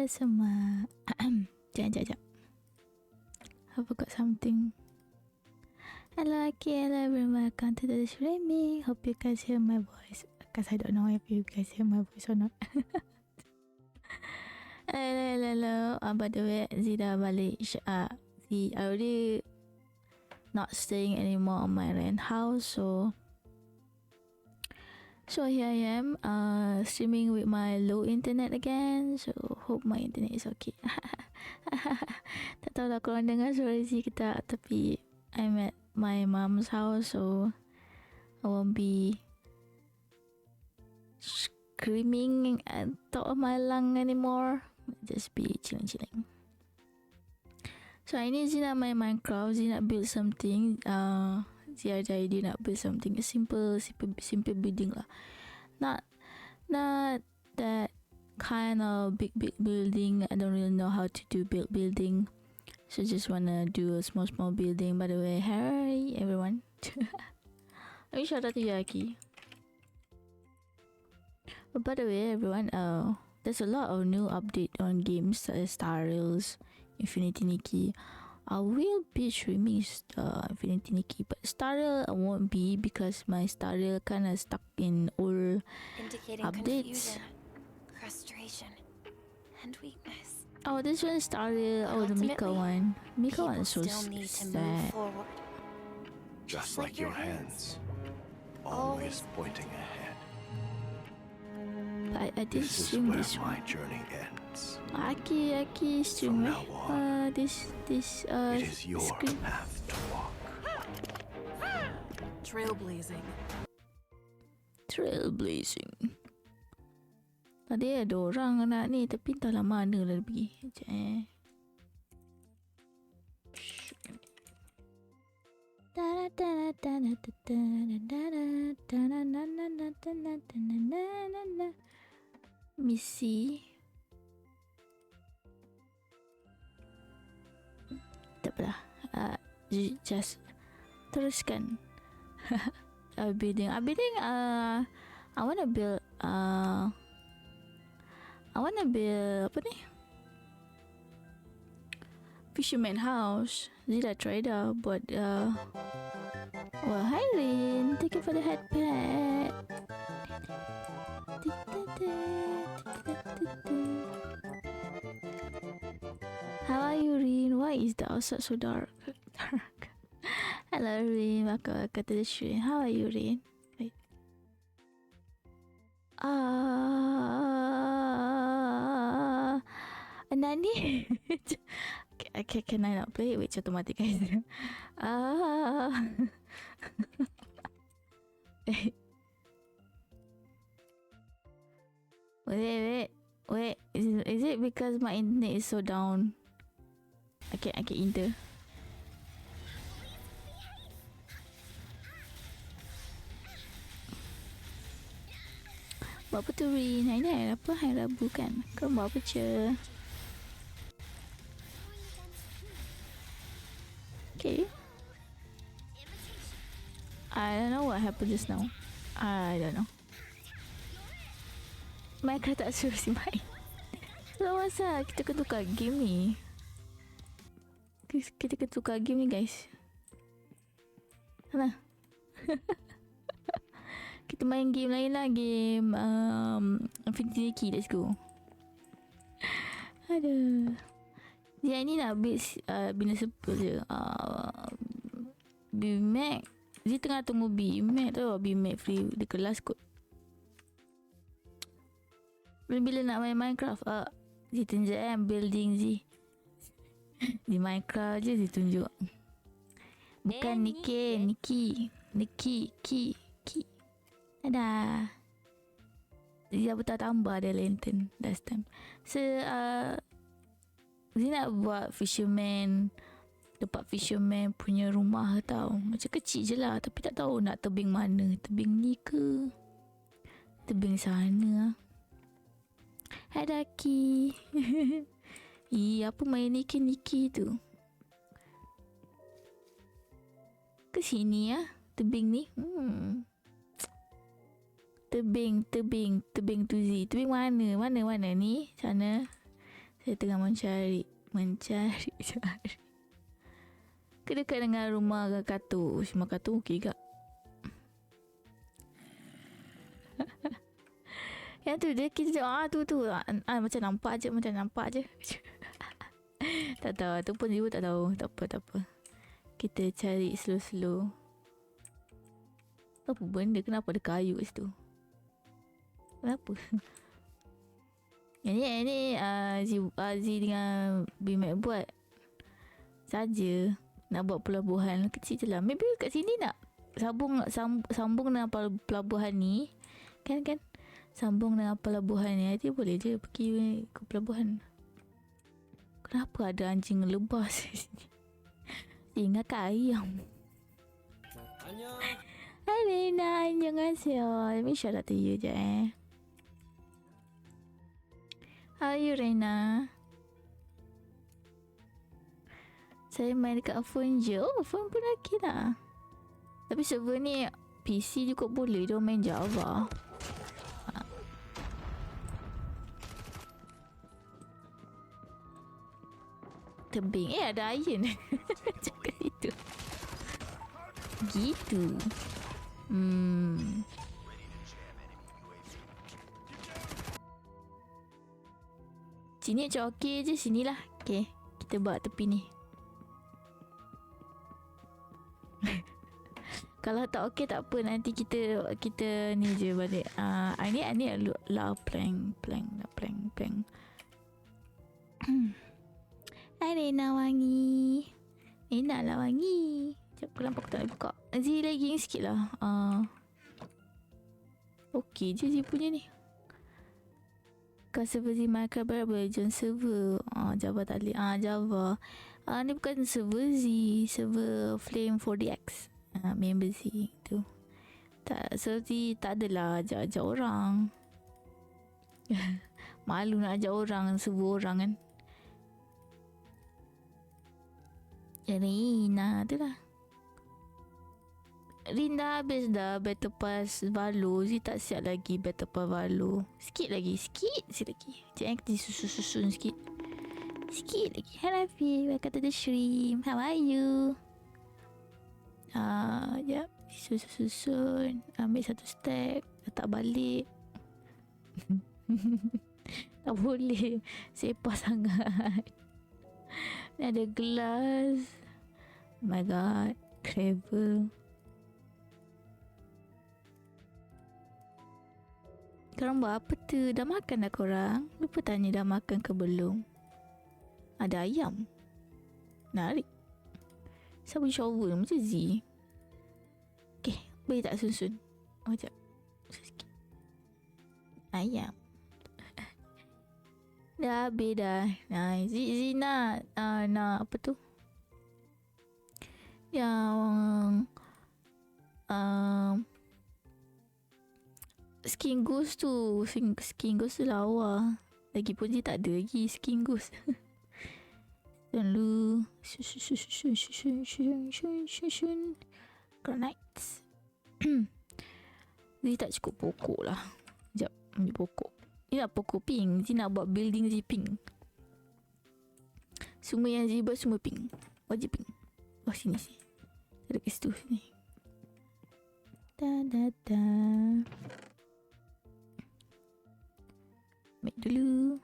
semua. Sekejap. I forgot something. Hello Aki, hello everyone, welcome to the streaming. Hope you guys hear my voice, because I don't know if you guys hear my voice or not. Hello. By the way, Zida balik. I already not staying anymore on my rent house, so here I am, streaming with my low internet again. So hope my internet is okay. Tak tahu lah korang dengar suara Z ke tak, tapi I'm at my mom's house, so I won't be screaming at top of my lung anymore. Just be chilling. So ini Z nak main Minecraft. Z nak build something. Z ada idea nak build something simple building lah. Not that kind of big building. I don't really know how to do building. So just wanna do a small building. By the way, hi everyone. Let me shout out to Yaki. But by the way, everyone, there's a lot of new update on games such as Star Rails, Infinity Nikki. I will be streaming Infinity Nikki, but Star Rail I won't be because my Star Rail kind of stuck in old updates. Confusion, frustration, and weakness. Oh, this one is Star Rail. Oh, the Mika one. Mika one is so need to move sad. forward. Just like your hands, always pointing ahead. But I did This is stream where this my one. journey ends. Aki stream From now on, this It is your screen. path to walk. Trailblazing. Tadi ada orang nak ni, tapi entahlah mana lah dia pergi. Sekejap misi. Tak apalah. Just teruskan. Building. I wanna build apa ni? Fisherman house. Zila try dah buat well, hi Rin. Thank you for the headpad. How are you, Rin? Why is the outside so dark? Hello, Rin. Welcome to the stream. How are you, Rin? Wait. Nani? Okay, can I not play it? Wait, automatic guys. Wait. Is it because my internet is so down? I can enter. Buat apa tu Rin? Hari ni hari apa? Hari Rabu kan? Kau buat apa je? Okay. I don't know what happened just now. I don't know. Minecraft tak suruh si main. So masa kita kena tukar game ni? Kita kena tukar game ni guys. Mana? Kita main game lain lah. Game Infinity Key. Let's go. Aduh. Dia ni nak build bina sepul je. BMAC. Dia tengah tunggu BMAC tu. BMAC free di kelas kot. Bila nak main Minecraft, dia tunjuk building Z. Di Minecraft je dia tunjuk. Bukan Nikki. Ada. Dia betul tambah ada lantern last time. So, dia nak buat fisherman. Tempat fisherman punya rumah tau. Macam kecil je lah. Tapi tak tahu nak tebing mana. Tebing ni ke? Tebing sana. Hai Daki. Apa main Nikki tu? Ke sini ya, tebing ni. Tebing tu Z. Tebing mana ni? Sana Saya tengah mencari. Dekat dengan rumah Katu. Rumah Katu okey ke? Yang tu dia kita tengok tu macam nampak je. Tak tahu tu pun ibu tak tahu. Tak apa. Kita cari slow. Apa benda, kenapa ada kayu kat situ? Kenapa? Yang ni Aziz dengan Bimac buat saja. Nak buat pelabuhan kecil je lah. Maybe kat sini nak sambung dengan pelabuhan ni. Kan? Sambung dengan pelabuhan ni. Nanti boleh je pergi ke pelabuhan. Kenapa ada anjing lebas di sini? Ingat ayam. Hai Rena, annyeonghaseyo. Let me shout out to you je How are you Rena? Saya main dekat phone je. Oh, phone pun okey lah. Tapi server ni PC juga boleh. Dia main Java. Tebing. Ada iron. Cakap itu. Gitu. Sini macam okey je. Sinilah. Okay. Kita buat tepi ni. Kalau tak okey tak apa. Nanti kita ni je balik. Ni lah plank. Hai Rena wangi. Rena lah wangi. Sekejap kenapa aku tak boleh buka. Zee lagging sikit lah. Okey je Zee punya ni. Kau server Zee Minecraft boleh join server. Java tak boleh. Java. Ni bukan server Zee. Server Flame 4DX. Member Zee tu. Tak, server tak adalah ajak orang. Malu nak ajak orang. Server orang kan. Rina tu lah. Rin dah habis dah Battle Pass Valo. Zee tak siap lagi Battle Pass Valo. Sikit lagi. Jangan kita susun sikit lagi. Hi Rafi, welcome to the stream. How are you? Sekejap. Susun. Ambil satu stack. Letak balik. Tak boleh. Sepah sangat. Ni ada gelas. Oh my god. Clever. Korang buat apa tu? Dah makan dah korang? Lupa tanya dah makan ke belum? Ada ayam. Menarik. Siapa shower macam Z? Okay. Boleh tak sun-sun? Sekejap. Sikit. Ayam. Dah habis dah. Zina nak apa tu? Yang skin ghost tu. Skin ghost tu lawa. Lagipun dia tak ada lagi skin ghost. Lalu granites. Dia tak cukup pokok lah. Sekejap ambil pokok. Ni nak pokok pink. Zee nak buat building Zee pink. Semua yang Zee buat semua pink. Wajib pink. Oh sini. Ada kat situ sini. Ambil dulu.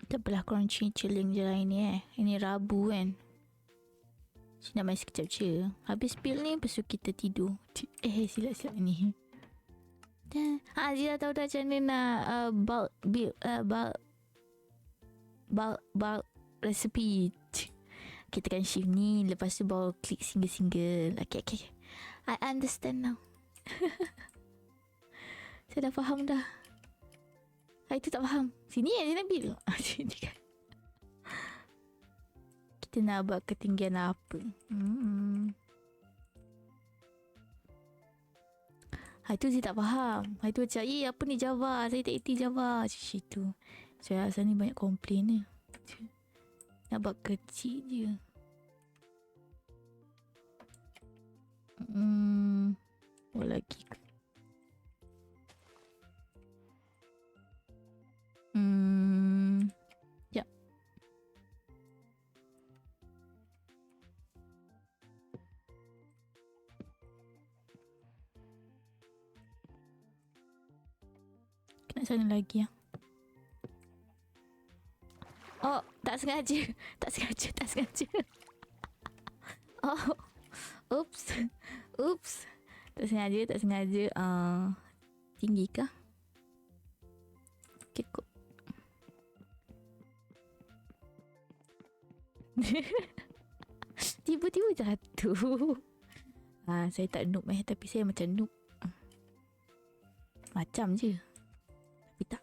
Tak apalah korang chilling je lah ini Ini Rabu kan. Nak main sekejap je. Habis pil ni, lepas tu kita tidur. Silap-silap ni. Zee dah tahu dah macam mana nak bulk recipe. Kita kan shift ni. Lepas tu baru klik single-single. Okay. I understand now. Saya dah faham dah. Itu tak faham. Sini dia nak build. Sini kan. Kita nak buat ketinggian apa? Itu saya tak faham. Itu macam, apa ni Java? Saya tak erti Java. Macam itu. Saya rasa ni banyak komplain ni. Nak buat kecil je. Apa lagi? Ya. Kena sana lagi ya. Oh, tak sengaja. Tak sengaja. Oh, oops. Tak sengaja. Tinggi kah? Okay, kok. Tiba-tiba jatuh. Saya tak noob tapi saya macam noob. Macam je. Tapi tak.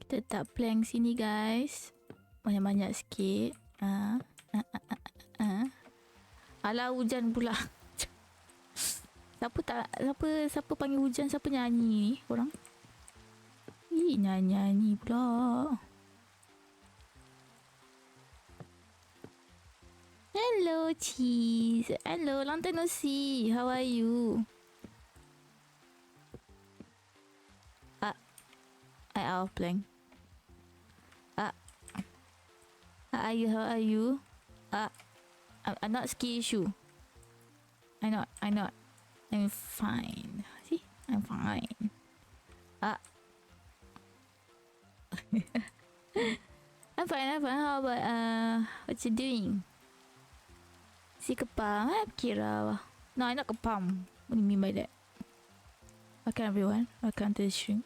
Kita tak plank sini guys. Banyak-banyak sikit. Alah, hujan pula. Siapa panggil hujan? Siapa nyanyi ni orang? Nyanyi pula. Hello cheese. Hello, long time no see. How are you? I out of plank. How are you? I'm not ski issue. I not. I'm fine. See? I'm fine. I'm fine. How about what you doing? Si kepam? Kira. No, I'm not kepam. What do you mean by that? Welcome everyone. Welcome to the stream.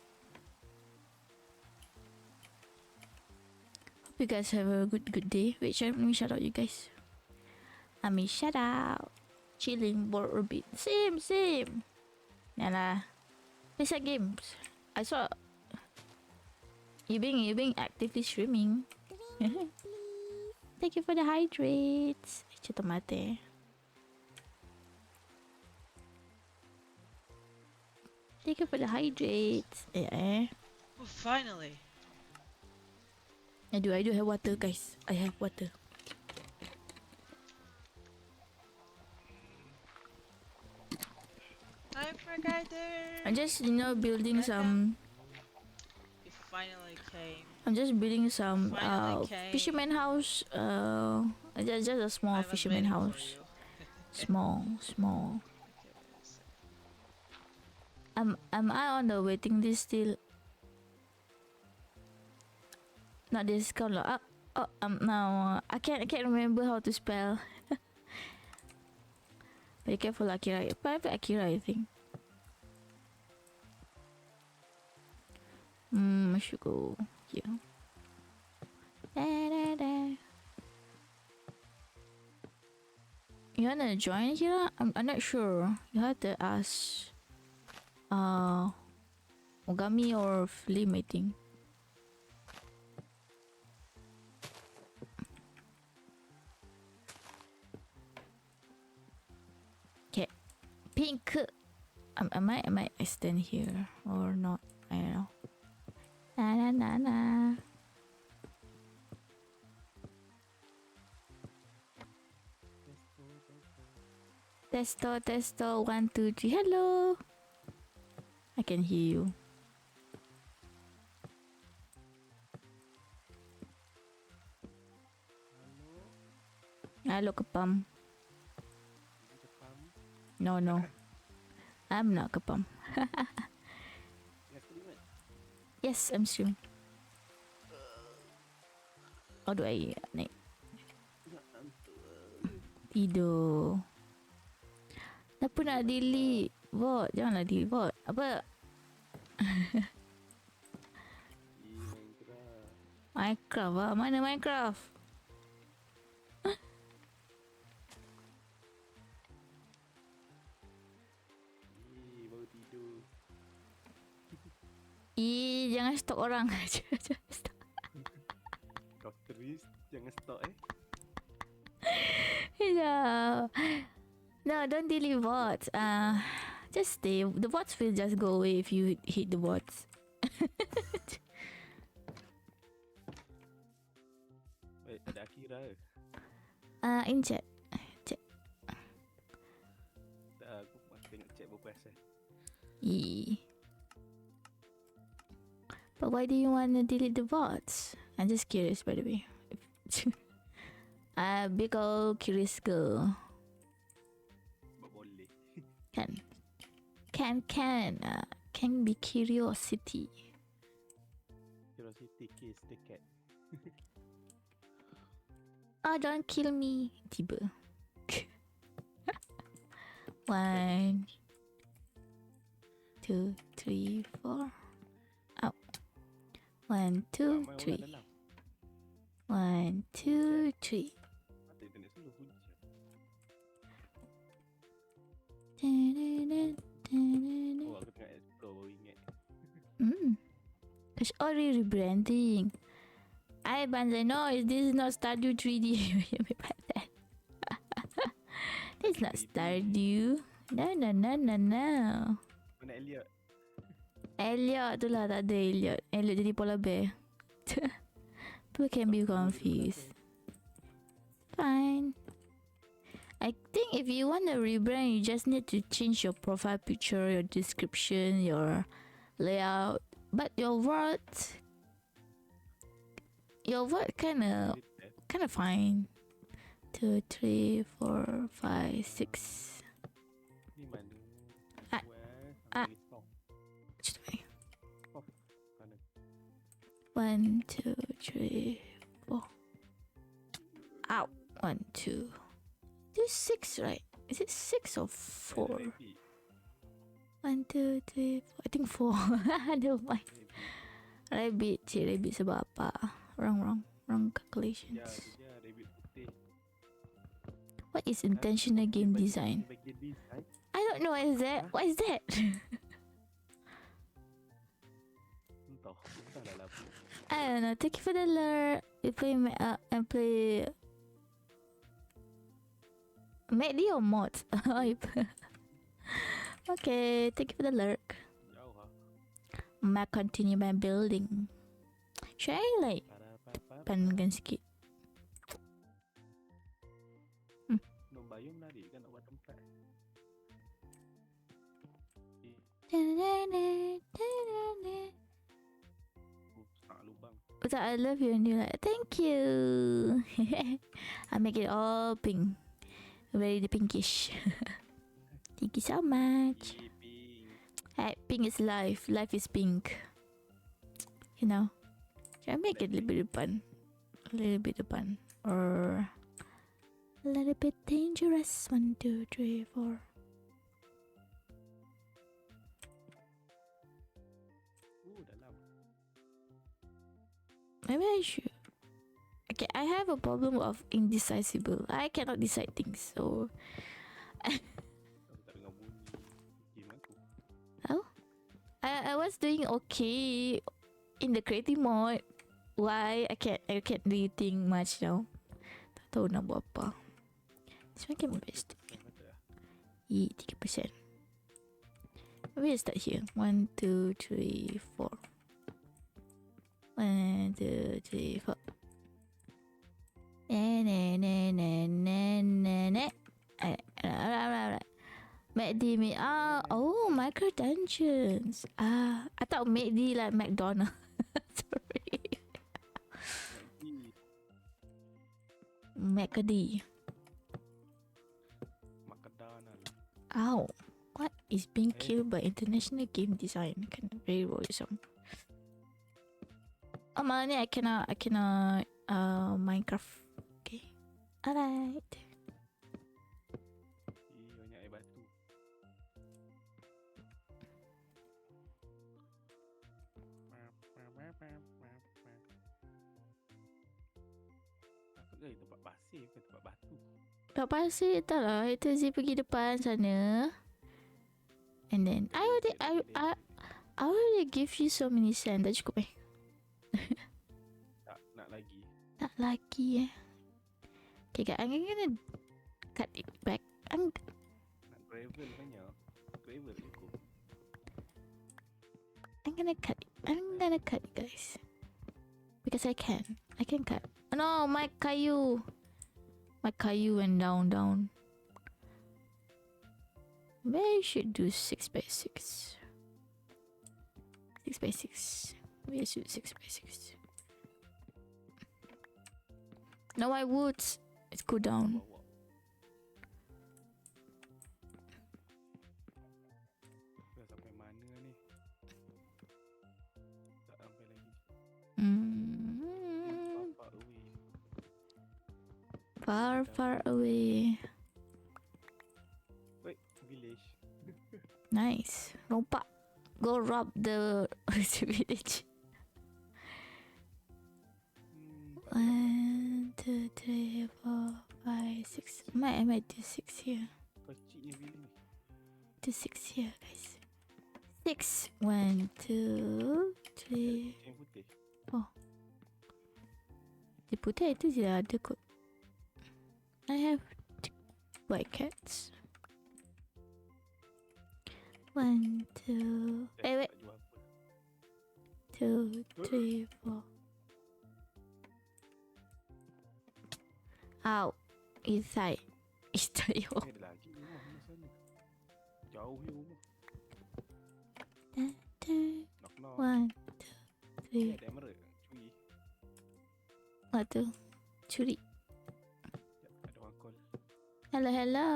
Hope you guys have a good day. Wait, let me shout out you guys. I mean, shout out. Chilling, bored a bit. Same. Yalah. Play some games. I saw you being actively streaming. Thank you for the hydrates. Cito mate. Thank you for the hydrates. Oh, finally. I do have water, guys. I have water. I forgot there. I'm just, building some. You finally came. I'm just building some Finally came. fisherman house. Just a small I was fisherman waiting for house. you. Small. Okay, wait a sec. Am I on the waiting list still? Not discount lah. Now I can't remember how to spell. Be careful, Akira. Private Akira, I think. I should go here. You wanna join here? I'm not sure. You have to ask Ogami or Flim, I think. Okay. Pink. I might stand here or not. I don't know. Na. Testo, 1, 2, 3. Hello. I can hear you. Hello, Kapam. No. I'm not Kapam. Yes, I'm streaming. How do I naik? Tidur. Kenapa nak delete bot? Janganlah delete bot. Apa? Minecraft lah. Mana Minecraft? Baru tidur. Jangan stalk orang. Jangan stalk. Kau terus jangan stop Ya. No, don't delete bots. Just stay. The bots will just go away if you hit the bots. Wait, ada Akira ke? In chat. Tak, aku masih tengok chat berpuasa. Yee. But why do you want to delete the bots? I'm just curious, by the way. Big old curious girl. Boleh. Can be curiosity. Curiosity kiss the cat. Oh, don't kill me. Tiba. 1, 2, 3, 4. Out. 1, 2, 3. 1, 2, 3. Mata internet selalu hujan. Oh, aku tengok explore baru ingat. It's already rebranding. I Banzai, no, this is not Stardew 3D. This is not Stardew. No. Mana Elliot? Elliot tu lah, tak ada Elliot. Elliot jadi polar bear. People can be confused. Fine. I think if you want to rebrand, you just need to change your profile picture, your description, your layout. But your word kind of fine. 2, 3, 4, 5, 6. Ni mana? Ah. Risau. Macam tu. Oh, mana? 1, 2, 3, 4. Out. 1, 2. This 6, right? Is it 6 or 4? 1, 2, 3, 4. I think 4. Never mind. Rabbit. Cik rabbit sebab apa? Wrong calculations. Ya, rabbit putih. What is intentional game design? Bagian design. I don't know what is that. What is that? Entahlah lah. I don't know. Thank you for the alert. We play and play MACD or mods? Okay, thank you for the lurk. Jauh lah. Might continue my building. Should I like pankan sikit? Bayum menarik kan nak buat tempat. Tak lubang. Tak, I love you and you like thank you. I make it all pink, very pinkish. Thank you so much. Pink is life. Life is pink. You know. Should I make it a little bit depan? Or a little bit dangerous. 1, 2, 3, 4. Dalam. Maybe I should. Okay, I have a problem of indecisible. I cannot decide things, so. Tak dengar bunyi game aku. Oh, I was doing okay in the creative mode. Why I can't really think much now. Tak tahu nak buat apa. This one can be best. 3%. Maybe I start here. 1, 2, 3, 4. 1, 2, 3, 4. MACD. Oh, micro dungeons. I thought MACD like McDonald's. Sorry. MACD. Makanan. Ow. What is being killed by international game design? Kind of very worrisome. Oh, maknanya I cannot Minecraft. Okay. Alright. Banyak air batu. Aku kata tempat pasir bukan tempat batu. Tempat pasir tak lah. Itu Zee pergi depan sana. And then I already give you so many sand. Dah cukup Tak, nak lagi. Nak lagi Okay guys, I'm gonna cut it back. Gravel banyak. Gravel cukup. I'm gonna cut it. I'm gonna cut it, guys. Because I can. I can cut. Oh, no, my kayu. My kayu went down. Maybe I should do 6x6. 6x6. Maybe I should do 6x6. No, I would. It's go down. Bawa. Dah sampai mana ni? Tak sampai lagi. Far, far away. Far away. Wait, village. Nice. Rompak. Go rob the village. 1, 2, 3, 4, 5, 6. I might do 6 here. Kecilnya village. Do 6 here, guys. 6. 1, 2, 3. Yang putih. Dia putih itu je ada kot. I have white cats. 1, 2. Wait. Tak jual apa. 2, 3, 4. Ow. Inside. Inside yo. Ni ada lagi rumah di sana. Jauh je rumah. Knock knock. 1, 2, 3. Ada emerald. Curi. What tu? Curi. Sekejap, ada orang call. Hello, hello.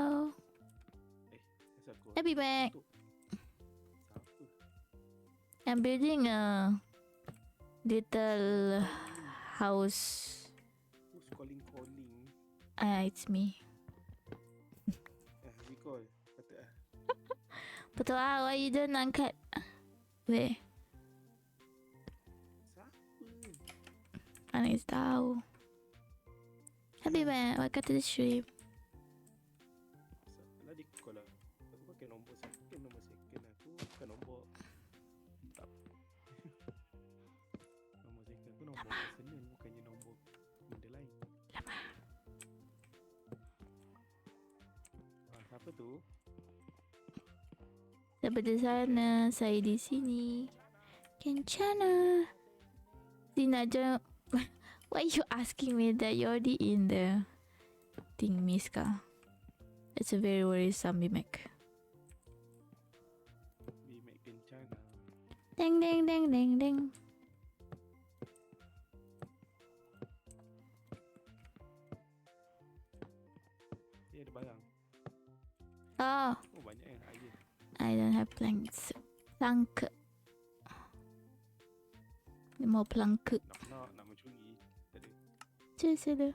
Asal aku I'll be back. tutup. Siapa? I'm building a little house. Who's calling? It's me. We call. Patut lah. Betul ah, why you don't angkat? Weh, Siapa? mana is tahu. I'll be back. Welcome to the stream. Lah dia call lah. Aku pakai nombor second aku bukan nombor tak. Nombor second aku nombor personal bukannya nombor benda lain. Lama. Siapa tu? Daripada sana, saya di sini. Kencana. Zina, jangan. Why you asking me that? You're already in the thing, Miska. It's a very worrisome Bimek. Bimek kencana. Ding ding ding ding ding. Dia ada barang. Oh, Oh banyak idea. I don't have planks. Plank. Dia mau plank. Nak mencuri. Tak ada. Sila.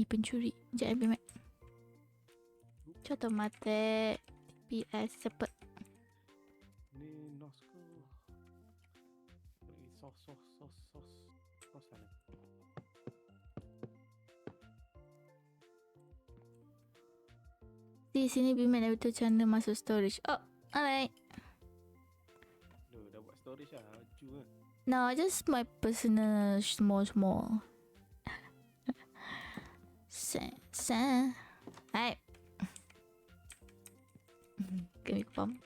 Pencuri. Sekejap Bimek. Contoh mata. TPS cepet. Ni nos ke? Bagi sos sana. Di sini Bimek dah betul macam mana masuk storage. Oh, alright. Dah buat storage lah. Laju kan. No, just my personal small. Alright. Give me pump.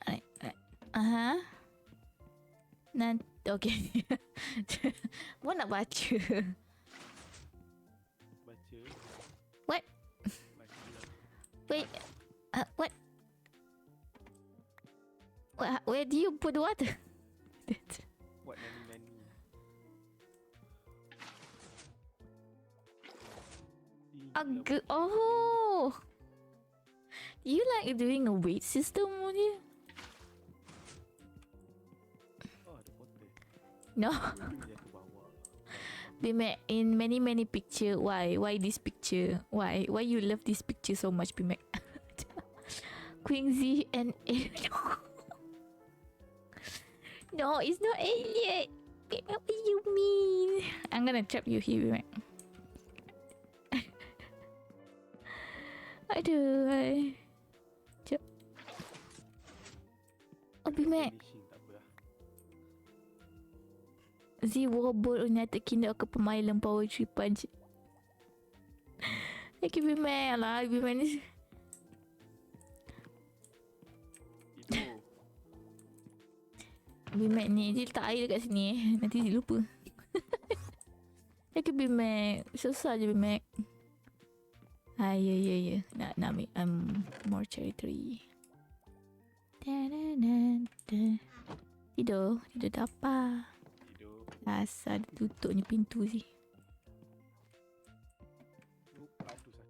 Alright. Nanti, okay. What nak baca? Baca. What? Baca. Wait. What? Where do you put the water? Buat nani-nani. Oh! You like doing a weight system on here? Oh, ada botol. No. Dia jatuh bawah. Bimek, in many picture, why this picture? Why you love this picture so much, Bimek? Queen Z and No, it's not alien. Bimek, what do you mean? I'm gonna trap you here, Bimek. Aduh. Jap. Oh, Bimek. Finishing tak apa lah. The wobble United Kingdom ke pemailan poetry punch. Lagi bimek lah. Bimek ni. Itu. Bimek ni. Dia letak air dekat sini. Nanti dia lupa. Lagi bimek. Susah je bimek. Ya. Nak ambil more territory. Tidur dah apa? Tidur. Asal dia tutupnya pintu sih. Aduh sakit ni.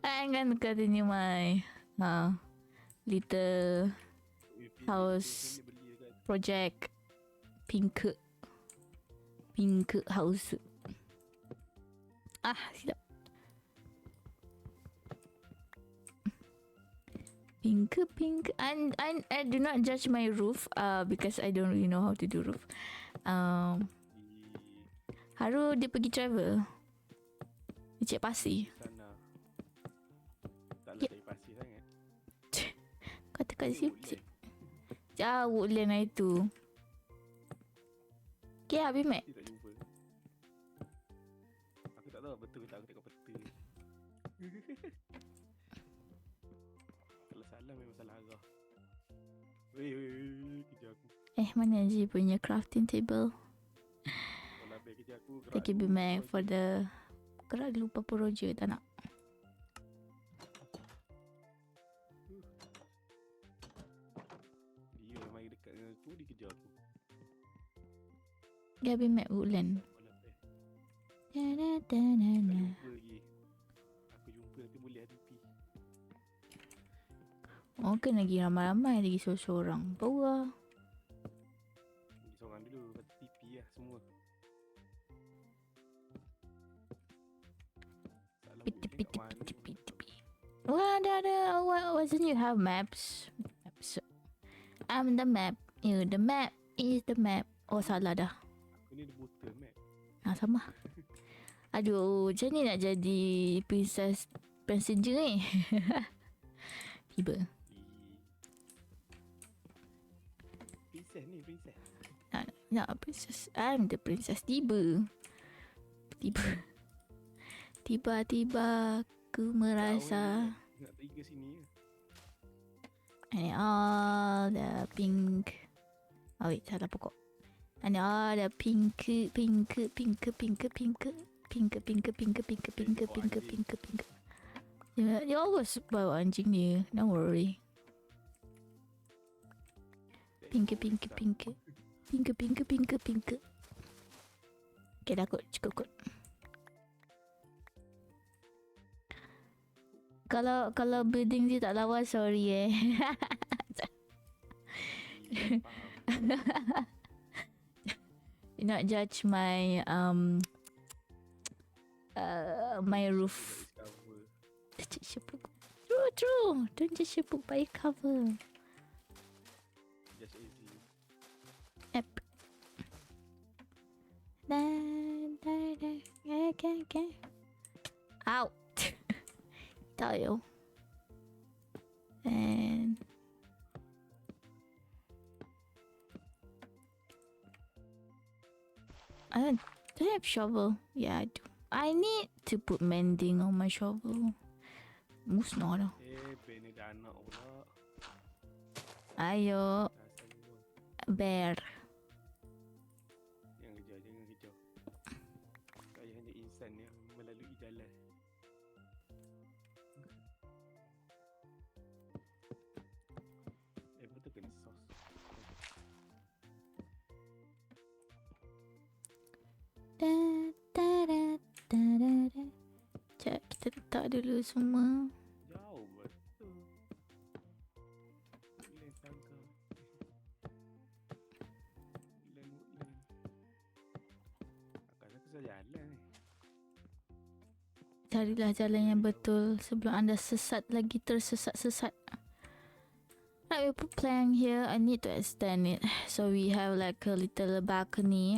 I'm gonna continue my little house project. Pink house. Silap. Pink. I do not judge my roof because I don't really know how to do roof. Haru dia pergi travel. Dia cek pasir. Sana. Tak Ya. nak cari pasir sangat. Kata kat Itu sini. woodland. Jauh woodland lah itu. Okay, habis Mac. Dia tak jumpa. Aku tak tahu betul ke tak, aku tengok peta. Kalau salah memang salah arah. Weh, kejar aku. Mana je punya crafting table. Kalau habis kejar aku, gerak Thank you dulu, Mac gerak for dulu. the gerak lupa poroja tak nak. Dia main dekat dengan aku, dia kejar aku. Dia habis Mac woodland. Kalau habis, tak jumpa lagi. Aku jumpa nanti boleh RDP. Oh, kena lagi ramai-ramai lagi seorang-seorang. Bau lah. Pergi seorang dulu, lepas tu TP lah semua. Salah Piti woodland kat piti mana piti pun tak piti tahu. piti. Wah, ada. Wasn't you have maps? I'm the map. You the map is the map. Oh, salah dah. Aku ni ada buta map. Sama. Aduh, macam ni nak jadi princess passenger ni. Tiba. Princess ni, princess. Nak princess. I'm the princess. Tiba. Tiba-tiba aku merasa. Nak pergi ke sini ke? And all the pink. Oh wait, salah pokok. And all the pink. Dia always bawa anjing dia. Don't worry. Pink. Okay, dah kot. Cukup kot. Kalau building dia tak lawa, sorry Not judge my my roof. True. Don't judge your book by your cover. Just easy. Yep. Okay. Ow. Tayo. And I don't have shovel. Yeah, I do. I need to put mending on my shovel. Musnah dah. Bear ni dah anak pula. Ayo, Asal dulu. bear. Jangan kejar. Saya hanya insan yang melalui jalan. Betul kena sos. Sekejap, kita letak dulu semua. Jauh betul. Woodland sangka. Woodland. Aku rasa aku salah jalan ni. Carilah jalan yang betul sebelum anda sesat lagi tersesat-sesat. Right, we put plank here. I need to extend it. So we have like a little balcony.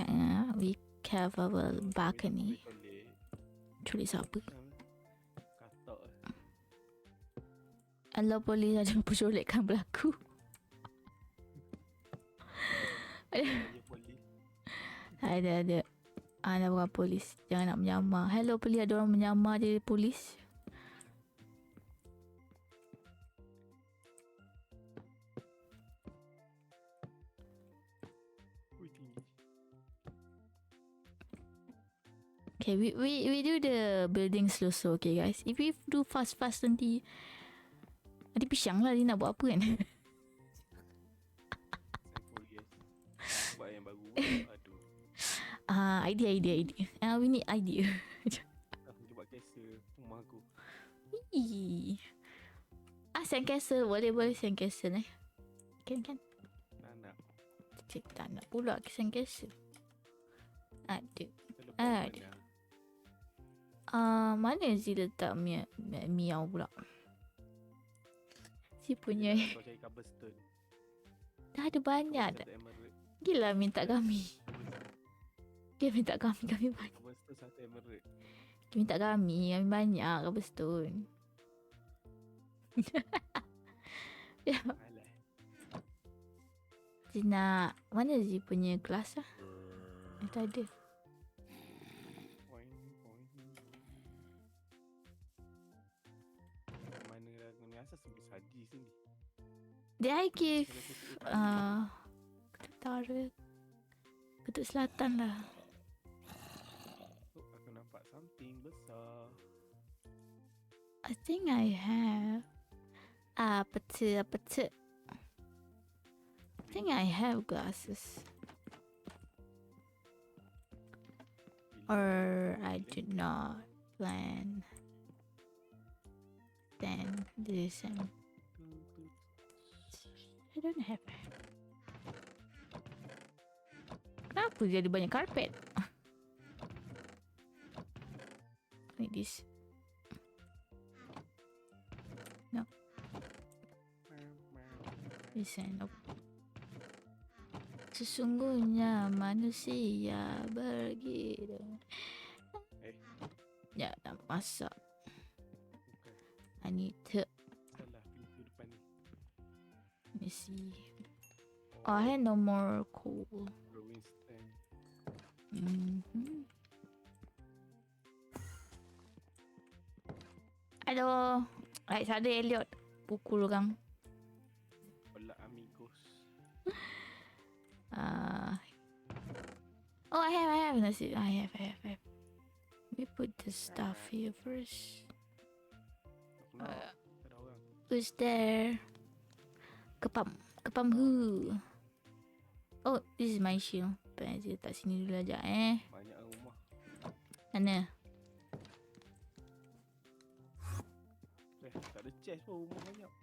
We have our balcony. Tulis apa? Katak Allah polis ada penculikan berlaku. Saya polis. Ada. Ada bukan polis. Jangan nak menyamar. Hello polis, ada orang menyamar jadi polis. Ui tinggi. Okay, we do the building slow. Okay guys. If we do fast nanti pisang lah dia nak buat apa kan. Saya polis. Buat yang baru. Aduh. Idea. We need idea. Aku pergi buat castle rumah aku. Ih. Sandcastle. Boleh sandcastle Kan. Nak. Cik tak nak pula ke sandcastle. Ada. Ada. Mana Zee letak miau pula? Si punya. Kau cari cobblestone. Dah ada banyak dah. Satu emerald. Gila minta kami. Dia minta kami banyak. Cobblestone satu emerald. Dia minta kami banyak cobblestone. Ya, Alah. Zee nak mana Zee punya kelas lah? Tak ada. Point. Mana aku ni asal sebut sadi sini. Did I give Utara Kutub Selatan lah. Oh, aku nampak something besar. I think I have peta. I think I have glasses. Or I did not plan. Then this and I don't have. Kenapa jadi banyak karpet? Like this. No. This and no. Sesungguhnya manusia begitu. Ya, nak masak. I need to. Salah pintu depan ni. Let me see. Oh, I had no more coal. Growing stand. Aduh. Right, ada Elliot. Pukul orang. Hola amigos. Oh, I have. Nasi. I have. We put the stuff here first. Ada orang. Who's there? Kepam who? Oh, this is my shield. Pengen letak sini dulu aja Banyak rumah. Mana? Tak ada chest pun, rumah banyak.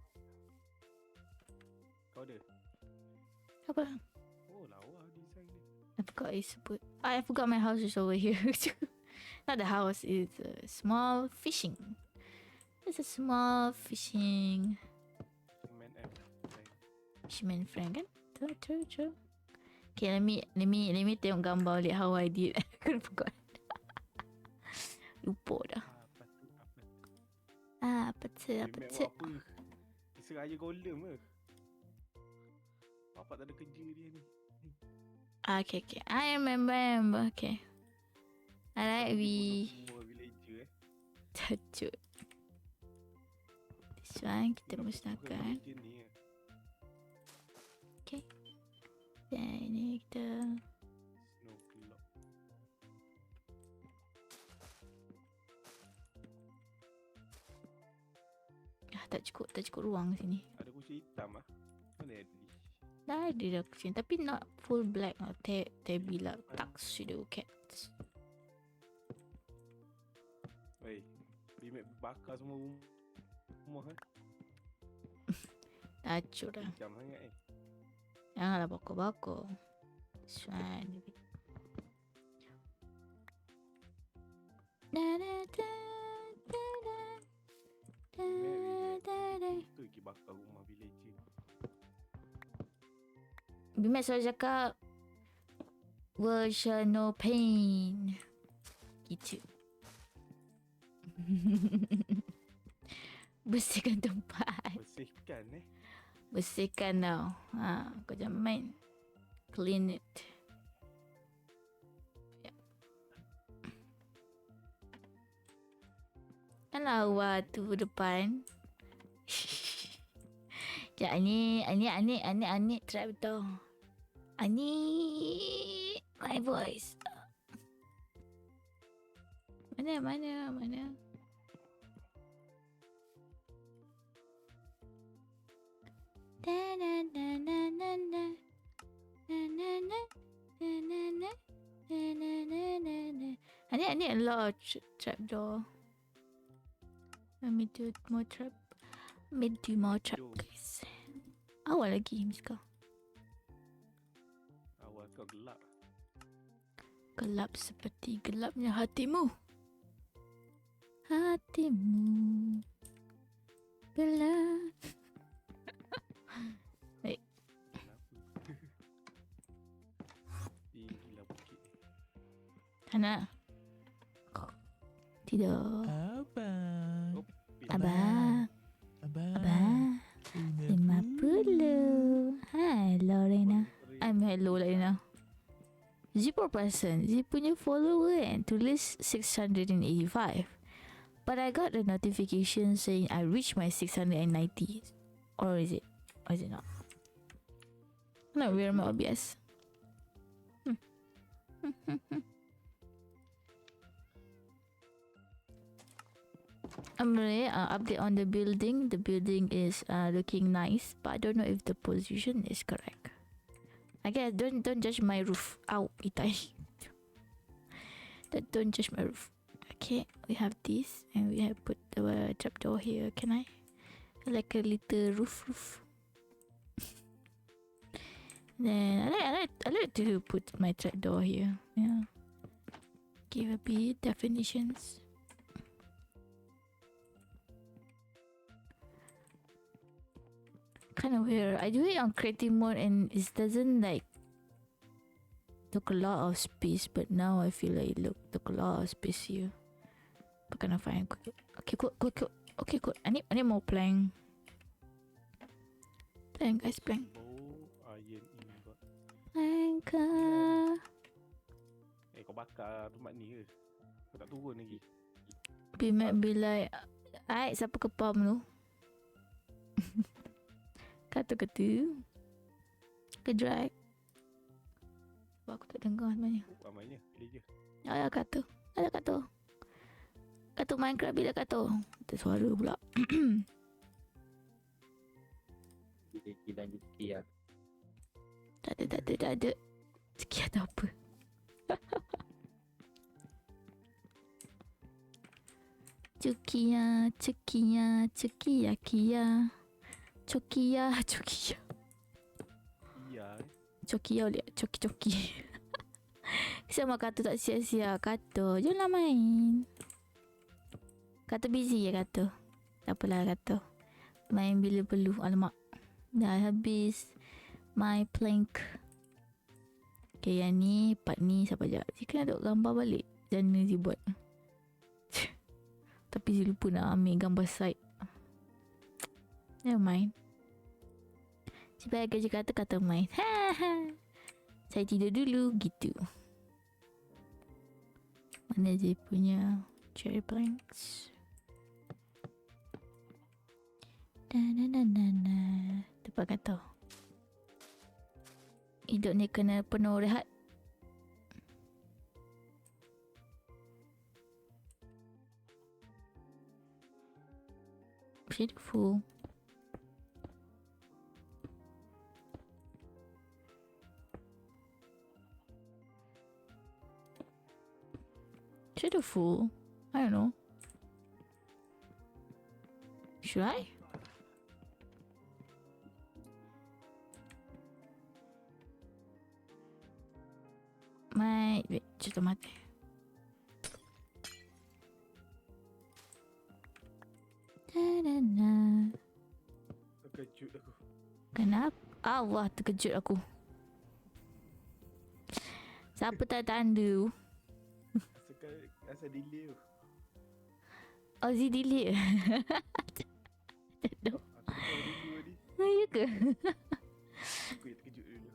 Kau ada? Apa? Oh, lawa design dia. I forgot I forgot my house is over here. Not the house, it's a small fishing. It's a small fishing. Fisherman friend kan? True. Okay, let me tengok gambar lihat how I did. I forgot. Lupa dah. Apa tu? Apa? Seraya golem ke? Bapak tak ada kerja dia ni. Okay. I remember. Okay. Alright, we... Semua villager Tajuk. This one kita musnahkan. Okay. Dan ini kita... Snow block. Tak cukup ruang sini. Ada kunci hitam ah. Mana ada ni? Dah ada dah kucing. Tapi not full black. Tabby lah. Tuxedo cats. Wei, Bimek bakar semua rumah kan? Tajuk dah. Jam sangat Janganlah bakar-bakar. This one. Itu lagi bakar rumah villager. Bimek selalu cakap world shall no pain. Gitu. Bersihkan tempat. Bersihkan Bersihkan tau. Kau jangan main. Clean it. Kan lawa tu depan. Ya, Ani trap tau. Ani, my voice. Mana? I need a lot of trapdoor. Let me do more trap. Guys. Awal lagi Miska. Awal kau gelap. Gelap seperti gelapnya hatimu. Hatimu gelap. Tinggilah bukit. Hana. Tidak. Abang. Abang. Abang. 50. Hi Lorena. Hello Lorena. 0%. Dia punya follower kan tulis 685. But I got a notification saying I reached my 690. Or is it? Or is it not? Not weird my OBS. I'm really update on the building. The building is looking nice, but I don't know if the position is correct. I guess don't judge my roof. Ow, itai. Don't judge my roof. Okay, we have this, and we have put the trapdoor here. Can I? Like a little roof. Then I like to put my trapdoor here. Yeah. Give a bit definitions. Kind of weird. I do it on creative mode and it doesn't like took a lot of space, but now I feel like it took a lot of space here. But can I find okay, good. Okay, good. I need more plank. Plank, guys, plank. Iron ingot. Plank. Kau bakar tempat ni ke? Kau tak turun lagi. Be like, siapa kepam tu? Kata ke drag. Aku tak dengar sebenarnya. Ramainya, pilih je. Ada kata Minecraft bila kata ada suara pula. Gila Juki lah. Tak ada sekian atau apa. Cukiya Kia Cokia. Iya. Cokia boleh coki. Sama kata tak sia-sia. Kata janganlah main. Kata busy ya kata. Tak apalah kata. Main bila perlu. Alamak. Dah habis my plank. Okay, yang ni part ni siapa sekejap. Dia kena duk gambar balik. Jana dia buat. Tapi dia lupa nak ambil gambar side. Never mind. Sebagai kerja kata main. Saya tidur dulu. Gitu. Mana dia punya cherry planks. Tempat kata. Hidup ni kena penuh rehat. Beautiful. Beautiful. I don't know. Should I? Wait, cotto mate. Terkejut aku. Kenapa? Allah, terkejut aku. Siapa tak tanda? Asal delay tu. Ozzy delete. Tak tahu. Aku tahu dulu ni. Ya ke? Aku yang terkejut dulu.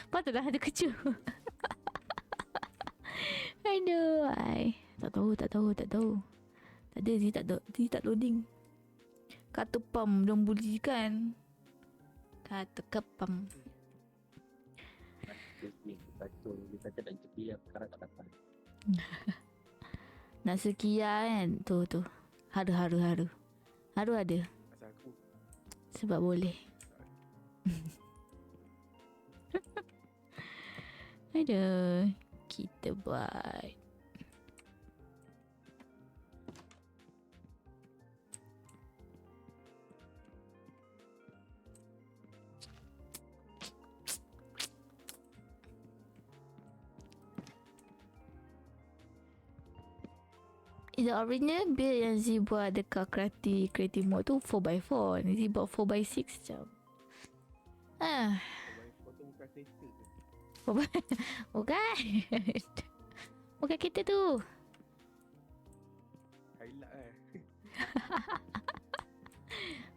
Patutlah ada kecil. Aduh, tak tahu. Tak ada, dia tak loading. Kata pam belum boleh kan? Kata kepam. Dia kata nak cepi yang sekarang tak dapat. Nak sekia kan? Tu. Haru ada. Pasal aku. Sebab boleh. Aduh, kita buat. The original build yang Z buat dekat creative mode tu 4x4. Z buat 4x6 macam. Potong bukan kereta ke? Bukan. Bukan kita tu. Highlight eh.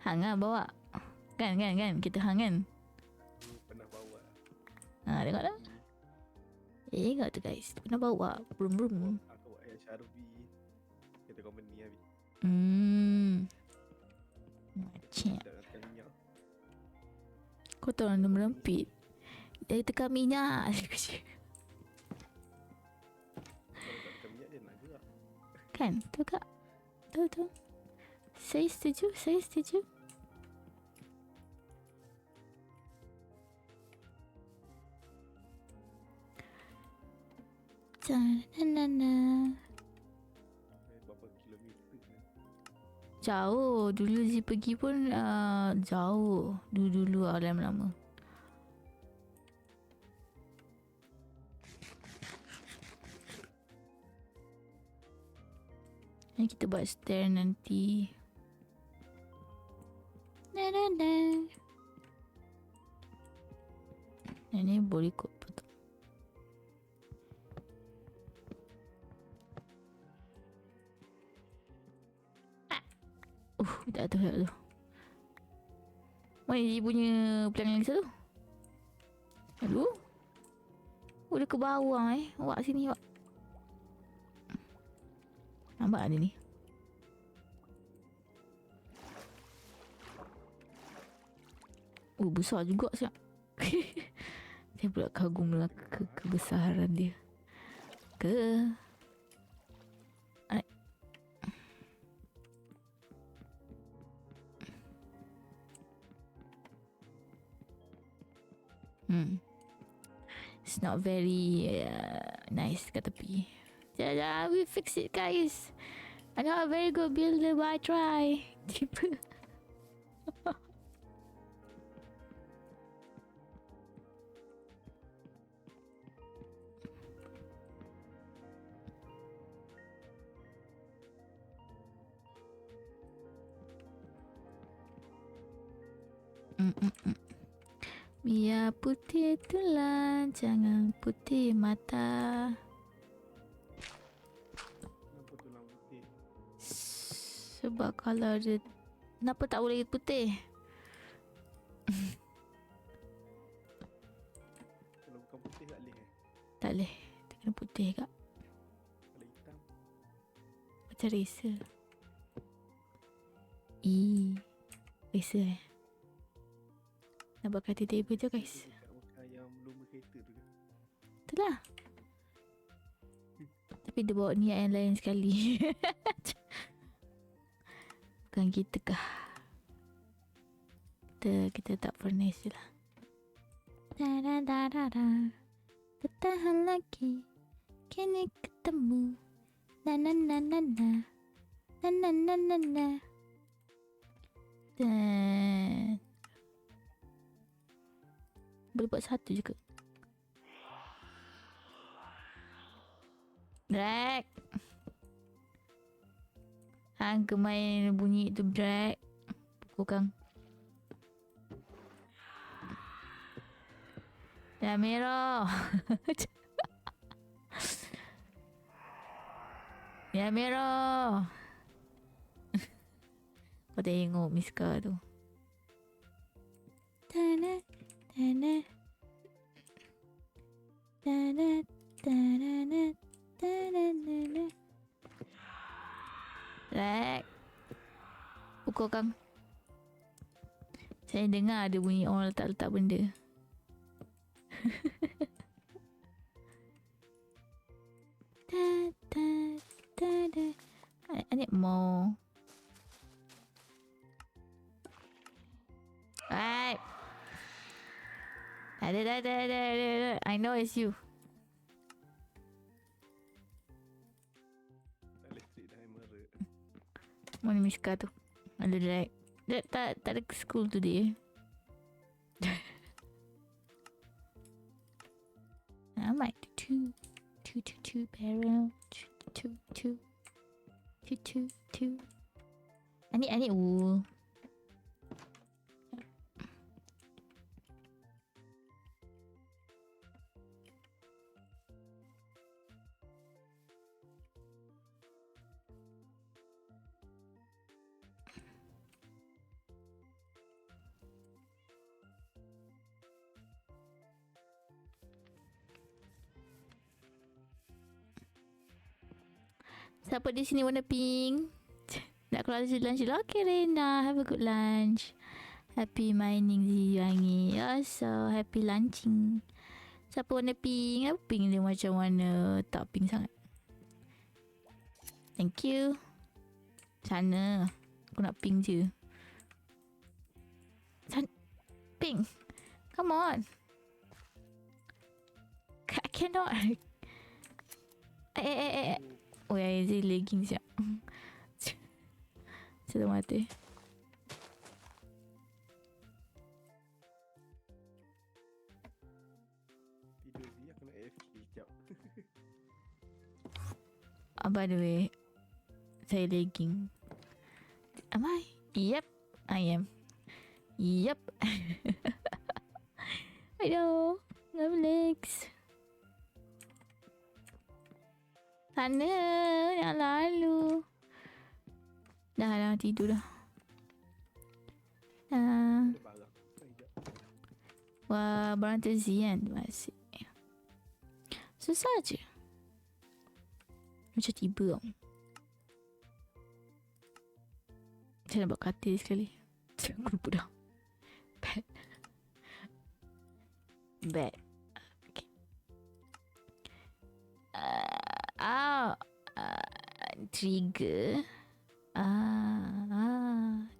Hang lah bawa. Kan. Kita hang kan. Pernah bawa. Tengok lah. Tengok tu guys. Pernah bawa. Brum. Aku buat yang Sharbi. Kita company lah. Macam. Tak nak tekan minyak. Kau tahu orang dia merempit. Dia tekan minyak. Kalau tak tekan minyak dia nak gerak. Kan? Tu kak. Tu. Saya setuju. Berapa kilometer kan? Jauh. Dulu Z pergi pun jauh. Dulu lama-lama. Ni kita buat stair nanti. Ini boleh kot potong. Tak tu. Mana dia punya pelang yang satu? Aduh. Dia ke bawah Awak sini awak. Nampak ada ni. Besar juga siap. Saya pula kagum lah kebesaran dia. It's not very nice kat tepi. We fix it guys. I'm not a very good builder but I try. Tiba. Biar putih tulang, jangan putih mata. Kenapa tulang putih? Sebab kalau dia, kenapa tak boleh putih? Kalau bukan putih tak boleh Tak boleh. Dia kena putih kak. Kalau hitam. Macam racer. Racer nak buat katil table je guys. Bukan yang lomba kereta tu ke? Itulah. Tapi dia bawa niat yang lain sekali. Bukan kita kah? Kita tak furnace je lah. Bertahan lagi. Kini ketemu. Na. Dan boleh buat satu je ke? Drag. Hang main bunyi tu drag. Pukul kang. Dah merah. Ya merah. Kau tengok Miska tu. Tana, tana. Tana, tana, tana. Rek. Pukul Kang. Saya dengar ada bunyi orang letak-letak benda. Ta ta ta da. I need more. Right. Ada. I know it's you. Elektrik timer. Mana Miska tu? Ada drag. Dia tak ada school today. I might do two barrel. Two. I need wool. Siapa di sini warna pink? Nak keluar lunch dulu? Okay Rena, have a good lunch. Happy mining Ziwangi. So happy lunching. Siapa warna pink? Apa pink dia macam warna tak pink sangat. Thank you. Sana. Aku nak pink je. Pink. Come on. I cannot. Oh ya, dia legging siap. Sudah mati. Tidur dia aku nak AFK sekejap. By the way, saya legging. Am I? Yep, I am. Yep. I know. Love legs. Sana, yang lalu. Dah tidur dah. Ada barang. Sekejap. Wah, barang terzi kan? Masih. Susah je. Macam tiba tau. Saya nak buat katil sekali. Aku lupa dah. Bad. Okay. Trigger.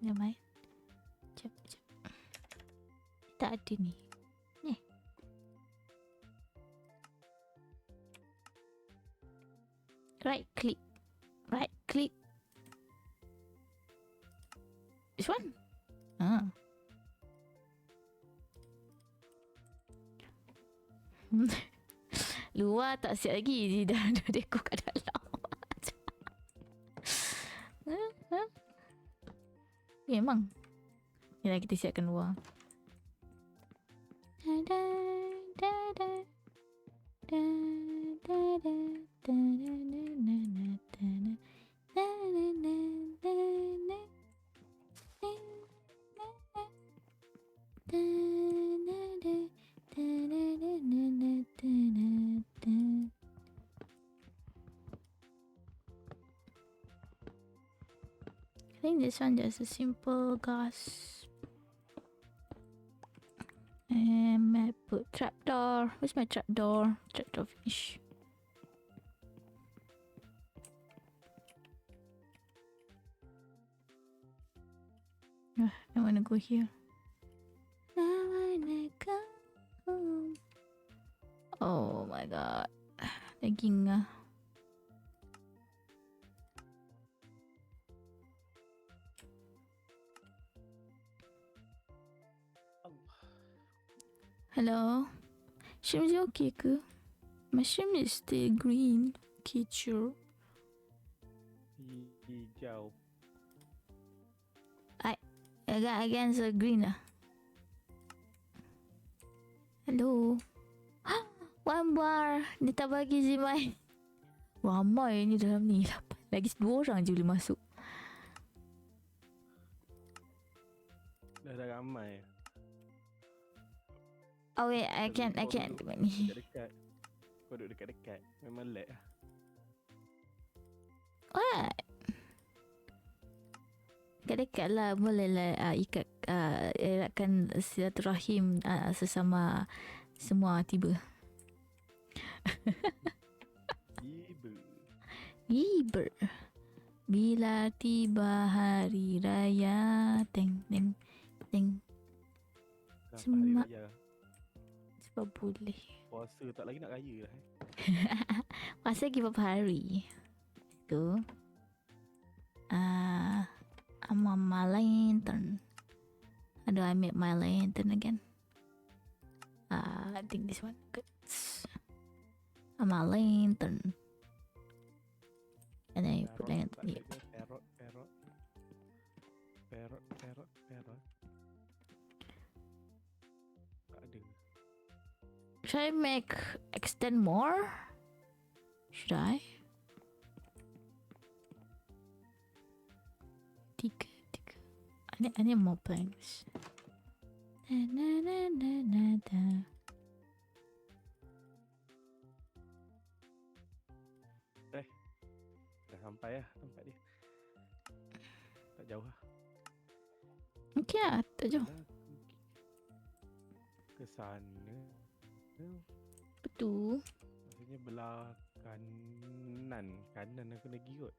Never mind. Jap. Tak ada ni. Ni. Right click. Which one? Luar tak siap lagi. Dia dah dekor kat dalam. Memang. Yalah, kita siapkan luar. I think this one just a simple gas. And I put trapdoor. Where's my trapdoor? Trapdoor finish. I wanna go here. I wanna go home. Oh my god. Daging ah. Hello? Shrimp is okay ke? My shrimp is still green. Okay, sure. Hijau. Against the green lah. Hello? One bar. Dia tak bagi Zimai. Ramai ni dalam ni. Lagi 2 orang je boleh masuk. ramai. Oh wait, I can't ni. Dekat-dekat. Kau duduk dekat-dekat. Memang lag lah. What? Dekat-dekat lah, boleh lah ikat eratkan silaturahim sesama semua tiba. Iber. Bila tiba hari raya, teng teng teng. Kenapa hari raya? Sebab boleh. Puasa tak lagi nak raya lah. Puasa lagi berapa hari? Tu. I'm on my lantern. How do I make my lantern again? I think this one. Good. I'm my lantern. And then you put lantern. Yeah. Perot. Tak ada. Should I extend more? Should I? Tiga. I need more planks. Dah sampai lah tempat dia. Tak jauh lah. Okay lah, tak jauh. Ke sana. Betul. Maksudnya belah kanan aku lagi kot.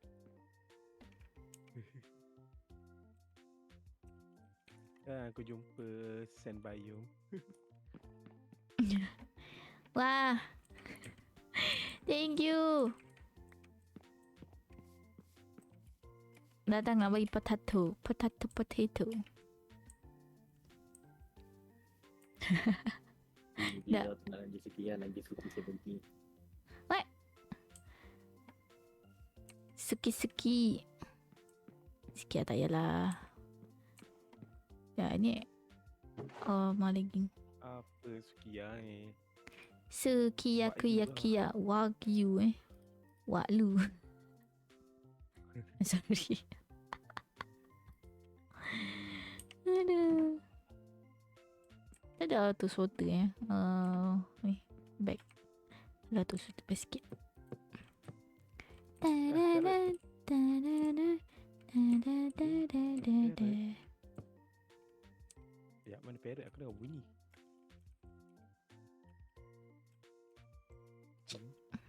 Aku jumpa sand biome. Wah. Thank you. Datang nak bagi potato. Dia nak lagi sekian lagi suki 70. What? Suki. Suki tak payahlah. Ya, ni. Oh, malaging. Apa sukiya ni? Sukiya. Wagyu Waklu. Sorry. Aduh. Tak ada tu soda back. Ada tu soda basket. Ya, mana parrot aku dengar bunyi.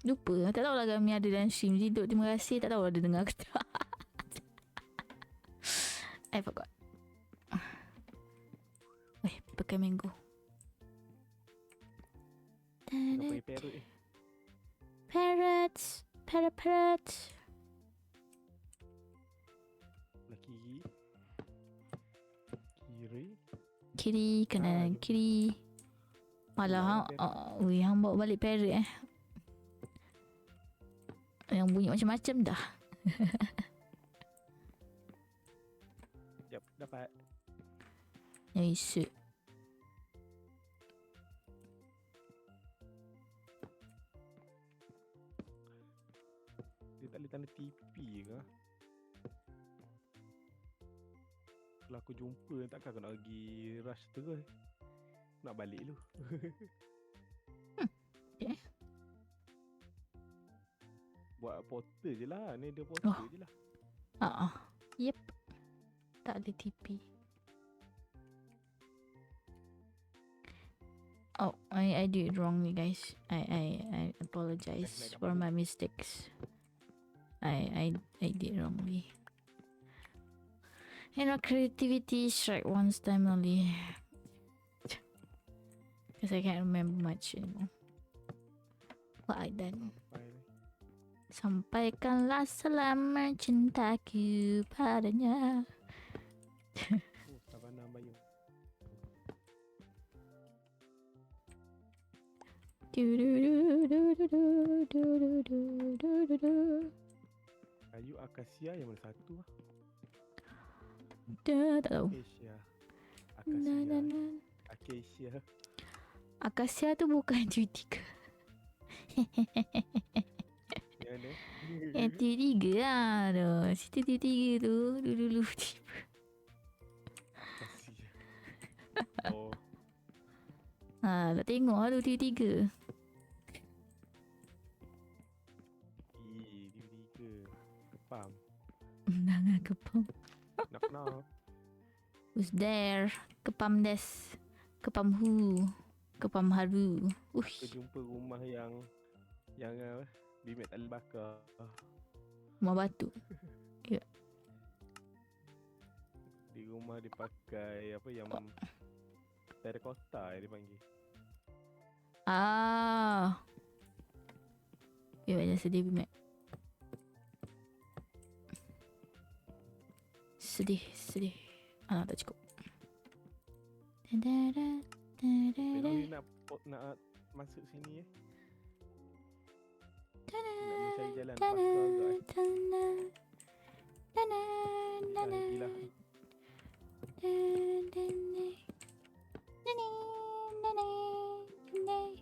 Lupa. Tak tahulah kami ada dalam stream. Hidup terima kasih. Tak tahu ada dengar ke tak. I forgot. Pakai mango. Kenapa ni parrot ni? Parrots. Belah kiri. Kiri, kanan, kiri. Malah hang bawa balik parrot Yang bunyi macam-macam dah. Jap, dapat. Nice. Dia tak boleh tanda TP ke? Kalau aku jumpa, takkan aku nak pergi rush terus. Nak balik dulu. Okay. Buat portal je lah. Ni dia portal je lah. Yep. Tak ada TP. Oh, I did it wrongly, guys. I apologize for my mistakes. I did wrongly. You know, creativity strike once time only. Because I can't remember much anymore. What I done. Sampaikanlah salam cintaku padanya. Savana Bayu. Kayu akasia yang mana satu lah? Tak tahu. Akasia. Akasia tu bukan cuti ke? Yang mana? Yang tiga lah tu. Situ tiga tu. Dulu tiba. Akasia. Oh, Tak tengok lah tu tiga-tiga. tiga. Kepam. Jangan kepam. Knock. Who's there? Kepam des. Kepam who? Kepam haru. Kita jumpa rumah yang bimek tak boleh bakar. Rumah batu. Di rumah dia pakai apa yang terracotta dia panggil. Bimek jangan sedih Bimek. Sedih. Tak cukup. Dia nak masuk sini Nak mencari jalan pakar guys.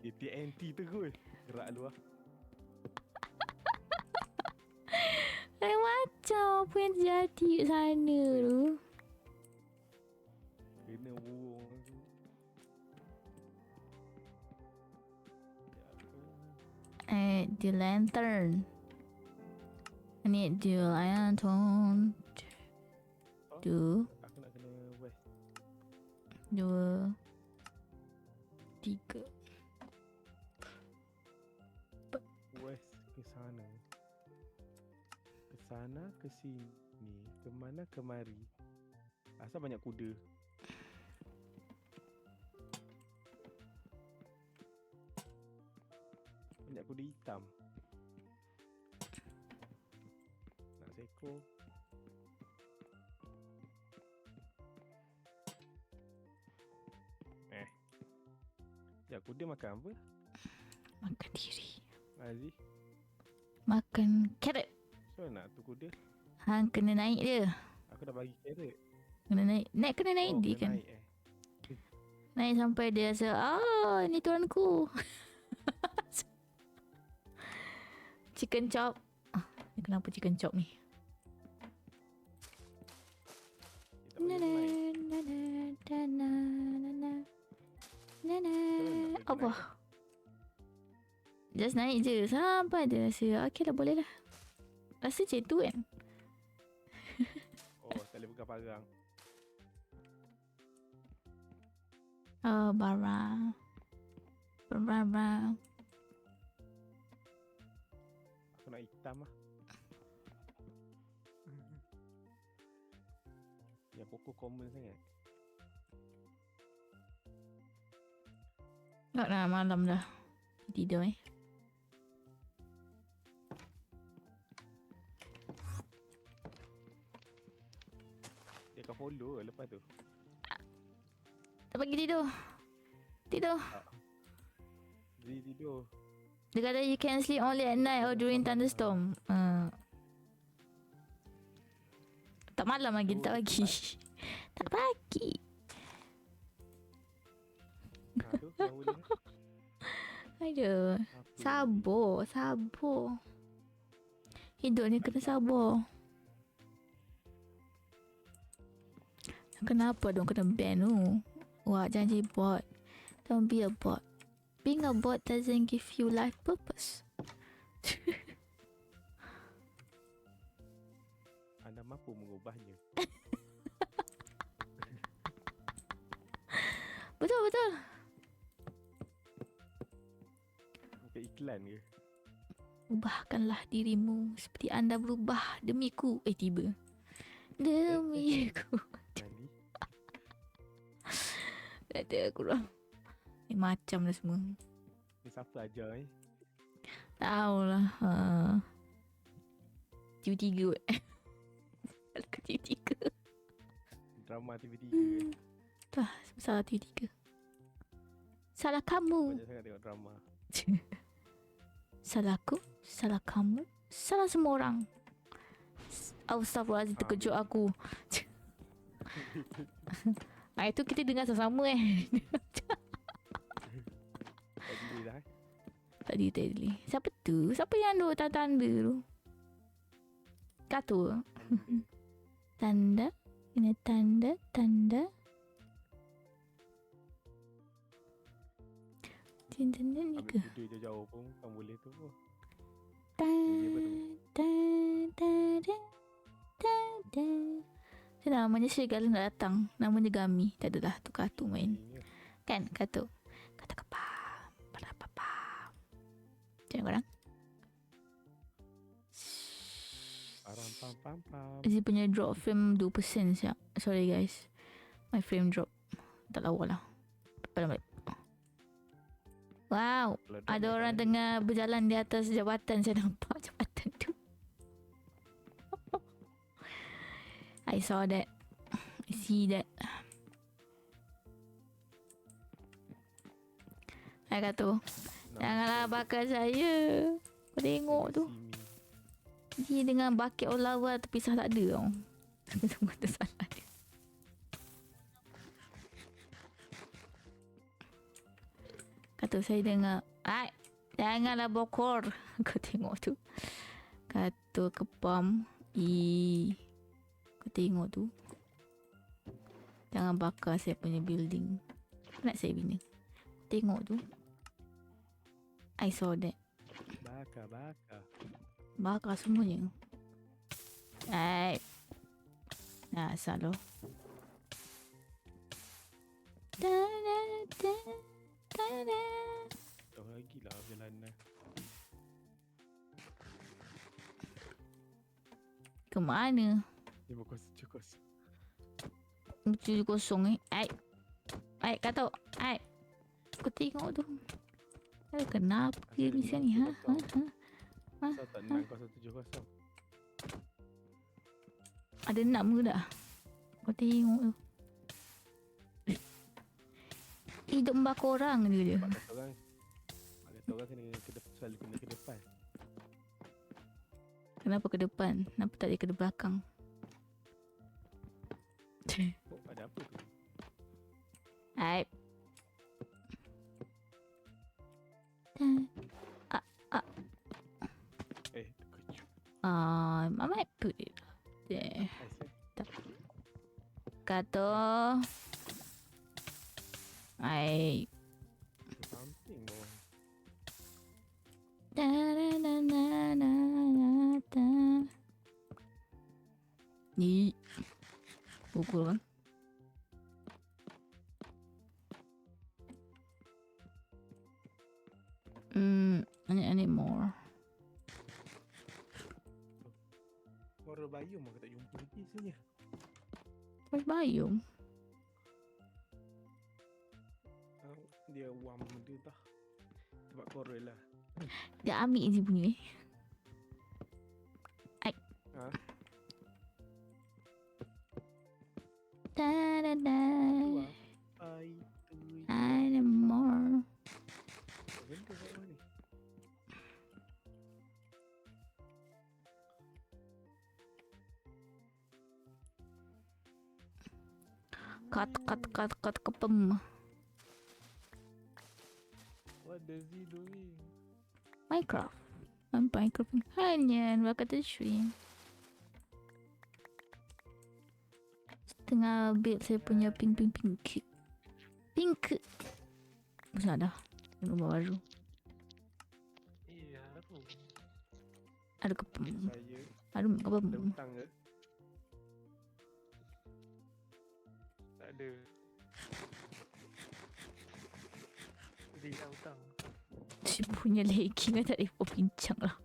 Dia TNT terus gerak luar. Macam apa yang terjadi kat sana tu. Kena burung tu. The lantern. I need the lantern. Tu. Aku nak kena west. 2 3. West ke sana. Ke sana, ke sini. Ke mana, kemari. Asal banyak kuda. Banyak kuda hitam. Nak seekor. Ya, kuda makan apa? Makan diri. Aziz, Makan carrot. so nak tu kuda? Hang kena naik dia. Aku dah bagi carrot. Kena naik. Kena naik dia kena kan. naik Naik sampai dia rasa, ni tuanku. Chicken chop. Ni kenapa chicken chop ni? Dia tak boleh naik. Apa? Just naik je sampai dia rasa okay lah, boleh lah. Rasa macam tu kan. Oh, tak boleh pegang parang. Barang. Aku nak hitam lah. Ya, pokok common sangat. Tak nak malam dah. Tidur Dia akan follow lepas tu. Tak bagi tidur. Tidur. Dia tidur. Dia kata you can sleep only at night or during thunderstorm. Tak malam lagi, dia tak bagi. Tak bagi. Tu yang boleh. Aduh. Sabar. Hidup ni kena sabar. Kenapa dong kena ban tu? Wah, jangan jadi bot. Don't be a bot. Being a bot doesn't give you life purpose. Anda mampu mengubahnya. Betul. Bukan iklan ke? Ubahkanlah dirimu seperti anda berubah demiku. Tiba. Demiku. Nani? Tak ada kurang. Macam dah semua. Ni siapa ajar Tahulah. TV3 kot. Aku TV3. Drama TV3 Salah TV3. Salah kamu. Banyak sangat tengok drama. Salah aku. Salah kamu. Salah semua orang. Astaghfirullahaladzim, terkejut aku. Itu kita dengar sama-sama Tak delay dah Tak delay. Siapa tu? Siapa yang duk tanda tu? Katu. Tanda. Kena tanda. Cinta ni ke? Ambil video jauh-jauh pun kan boleh tu pun. Ta Bunyi apa tu? ta ta ta ta ta. Dia namanya serigala nak datang. Namanya Gami. Tak adalah tu kartu main. Bunyinya. Kan kartu. Kata kepam. Pada pam. Tengok korang. Param pam pam pam. Dia punya drop frame 2% siap. Sorry guys. My frame drop. Tak lawa lah. Pada balik. Wow. Kalau drop Ada ni orang tak tengah berjalan di atas jabatan. Saya nampak jabatan tu. I saw that. I see that. Saya kata, nak janganlah buka bakar saya. Kau tengok tu. sini. Dia dengan bucket of lava terpisah tak ada tau. Semua tersalah dia. Kata saya dengar, janganlah bokor. Kau tengok tu. Kata kepam. Kau tengok tu. Jangan bakar saya punya building. Nak saya bina. Tengok tu. I saw that. Bakar. Bakar semuanya. Nah, salah. Jauh lagi lah perjalanan. Ke mana? 5-0. Tujuh kosong kata kau tengok tu. Kenapa dia di sini Asal tak 9-0-7-0. Ada 6 ke tak? Kau tengok tu. Hidup membakar orang dia. Mak kata orang kena ke depan, selalu kena ke depan. Kenapa ke depan? Kenapa tak dia ke belakang? Oh, ada apa tu? Terkejut. I might put it there. Kata Something more. Ni pukul kan? I need more. Horror biome aku tak jumpa lagi sebenarnya. Where's biome? Dia wam dia tah. Tempat horror lah. Dia ambil je bunyi. Ha? Da. Ai tu. I need more. Benda kat mana ni? Kat kepem. What does he doing? Minecraft. Minecraft hanya bakal shrimp. Tengah build saya punya pink. Masa dah rumah baru. Iya, aku. Ada kepem. Saya Ada ada kepem. hutang ke? Tak ada. Dia hutang. Si punya legging kan tak boleh bincang lah.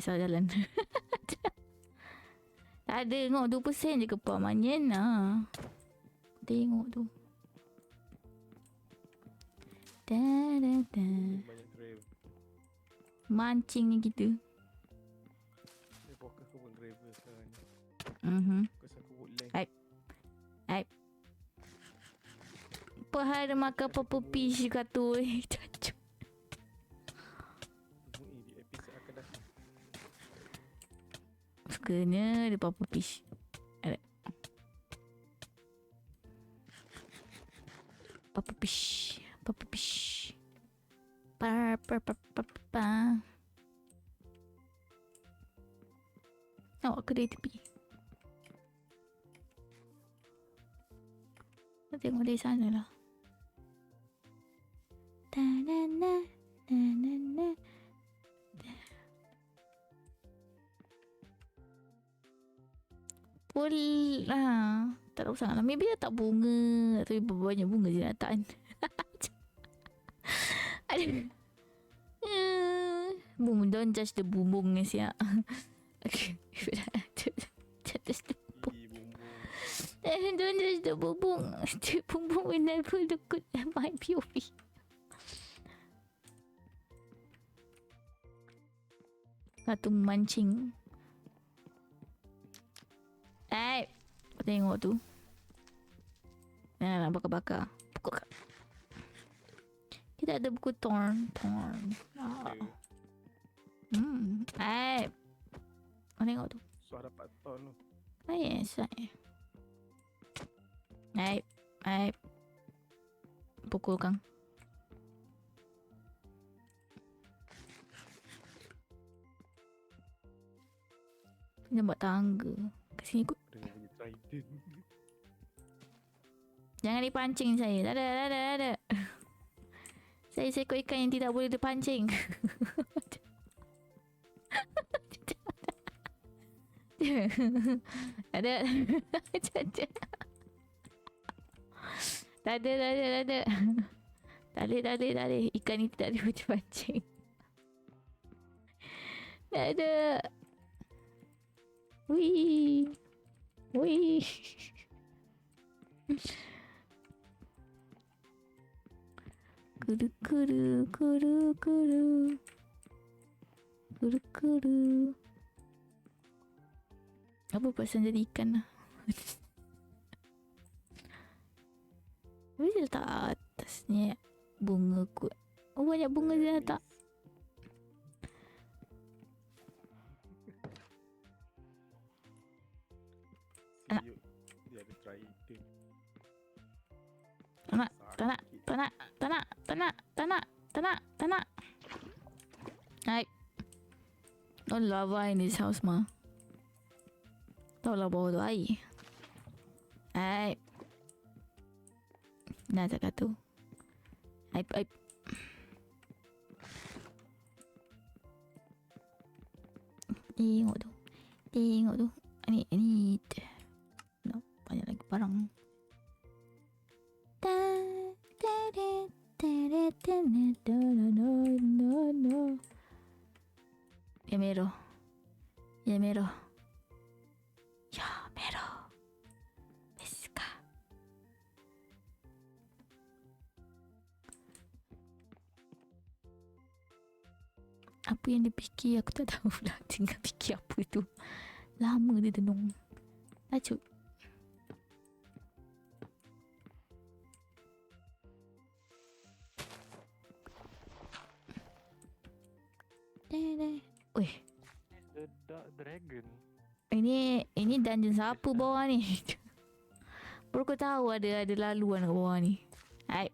Salah jalan. Tak ada, tengok 2% je kepam. Manyen lah. Tengok tu. Banyak grave. Mancingnya kita. Dia fokus aku buat gravel sekarang ni. Fokus aku woodland. Apa hal dia makan purple fish kata cacu. Di episod akan datang. Sukanya dia purple fish. Ada. Purple fish. Pa. Awak ke dari tepi. Tengok dari sana lah. betul. Tak tahu sangat lah. Maybe dia tak bunga. Tapi banyak bunga je nak letak kan. Aduh. Boom, don't judge the bumbung ni siap. Okay. Don't judge the bumbung. Don't judge the bumbung. The bumbung will never look good at my POV. Satu mancing. Tengok tu. Nak bakar-bakar. Pukul. Kita ada buku torn. Tengok tu. Suara dapat ton tu. Yes. Pukul Kang. Dia buat tangga. Kat sini kot. Dengan bunyi trident. Jangan dipancing saya. Tak ada. Saya seekor ikan yang tidak boleh dipancing. Ada. Tak ada. Tak ada. Ikan ni tidak boleh dipancing. Tak ada. Wih. Kuru. Apa pasal jadi ikan lah. Tapi dia letak atasnya bunga kot. Oh, banyak bunga dia letak. Serius. Dia ada trident. Tak nak. Hai. No lava in this house mah. Tahu lah bawah tu air. Hai. Nah cakap tu. Hai. Tengok tu. Ni. No, banyak lagi barang. Ya merah. Miska. Apa yang dia fikir aku tak tahu lah. Tinggal fikir apa tu. Lama dia tenung. Acut. Weh. The Dark Dragon. Ini dungeon siapa bawah ni? Baru kau tahu ada laluan kat bawah ni. Hai.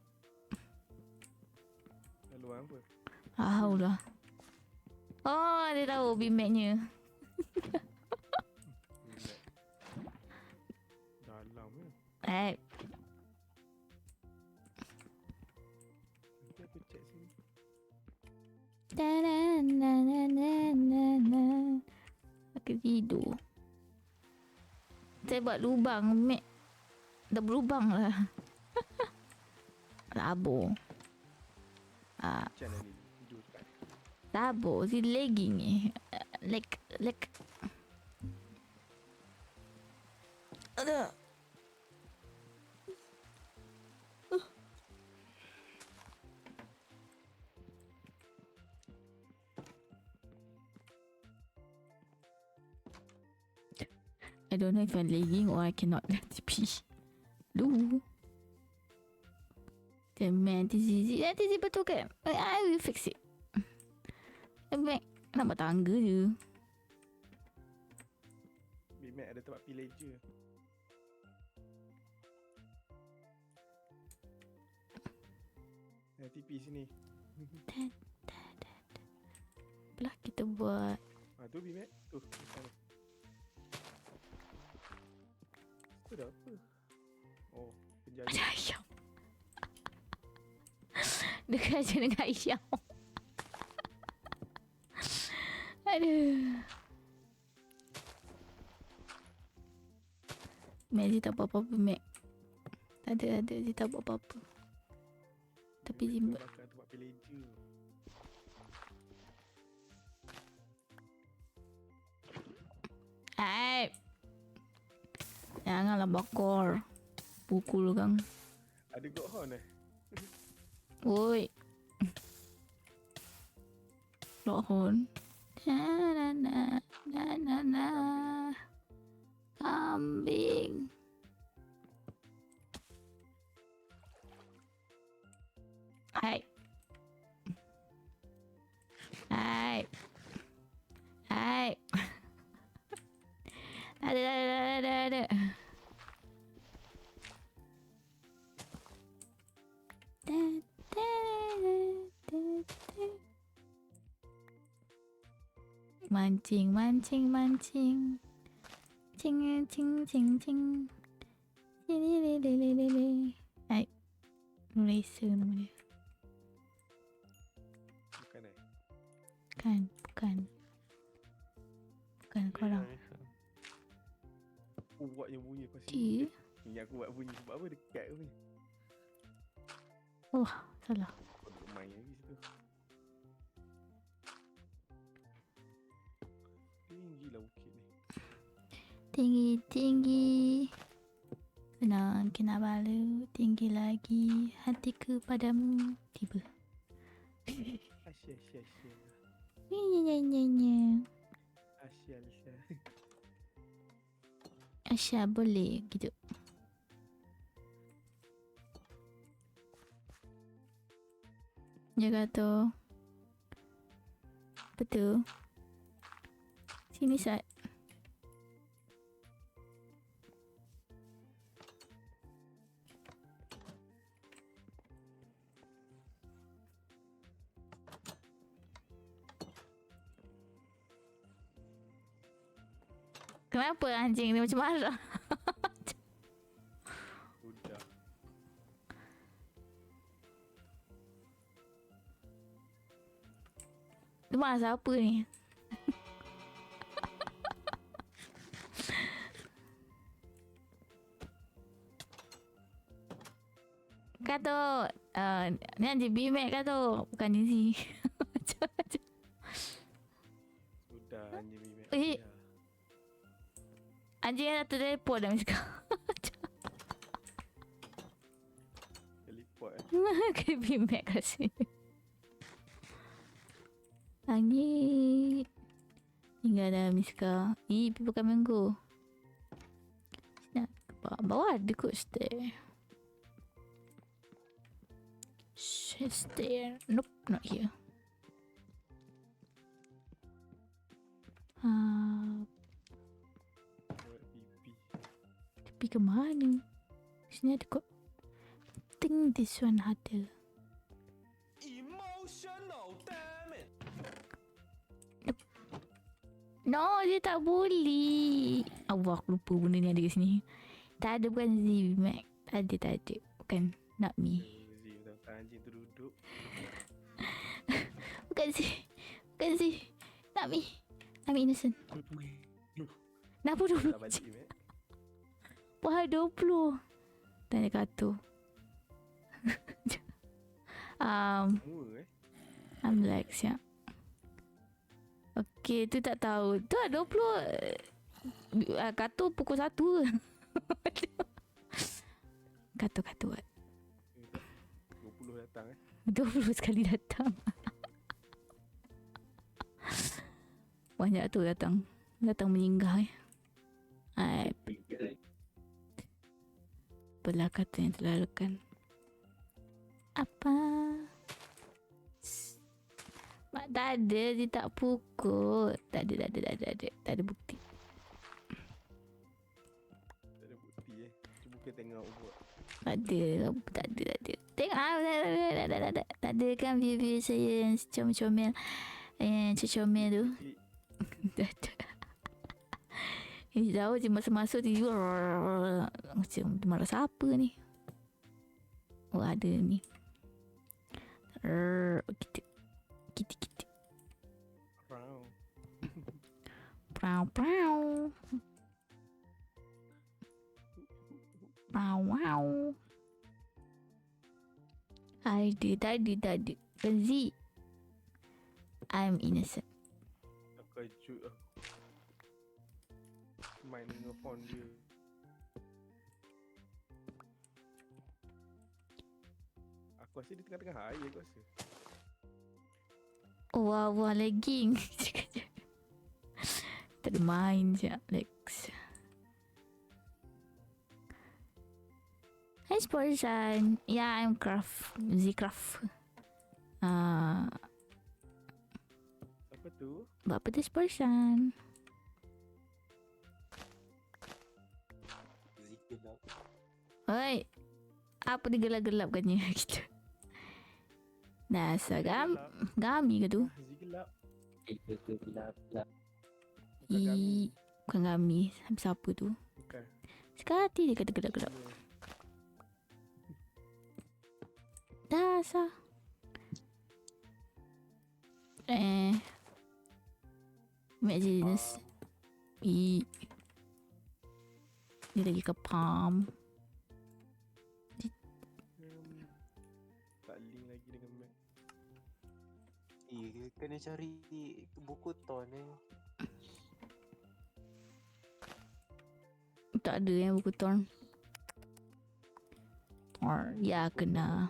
Lalu apa? Tahu lah. Oh, dia tahu bimaknya. Dalam ni. Hai. Nanti aku check sini. Aku tidur. Saya buat lubang. Mek. Dah berlubang lah. Labur. Channel ni. Tidur kat. Labur. Si lagging ni. Lag. Aduh. I don't know if I'm lagging or I cannot TP. Damn man, this is betul ke? I will fix it. Nak buat tangga je. Bimek ada tempat pillager. TP sini. Belah kita buat. Tu Bimek. Tu. Sana. Itu dah apa? Oh, penjara. Ada ayam. Dia kerja dengan ayam. Aduh. Mac dia tak buat apa-apa, Mac. Tak ada, dia tak buat apa-apa. Tapi dia buat. Bakar tempat villager. Janganlah bakar. Pukul kang. Ada god horn Oi. Lohon. Na na na na na. Kambing. Hai. Hai. Hai. Ada. Mancing. Cing. Hai. Racer nama dia. Bukan Bukan korang. Aku buat yang bunyi pasal Dia. ni aku buat bunyi sebab apa dekat ni. Oh, salah. Kau duduk main lagi situ. Tinggi lah bukit ni. Tinggi. Senang kena balu. Tinggi lagi. Hatiku padamu. Tiba. Asyik. Nya. Asyik. Asya boleh gitu. Dia kata betul. Sini Sat. Kenapa anjing ni macam marah? Sudah. Tu masa apa ni? Kata ni anjing BMAX kata. Bukan anjing si. Sudah anjing bimek. Eh. Anjing yang satu teleport dah cakap. Teleport Kayak BMAX kat sini. Langit. Tinggal dah Miska. Pergi makan mango. Nak bawah ada kot stair. Stair. Nope, not here. pipi. Pergi ke mana? Sini ada kot. Think this one ada. Emotional damn it. No, dia tak boleh. Allah, aku lupa benda ni ada kat sini. Tak ada, bukan Z Mac. Tak ada. Bukan, not me. Anjing tu duduk. Bukan Z. Not me. I'm innocent. Kenapa 20? Tak balik bimek. Wah, 20. Tanya Kato. Semua I'm like, siap. Okay, tu tak tahu. Tu lah 20. Kato pukul 1 ke? Kato buat. 20 datang 20 sekali datang. Banyak tu datang menyenggah belah kata yang telah lakukan. Apa? Mak tak ada, dia tak pukul. Tak ada bukti. Tak ada bukti Cuba kita tengok buat. Tak ada. Tengok tak ada kan view saya yang comel-comel. Comel tu. Tak ada. Ini tahu je masa-masa tiba macam marah siapa ni. Oh, ada ni. Kita. Prow. Tak ada. Z. I'm innocent. Terkejut aku. Main dengan phone dia. Aku rasa dia tengah-tengah air aku rasa. Wah, lagging. Tak ada main je, Alex. Hi, Sportsan. Yeah, I'm Craft. Z-Craft. Apa tu? Buat apa tu, Sportsan? Zikir Oi. Apa dia gelap-gelapkannya gitu. Dasar gami ke tu? Zi gelap. gelap. Bukan kami. Bukan gami. Siapa tu? Bukan. Sekali dia kata gelap-gelap. Dasar. Imagine dia lagi ke palm. Tak link lagi dengan Mac. Kena cari buku ton Tak ada yang buku torn. Ya kena.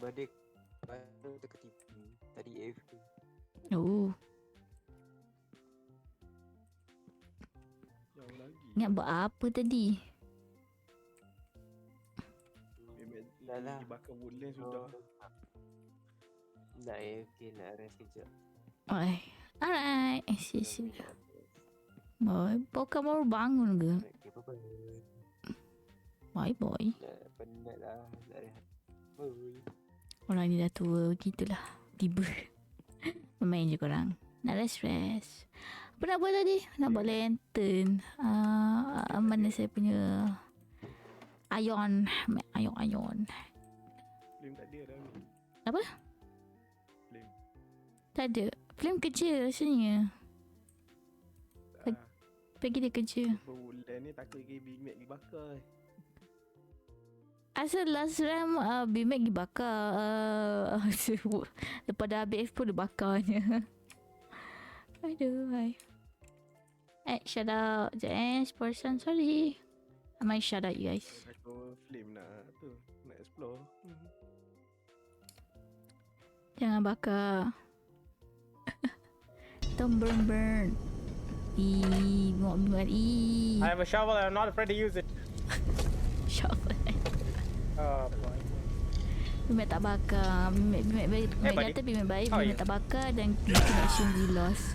Badek baru terketipu. Tadi AFK. Oh, Jauh lagi. ingat buat apa tadi? Dah lah. Dibakar bulan sudah. Nak AFK, nak rest kejap. Oi. Alright. See. Boy, kamu baru bangun ke? Okay, Bye bye-bye. boy. Penat lah. Nak rehat. Bye. Orang ni dah tua, gitulah. Tiba. Main je korang. Nak rest. Apa nak buat tadi? Nak buat lantern. Mana saya punya Ion. Film tak ada dah ni. Apa? Film. Tak ada. Film kerja rasanya. Tak. Pagi dia kerja. Bulan ni takut lagi Big Mac dibakar. Asal last time Big Mac dibakar. Lepas dah habis expo dia bakarnya. Aduh, hai. Shout out. Person, sorry. I might shout out you guys. Aku film nak tu. Nak explore. Jangan bakar. Don't burn. Buat I have a shovel and I'm not afraid to use it. shovel. Oh boy. Bimek tak bakar. Bimek buddy. kata Bimek baik. How are Bimek you? tak bakar dan connection we lost.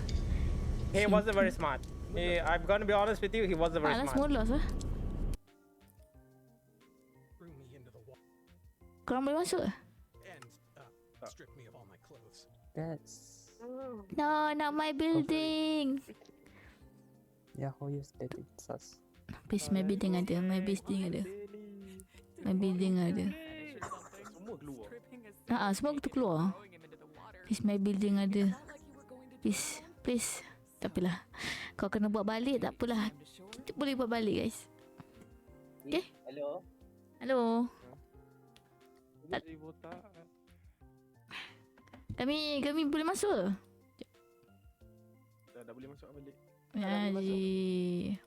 He wasn't very smart. I'm gonna be honest with you, he wasn't very Malas smart. semua lost lah. Threw me into the wall Korang boleh masuk? and stripped me of all my clothes. That's... No, not my building. Yeah, how you state it, sus. Please, my building ada. My building ada. My building ada. Semua keluar. Semua tu keluar. Please, my building ada. Please. Tak apalah. Kau kena buat balik, tak apalah. Kita boleh buat balik, guys. Okay? Hello. Jadi botak. Kami boleh masuk? Dah boleh masuk balik. Haji.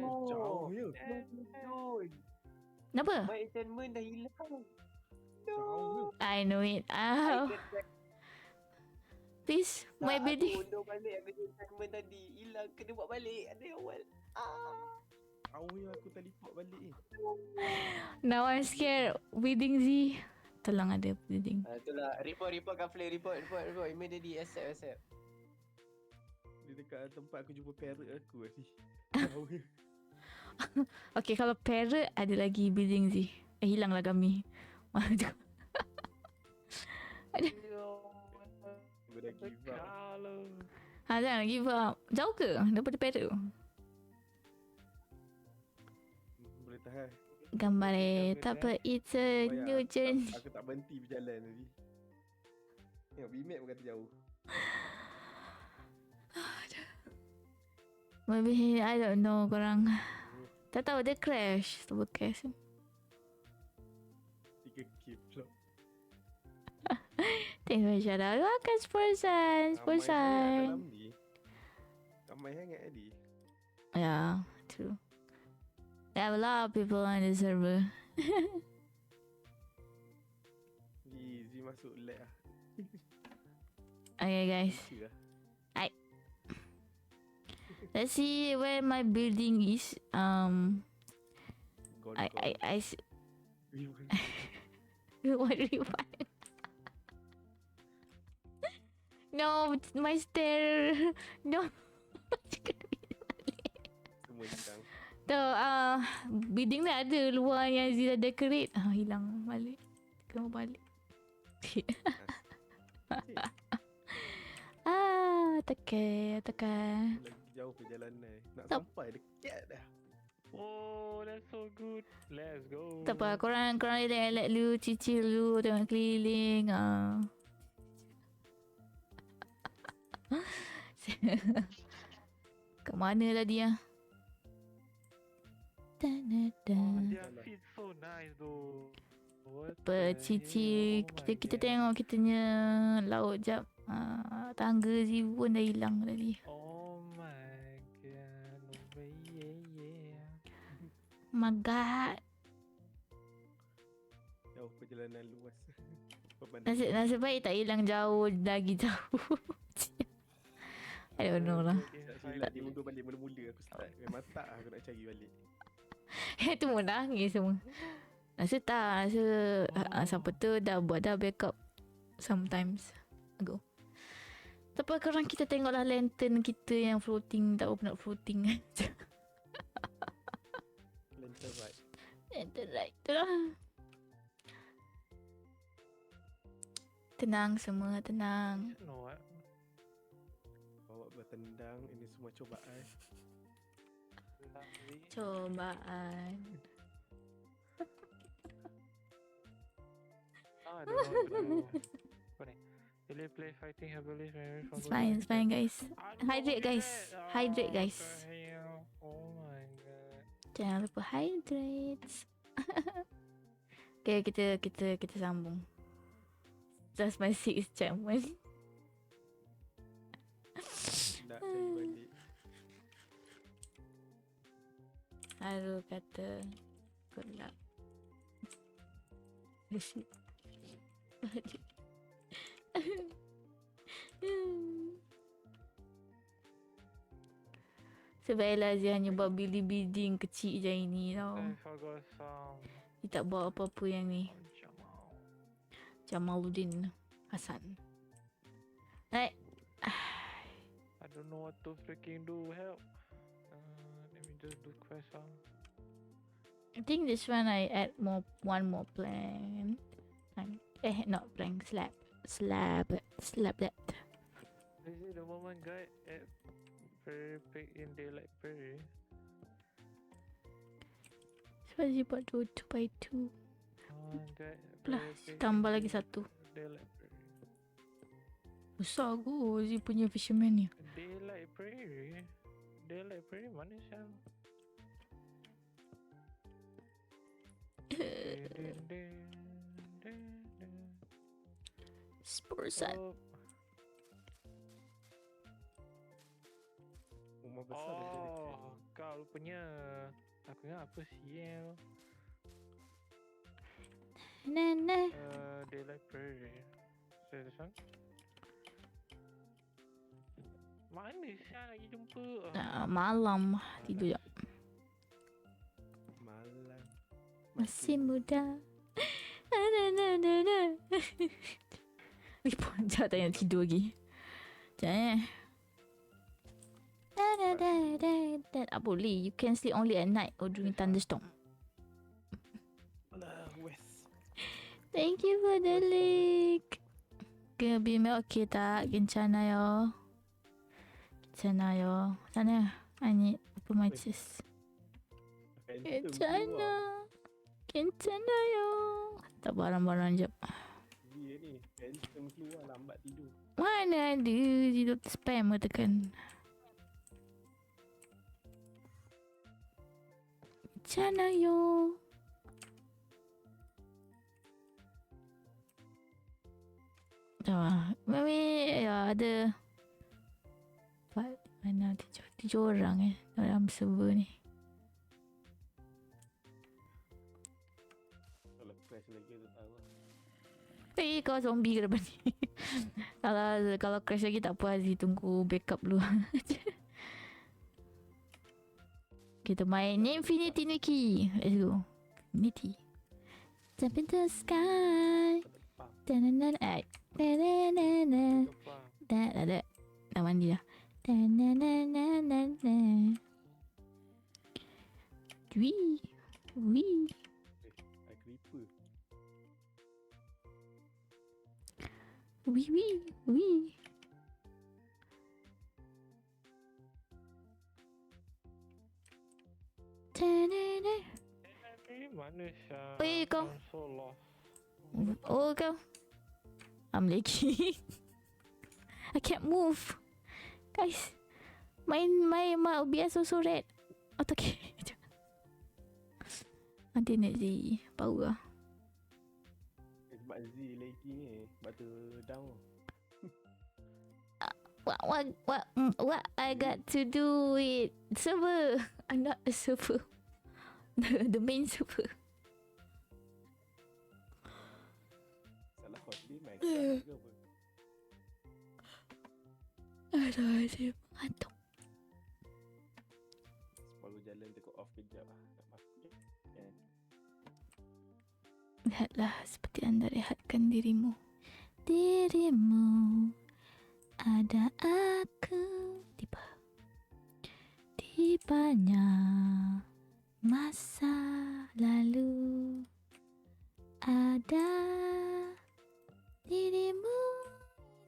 Jauh ya. Kenapa? My enchantment dah hilang. Jauh ya. I know it. Please, my building. Aku undur balik habis enchantment tadi. Hilang, kena buat balik. Ada awal. Jauh ya aku teleport balik ni. Now I'm scared. Building Z. Tolong ada building. Itulah. Report kat Flare. Report. Immediately accept. Dia dekat tempat aku jumpa parrot aku tadi. Jauh ya. Okay, kalau parrot ada lagi building Z. Hilanglah kami. Aku dah give up. Jangan give up. Jauh ke daripada parrot tu? Boleh tahan. Gambar tak apa. It's a new journey. Aku tak berhenti berjalan tadi. Tengok Big Mac pun kata jauh. Maybe I don't know korang. Tak tahu dia crash. Cuba crash. Keep pula. Tengok shout out. Welcome Spursan. Ramai sangat Spursan. dalam ni. Ramai sangat tadi. Yeah, true. They have a lot of people on the server. Easy masuk lag lah. Okay, guys. Lucu lah. Let's see where my building is. Gone. What rewind? No, my stair. No. Semua hilang. Tu, building ni ada luar yang Zira decorate. Hilang balik. Kena balik. tekan. Lagi jauh perjalanan. Nak Tak. sampai dekat dah. Oh, that's so good. Let's go. Tak apa, korang elak-elak dulu, cicil dulu, tengok keliling. Kat mana tadi ah? Oh, their feet so nice though. What Apa, the cicil. hell? Oh my Kita God. tengok kitanya laut jap. Tangga si pun dah hilang tadi. Oh my god. No way, yeah. My god. Jauh perjalanan luas. Pemandangan. Nasib baik tak hilang jauh, lagi jauh. I don't know lah. Silap dia mundur balik mula-mula aku start. Memang tak aku nak cari balik. Itu mau nangis semua. Rasa tak, siapa tu dah buat dah backup sometimes ago. Tapi korang kita tengoklah lantern kita yang floating, tak apa nak floating. Lantern right. Lantern right tu lah. Tenang semua, tenang. You know what? Bawa bertendang. Ini semua cobaan. Lovely. Cobaan. I don't know. Apa ni? Really play fighting heavily. It's fine guys. Hydrate guys. Hydrate guys. Oh my god. Jangan lupa hydrate. Okay, kita sambung. Just my 6 chairman. Nak cari balik. Haru kata good luck. Sebaiklah dia hanya buat building kecil je ini tau. I forgot some. Dia tak buat apa-apa yang ni. Jamal. Jamaluddin Hasan. Right. I don't know what to freaking do. Help. Let me just do quest. I think this one I add one more plank. Not plank, slab that. This is the moment guide at Prairie Peak in Daylight Prairie. So dia buat 2x2 Guide plus Prairie Peak tambah in lagi satu. Daylight Prairie. Besar go dia punya fisherman ni. Daylight Prairie? Daylight Prairie mana siapa? Spursan. Oh, Rumah besar dah jadi. kau rupanya. Aku ingat apa sial. Nah. Daylight Prairie. So this one. Mana sial lagi jumpa? Malam tidur jap. Malam. Masih muda. Ni pun tak yang tidur lagi. Jangan. Tak boleh. You can sleep only at night or during thunderstorm. Alah, west. Thank you for the link. Bimel okay tak? Kencana yo. Kencana yo. Sana. I need apa matches. Kencana. Kencana yo. Tak barang-barang jap. Dia ni. Phantom keluar lambat tidur. Mana ada tidur spam ke tekan. Kencana yo. Maybe ya ada. Mana 7 orang dalam server ni. Kalau crash lagi tu tahu lah. Kau zombie ke depan ni. Kalau crash lagi tak apa, Aziz tunggu backup dulu. Kita main Infinity Nikki. Let's go. Infinity. Jump into the sky. Da-na-na-na. Da-na-na-na. Da-da-da. Dah mandi dah. Da-na-na-na-na-na. Wee. Wee. I creeper. Wee wee wee. Ta-da-da. Mana Syah? Weh, kau. I'm so lost. Oh kau. I'm lagging. I can't move. Guys. My OBS also red. Oh okay. Nanti nak Z power lah. Sebab Z lagi ni. Sebab tu down. What I got to do with server? I'm not a server. The main server. Salah host ni Minecraft ke apa? Aduh, saya mengantuk. Baru jalan tengok off kejap lah. Tak masuk kan? Lihatlah seperti anda rehatkan dirimu. Dirimu ada aku tiba di banyak masa lalu ada dirimu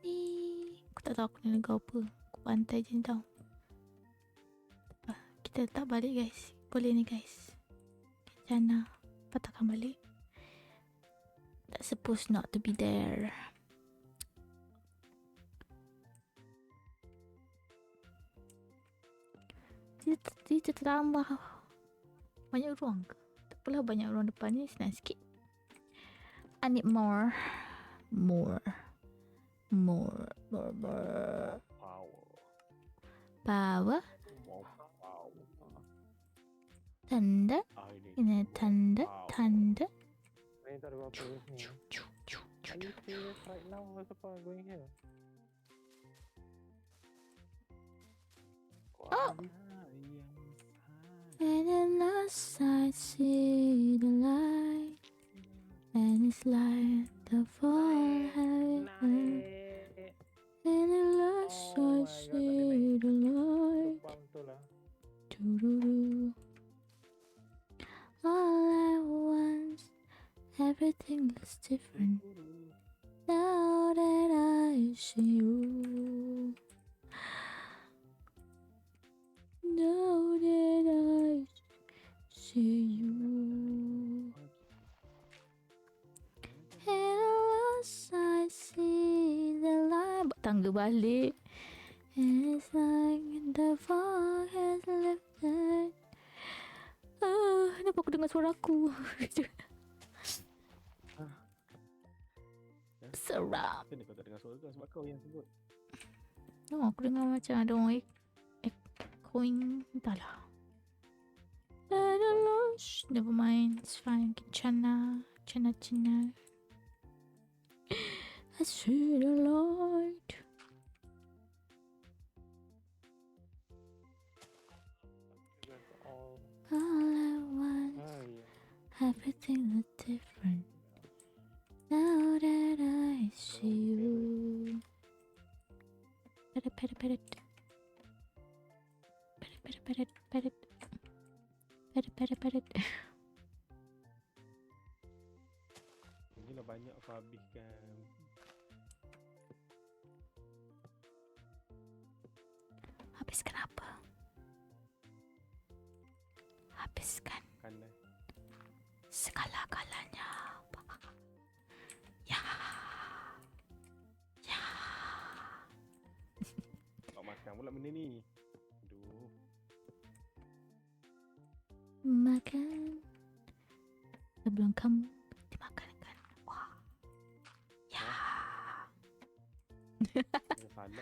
ini. Aku tak tahu aku nak lagu apa. Aku pantai je ni tau. Kita tak balik guys. Boleh ni guys. Jana patahkan balik. That's supposed not to be there. Dia tertambah banyak ruang ke? Tak apalah, banyak ruang depan ni, senang sikit. I need more. More. Power. Thunder. Ini thunder. Ni tak ada apa-apa ni. Are you serious right now? What's the point of going here? Oh! And at last I see the light, and it's like the fall heaven. And at last I see the light. Betul lah. Doo-doo-doo. All at once, everything looks different. Now that I see you. Now that I see you. And once I see the light. Tangga balik. And it's like the fog has lifted. Kenapa aku dengar suara aku? Seram. Kenapa kau tak dengar suara kau? Sebab kau yang sebut. No, aku dengar macam ada orang echoing. Entahlah. Never mind, it's fine. Chana. I see the light. All at once, everything looks different. Now that I see you. Pet it. Inilah banyak kau habiskan. Habiskan apa? Habiskan Kanan. segala-galanya. Ya. Kau makan pula benda ni. Aduh. Makan sebelum kamu dimakankan. Wah. Ya. Salah ni.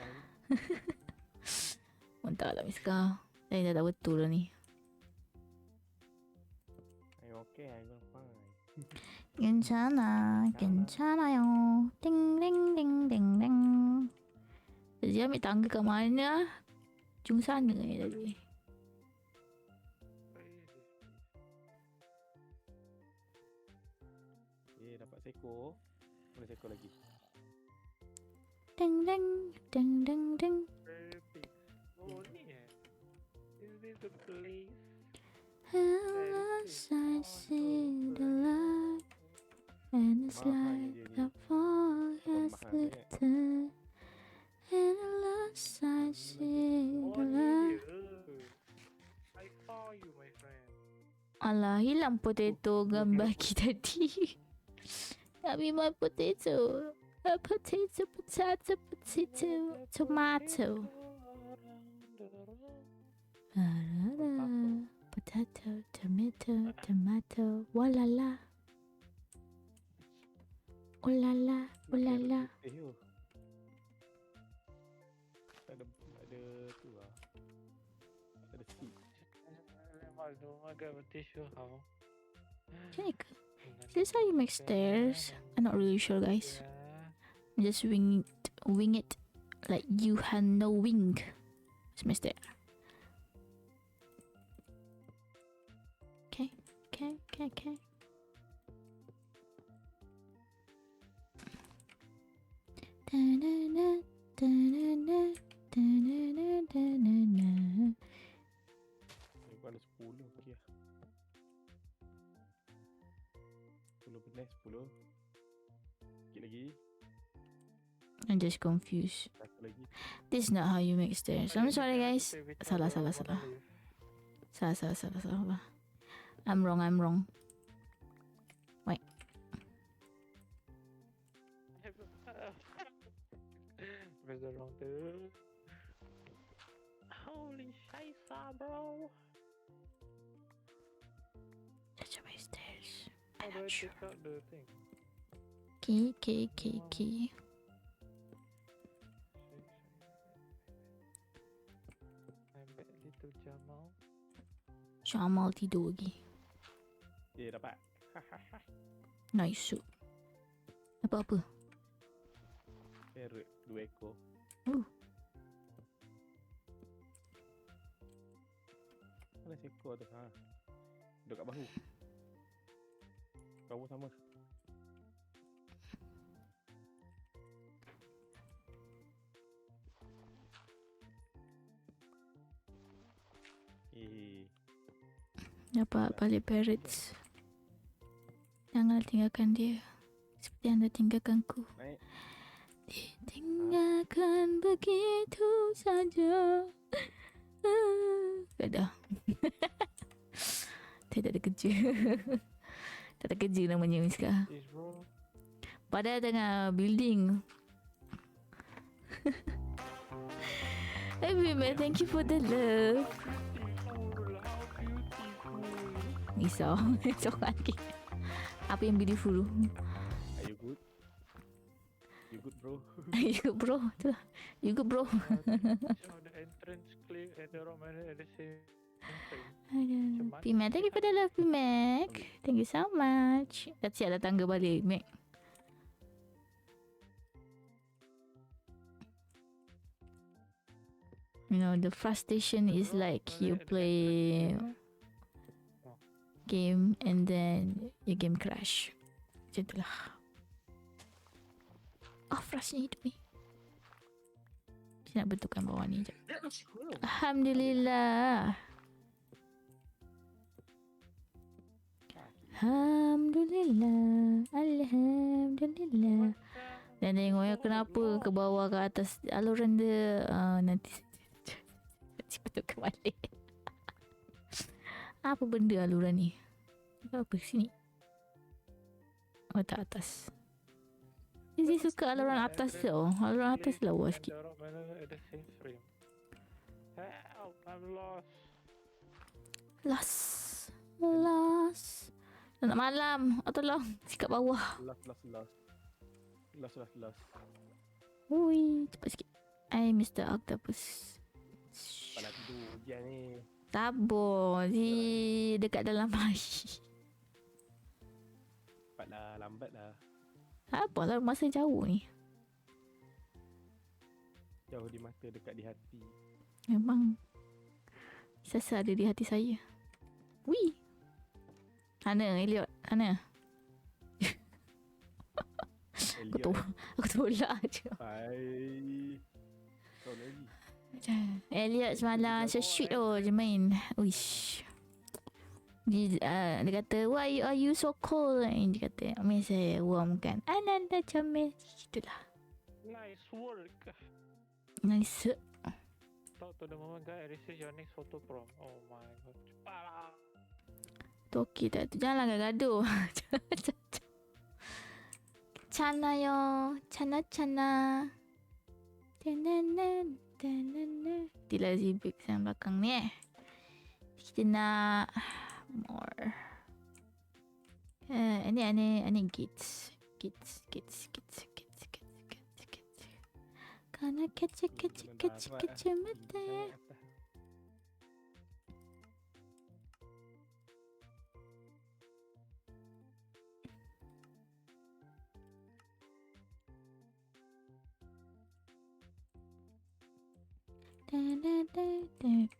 Mantap lah Miska. Saya dah tak betul lah ni. I'm okay, I'm gonna fine. 괜찮아, 괜찮아요. 띵띵띵띵띵. Dia ambil tangga kat mana? Jung sana tadi. Dapat seko. Boleh seko lagi. Ding ding ding ding ding. Perfect. Oh ni Is this the place? As I see the light and it's like the fog has lifted, and at last I see Oh the ni light. dia. I saw you my friend. Alah, hilang potato gambar kita tadi. Give me my potato. A potato, potato, potato, tomato. Potato, tomato, tomato, walala. Walala, walala. Ada tu lah. Ada seed. I got a tissue how. Jack, is this how you make stairs? I'm not really sure, guys. Just wing it like you had no wing. It's my stair. Okay. Da-na-na, da-na-na, da-na-na, da-na-na. Aku ada 10. Okey lah. 10 benar 10. Sikit lagi. I'm just confused. Satu lagi. This is not how you make stairs. I'm sorry, guys. Salah. I'm wrong. Wait. Where's the wrong turn? Holy shit, bro! That's how I make stairs. How I'm do I not sure. take out the thing? Key. I'm back little Jamal. Jamal tidur lagi. Dapat. Nice soup. Apa? Carrot 2 ekor. Mana seekor tu? Duduk kat bahu. Bahu sama. Dapat balik parrots. Janganlah tinggalkan dia seperti anda tinggalkanku. Naik. Tinggalkan begitu saja. Dah. Tak ada kerja. Tak ada kerja namanya Miska. Is bro. Padahal tengah building. Hey man, thank you for the love. Risau. Seorang lagi. Apa yang beautiful? Are you good? You good bro? You good bro? Betul lah. You good bro? The entrance clear at the wrong manner at the same time. Aduh. P-Mac, thank you for the love, P-Mac. Thank you so much. Dah siap dah tangga balik, Mac. You know, the frustration is like you play game and then your game crash. Macam tu lah. Frustnya hidup ni. Saya nak betulkan bawah ni je. Alhamdulillah. Alhamdulillah. Dan tengok ya kenapa ke bawah ke atas aluran dia nanti betulkan balik. Apa benda aluran ni? Apa sini? Oh tak atas. Dia suka aluran atas tau. Aluran atas lawa sikit. At the wrong manner at the same frame. Help, I'm lost. Lost. Nak malam. Oh tolong. Sikat bawah. Last. Ui, cepat sikit. I Mr. Octopus. Apalah tidur hujan ni. Sabar, si dekat dalam air. Cepatlah, lambat lah. Apalah masa jauh ni. Jauh di mata, dekat di hati. Memang Sasa ada di hati saya. Wih. Hana, Elliot. Hana. Elliot Aku tolak je. Bye. Kau lagi. Elliot semalam so sweet je main. Uish. Dia kata, why are you so cold? Dia kata, Miss saya warm kan. Ananda comel. Itulah. Nice work. Nice. Talk to the moment guy. This is your next photo prom. Oh my god. Cepat lah. Toki tak tu. Janganlah gaduh. Chana yo. Chana chana. Tenanan. Tenanan. Itulah Zibik yang belakang ni Kita nak more. Ini kids. Karena kecil mata.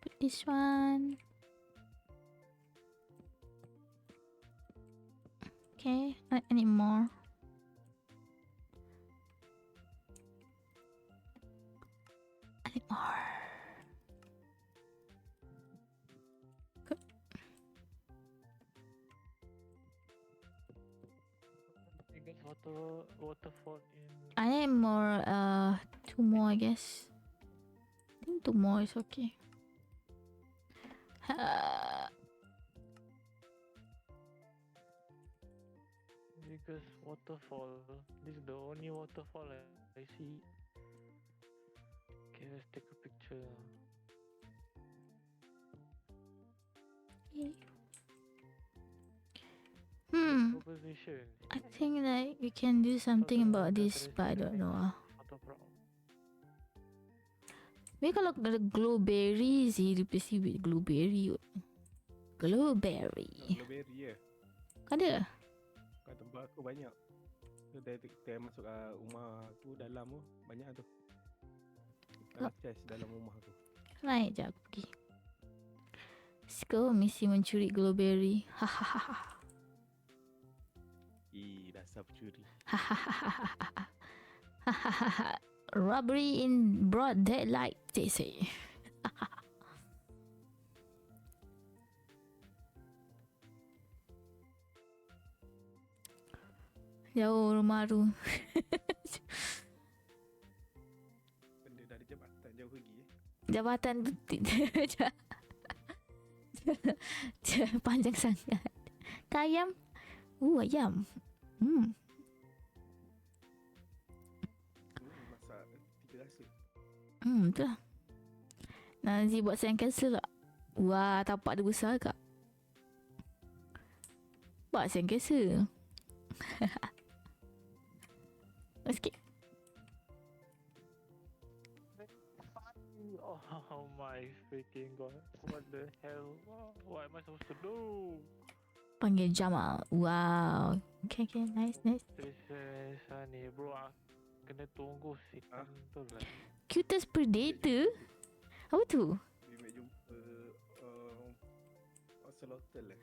Put this one. Okay, I need more. I need more. Biggest waterfall in. I need more. 2 more, I guess. I think 2 more is okay. Biggest waterfall. This is the only waterfall I see. Okay, let's take a picture. Composition. I think that we can do something about this, but I don't know. Maybe kalau ada glowberry sih, replace with glowberry. Glowberry. Blueberry ya. Ada? Kat tempat aku banyak. Tu dia masuk rumah aku dalam tu banyak tu. Dalam chest dalam rumah aku. Naik je aku pergi. Let's go, misi mencuri glowberry. Hahaha. Dasar pencuri. Hahaha. Robbery in broad daylight, they say. Jauh rumah tu. Benda dari jabatan jauh pergi Jabatan tu panjang sangat. Ayam. Ayam. Masak 3 rasa. Betul lah. Nanti buat sandcastle tak? Wah, tapak dia besar kak. Buat sandcastle. Sikit. Oh my freaking god. What the hell? What am I supposed to do? Panggil Jamal. Wow. Okay, nice. Princess ni bro, kena tunggu sitan tu lah. Cutest predator? Apa tu? Dia nak jumpa ocelotl lah.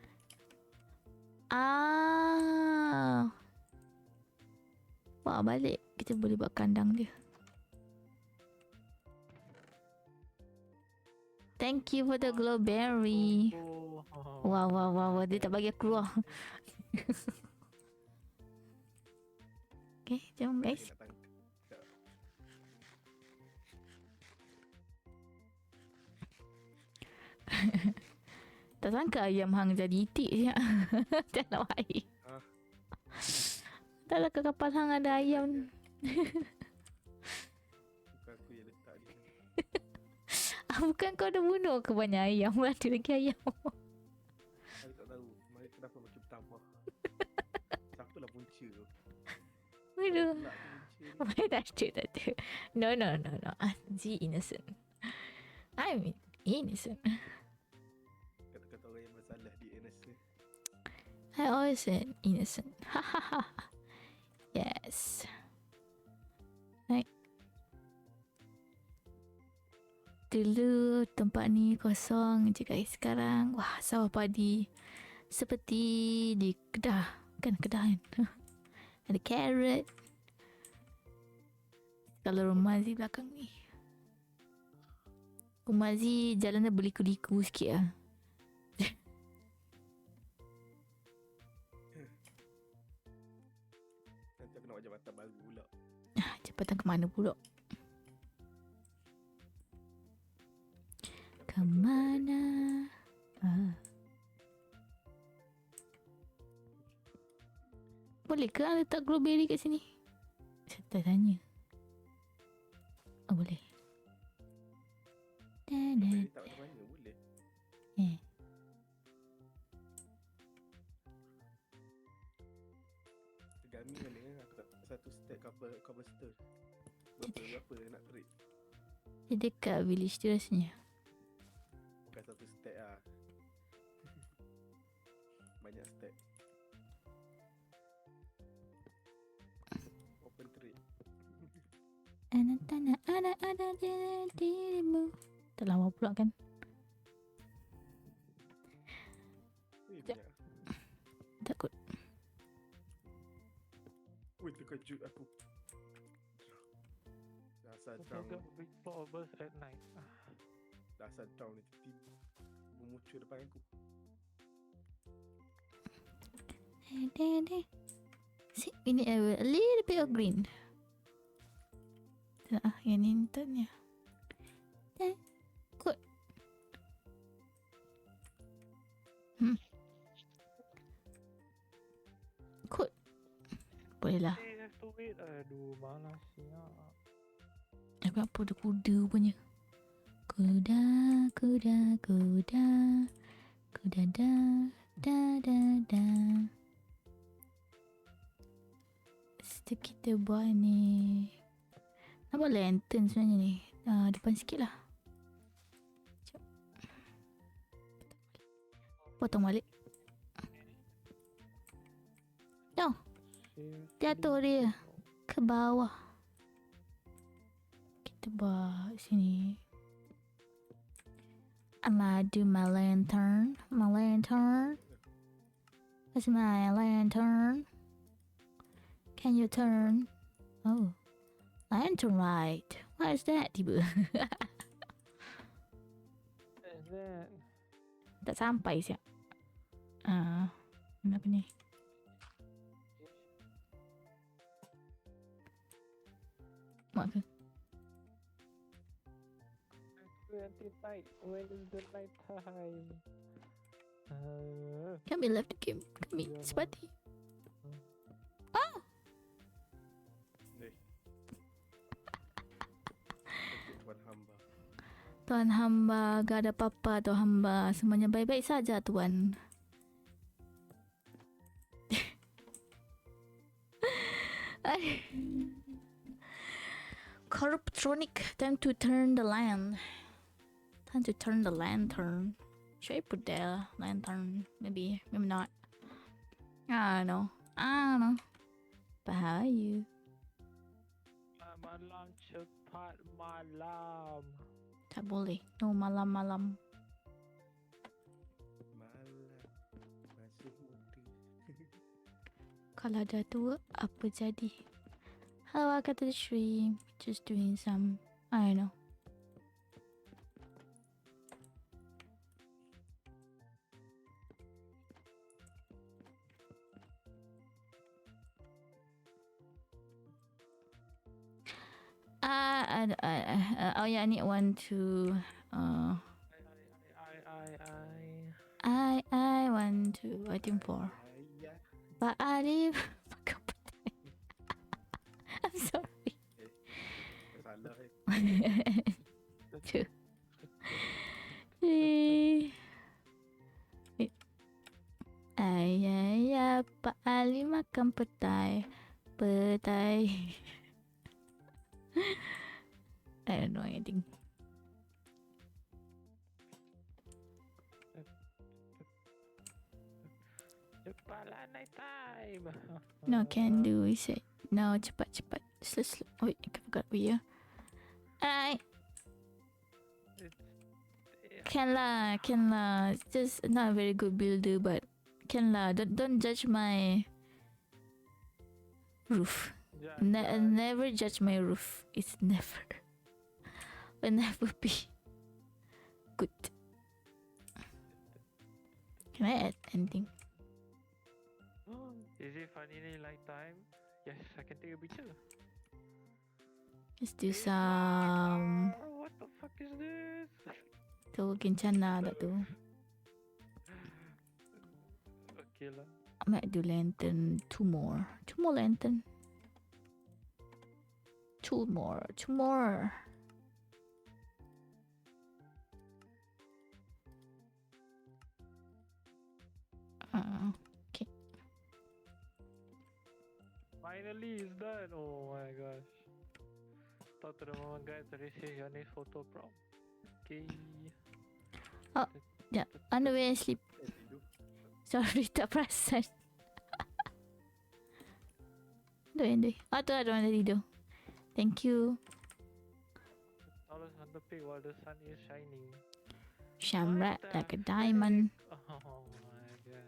Wah, balik. Kita boleh buat kandang dia. Thank you for the glowberry. Wow. Dia tak bagi aku keluar. Okay, jom guys. Dia nak tangkap. Tak sangka ayam hang jadi itik je. Dalam air. Taklah ke kapal hang ada ayam. Bukan aku yang letak dia. Bukan kau dah bunuh ke banyak ayam? Ada lagi ayam. Aku tak tahu. Mari kenapa makin bertambah. Siapalah punca tu. Aduh. Pula tu punca. Why tak tu? No. Z innocent. I'm innocent. Kata-kata orang yang bersalah di innocent. I always said innocent. Yes. Right. Dulu tempat ni kosong je guys. Sekarang wah, sawah padi seperti di Kedah. Kan Kedah kan. Ada carrot. Kalau rumah Zee belakang ni. Rumah Zee jalan dia berliku-liku sikit lah. Nanti aku nak buat jabatan baru pula. Jabatan ke mana pula? Kemana? Boleh ke letak strawberry kat sini? Saya tak tanya. Oh boleh. Beli tak mana-mana boleh. Tegami mana aku tak satu stack cobblestone. Berapa nak trade? Dia dekat village tu rasanya. Bukan satu stack lah. Banyak stack. Open trade. Anak tanah ada dirimu. Terlalu pula kan? Banyak. Takut. Wih, terkejut aku. Dasar So drown. big four of us at night. Dasar drown ni tiba-tiba memuncul depan aku. See, we need a little bit of green. Yang ni internnya. Good. Good. Boleh lah. Hey, have to wait. Aduh, malas ya. Aku nak pada kuda punya. Kuda. Kuda da. Mesti kita buat ni. Nampak lantern sebenarnya ni. Depan sikit lah. Sekejap. Potong balik. No. Jatuh dia ke bawah. Kita buat sini. I'ma do my lantern. Where's my lantern? Can you turn? Oh. Lantern right. What is that tiba? And then Tak sampai siap. Kenapa ni? Mak ke? until night. When is the night time? Kami left the game. Kami sepati. Tuan hamba. Tuan hamba, gak ada apa-apa Tuan hamba. Semuanya baik-baik saja Tuan. Corruptronic, time to turn the land. Time to turn the lantern. Should I put the lantern? Maybe not. I don't know. But how are you? Malam cepat malam. Tak boleh. No malam-malam. Malam masih muda. Kalau dah tua, apa jadi? Hello, welcome to the stream. Just doing some, I don't know. Oh yeah, I need one to I want to waiting for. Ayah. Pak Arif. I'm sorry. Salah Two. Ayah, Pak Ali makan petai. I don't know anything. Cepatlah night time. No can do, he said. No, cepat. Slow. Oh, I forgot we are. Alright. Can lah. Just not a very good builder, but can lah. Don't judge my roof. Never judge my roof. It's never. Will never be good. Can I add anything? Is it finally night time? Yes, I can take a picture. Let's do some. What the fuck is this? Tu kencana tak tu. Okay lah. I might do lantern. Two more lantern. Two more. Okay. Finally, it's done. Oh my gosh. Talk to the moment, guys. This is your next photo prop. Okay. Yeah, on the way I sleep. Sorry, tak perasan. Aduh. Tu ada orang tidur. Thank you. Always on the peak while the sun is shining. Shamrat What like a the diamond. heck? Oh my god.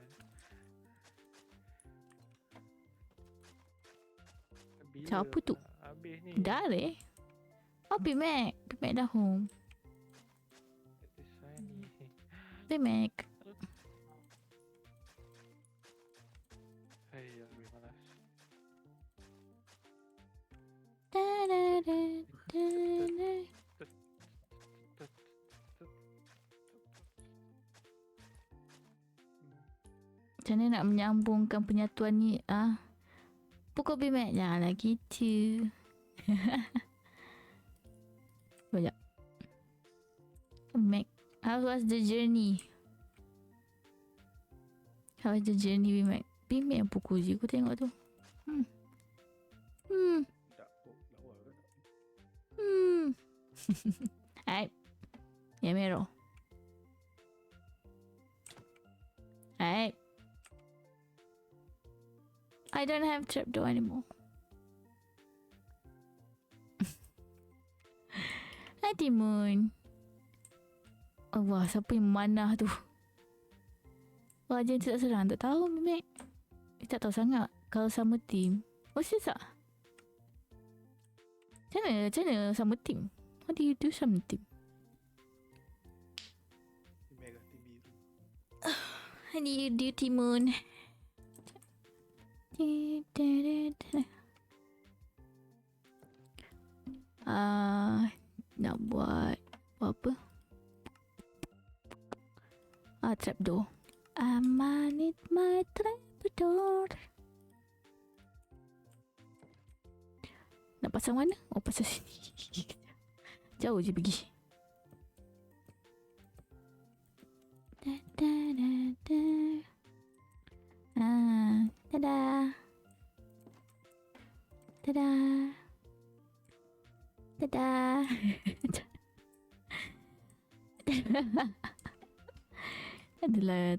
Bila Siapa tu? habis ni? Dah deh. Oh, Pimek dah home. It is shiny. Pimek. Hey, aku malas. Macam mana nak menyambungkan penyatuan ni? Pukul Pimek janganlah gitu. Banyak. Pimek. How was the journey? How was the journey, Pimek? Pimek yang pukul je aku tengok tu. Tak lawa ke tak? Alright. Yang merah. Alright. I don't have trapdoor anymore. Hai Timun. Oh, wah, siapa yang manah tu? Wah, je tak serang. Tak tahu, Mimek. Tak tahu sangat. Kalau sama team. Oh, serius tak? Macam mana sama team? How do you do sama team? Merah tinggi tu. How do you do, Timun? Nak buat apa? Trapdoor. I need my trapdoor. Nak pasang mana? Oh, pasang sini. Jauh je pergi. Tada.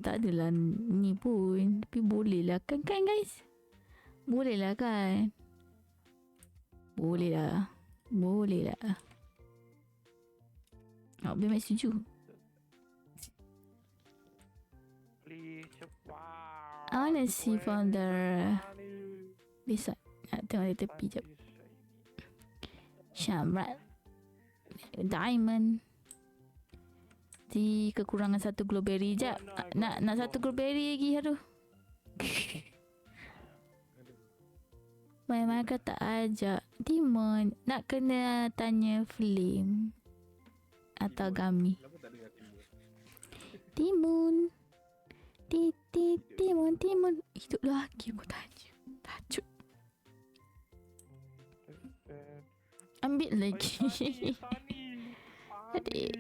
Tak adalah ni pun. Tapi boleh lah kan guys? Boleh lah kan? Boleh lah. Biar Mak setuju. Please cepat. I wanna see from the Money. this side. Nak tengok dari tepi jap. Shamrat. Diamond. Di kekurangan satu glowberry jap. Nak satu glowberry lagi. Aduh. Memang kata ajak. Demon. Nak kena tanya Flame. Atau Gami. Kenapa tak dengar timun? Timun. Hidup lagi aku tanya. Tajuk. Ambil lagi. Sunny. Adik.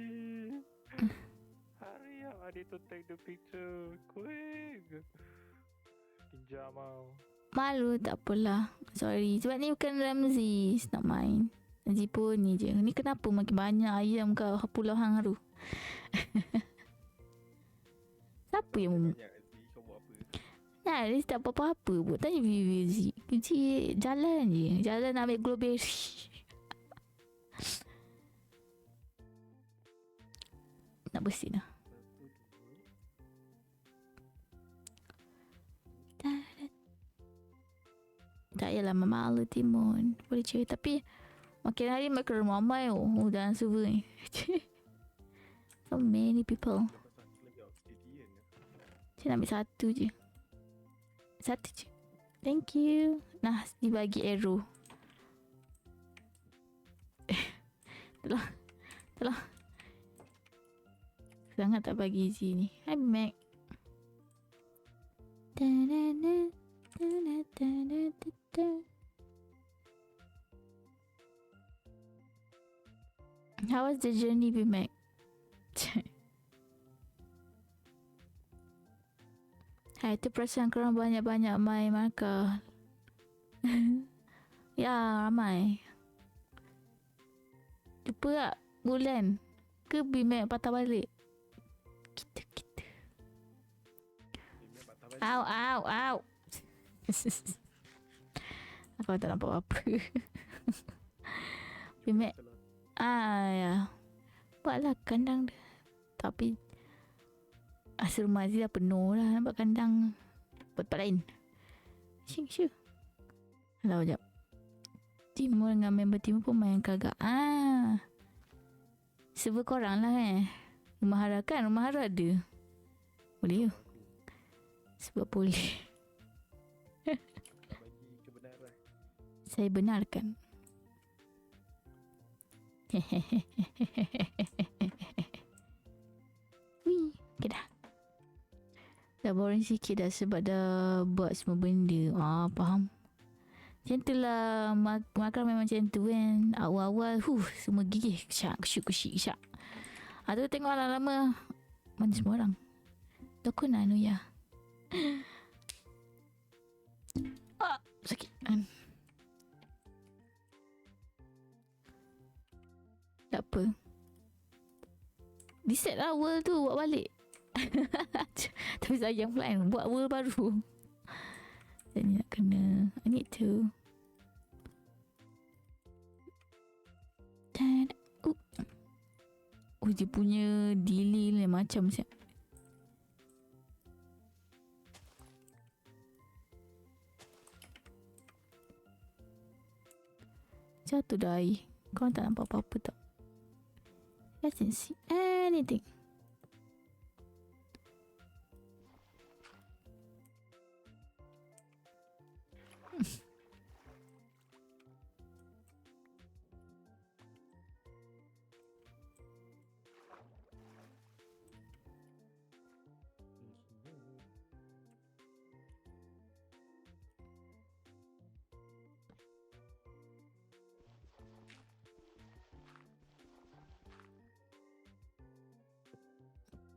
Hurry up, I need to take the picture. Quick. Pinjam mau. Malu tak apalah. Sorry. Sebab ni bukan Ramsey. It's not mine. Nasi pun ni je. Ni kenapa makin banyak ayam ke pulau hang tu? Siapa yang Banyak Zee, kau buat apa? Nah, dia tak apa-apa pun. Tanya Vivi Zee. Zee jalan je. Jalan nak ambil glowberry. Nak bersin lah. Tak yalah malu Timon. Boleh cerita tapi makin hari makin ramai dalam server ni. So many people. Saya nak ambil satu je. Satu je. Thank you. Nah, dibagi arrow. Tolong. Tolong. Sangat tak bagi sini. Hi Mac. How was the journey, Mac? Hai, tu perasan korang banyak-banyak main markah. Ya, ramai. Lupa tak bulan? Ke Bimac patah balik? Kita. Au. Aku tak nampak apa-apa. Bimac. Ya. Buatlah kandang dia. Tapi asal rumah Aziz dah penuh lah. Nampak kandang buat tempat lain. Sying. Alah, sekejap. Timur dengan member Timur pun main kagak. Server korang lah Rumah Hara kan? Rumah Hara ada. Boleh ke? Sebab boleh. Bagi kebenaran. Saya benarkan. Wih, okay dah. Dah boring sikit dah sebab dah buat semua benda. Faham. Macam tu lah. Makan memang macam tu kan. Awal-awal semua gigih. Kusyuk. Tu tengok lama-lama. Mana semua orang? Toko nanu ya. Sakit. Tak apa. Reset lah world tu. Buat balik. Tapi sayang pula kan. Buat world baru. Dan nak kena. I need to. Dia punya delay ni macam siap. Jatuh dah air. Korang tak nampak apa-apa tak? I didn't see anything.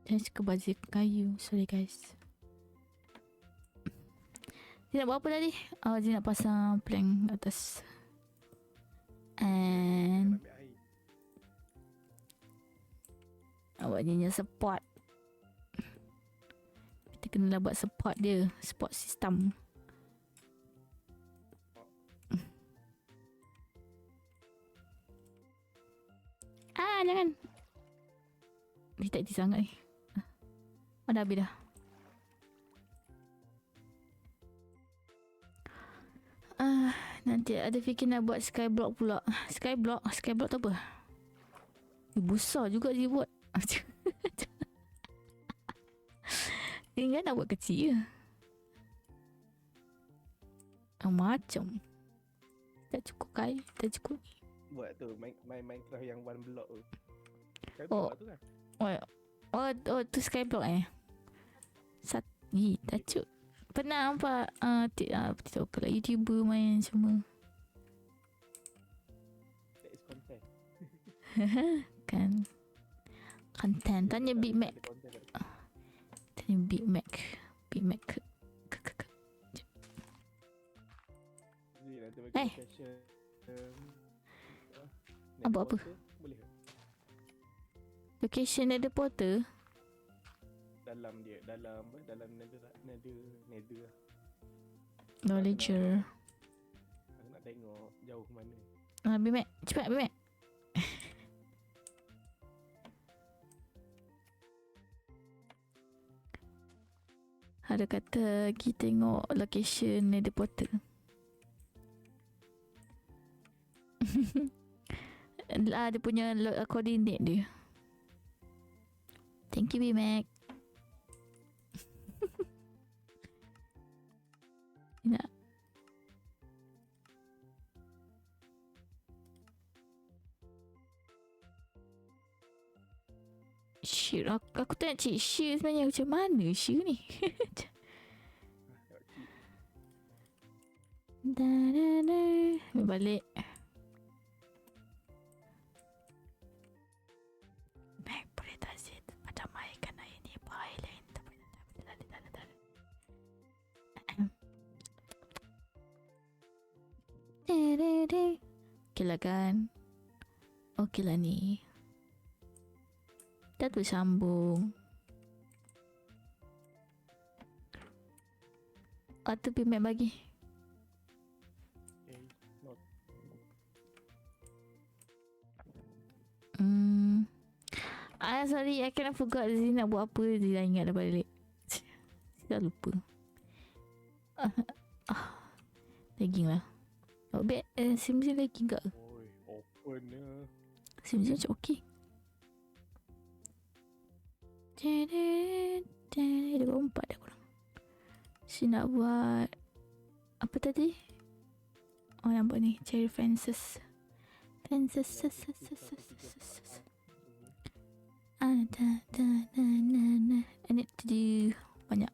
Saya suka bazir kayu. Sorry guys. Dia nak buat apa tadi? Dia nak pasang plank atas. And Ambil air. awaknya support. Kita kena buat support dia. Support system. Jangan. Dia tak sangat ni. Dah habis dah. Nanti ada fikir nak buat skyblock pula. Skyblock tu apa? Besar juga dia buat. Dia kan nak buat kecil je. Macam tak cukup kayu. Tak cukup. Buat tu main Minecraft yang one block tu. Kan Oh. tu kan. Tu skyblock tak cukup. Pernah nampak TikTok lah, YouTuber main semua. That is content. Kan content. Tanya Big Mac. Ada content kat Tanya Big Mac. Zee, nanti bagi Eh. session. Buat apa? Porter boleh ke? Location ada porter. Dalam dia, dalam apa? Dalam nether lah. Knowledger. Aku nak tengok jauh mana. Bimek, cepat Bimek. Ada kata pergi tengok location nether porter. Dia punya coordinate dia. Thank you Bimek. Nak. Shit, aku tak nak cik Shir sebenarnya. Macam mana Shir ni? Balik. Baik, boleh tak Zid? Macam mainkan air ni. Air lain. Tak boleh. Okay lah kan. Okay lah ni. Dah bersambung. Atau Bimek bagi. Okay, not. Sorry, I kind of forgot Zee nak buat apa. Zee dah ingat dah balik. Dah lupa. Daging lah. Oh, bet sim-sim lagi ke? Oi, open ya. Sim-sim macam okey. Dia berempat dah korang. Si nak buat apa tadi? Oh, nampak ni, cherry fences. Fences. I need to do banyak.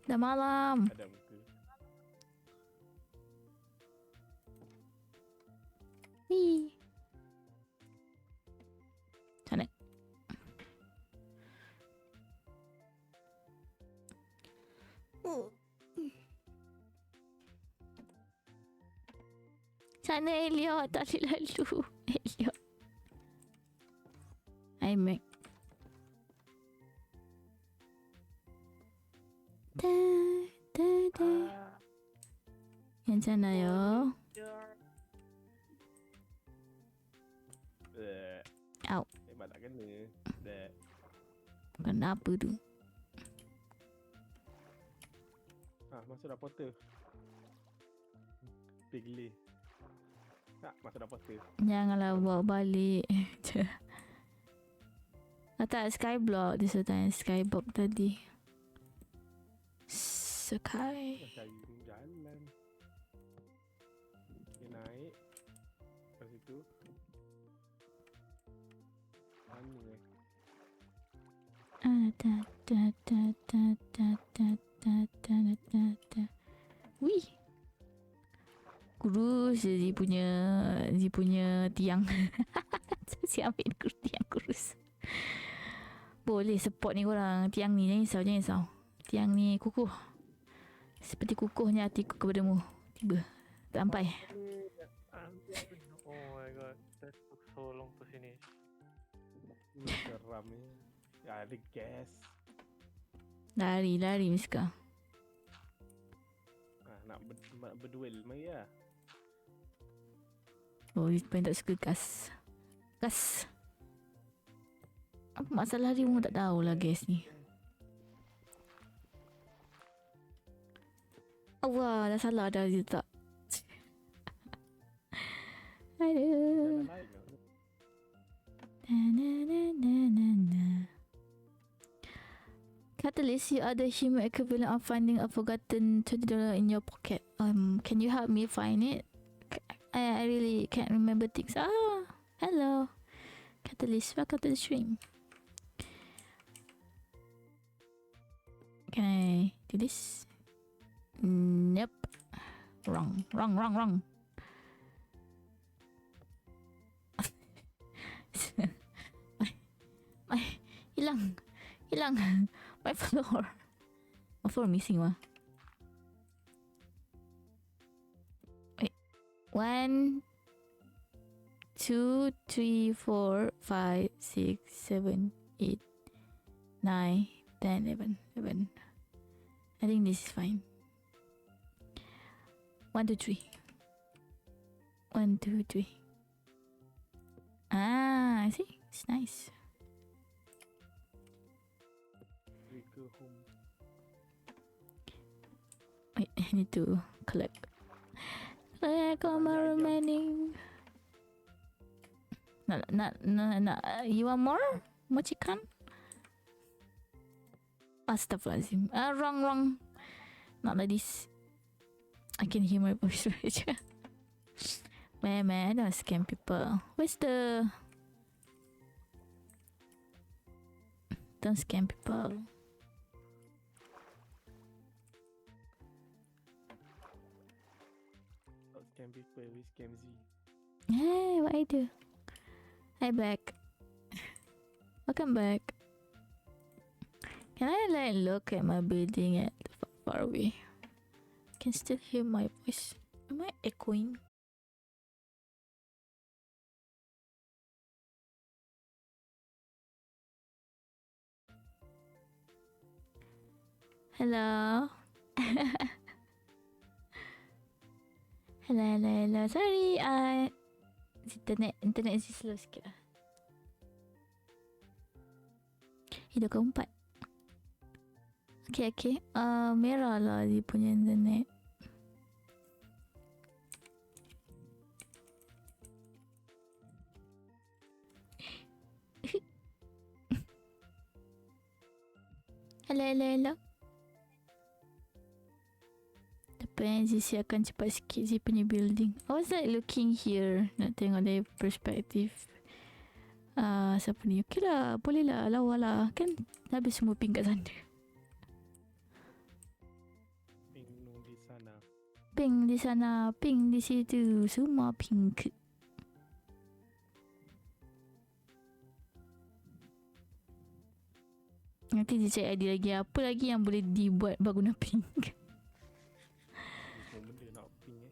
Dah malam. Ada muka. Wee. Sana. Sana Elliot, tak boleh lalu. Elliot. Hi Mac. Yang sana yo. Au. Memang tak kena. Kenapa tu? Masuk dah porter. Pigly. Masuk dah porter. Janganlah bawa balik. Tak, skyblock dia sebenarnya. Skyblock tadi. Sky. Cari jalan. Dia naik. Lepas itu. Mana Wih. Kurus je dia punya tiang. Saya ambil tiang kurus. Boleh support ni korang. Tiang ni jangan risau. Tiang ni kukuh. Seperti kukuhnya hatiku kepadamu. Tiba. Tak sampai. Oh my god, that took so long to finish. Seram ni. Ada gas. Lari Miska. Nak berduel mari lah. Oh, dia tak suka gas. Gas. Apa masalah dia pun tak tahulah gas ni. Allah, dah salah dah dia tak. Aduh. Catalyst, you are the human equivalent of finding a forgotten $20 in your pocket. Can you help me find it? I really can't remember things. Hello. Catalyst, welcome to the stream. Can I do this? Nope. Wrong. Hilang. My floor. My floor missing mah. 1, 2, 3, 4, 5, 6, 7, 8, 9, 10, 11, 11. I think this is fine. 1, 2, 3. 1, 2, 3. Ah, I see. It's nice. Trigger home. Wait, I need to collect. Collect all my Banyak ayam. remaining. Nak. You want more? More chicken? Astaghfirullahaladzim. Wrong. Not like this. I can hear my voice right here. Man, I don't scam people. Where's the... Don't scam people. Not scam people, we scam Z. Hey, what I do? Hi, back. Welcome back. Can I like look at my building at far away? I can still hear my voice. Am I echoing? Hello. Hello. Sorry, internet is slow sikit lah. Hidup keempat. Okay. Merah lah dia punya internet. Hello. Tapi Zizi akan cepat sikit Zizi punya building. I was like looking here. Nak tengok dari perspektif siapa ni. Okay lah, boleh lah, lawa lah. Kan habis semua pink kat sana. Pink di sana. Pink di sana, pink di situ. Semua pink. Nanti dia cari idea lagi. Apa lagi yang boleh dibuat berguna pink? Semua benda nak pink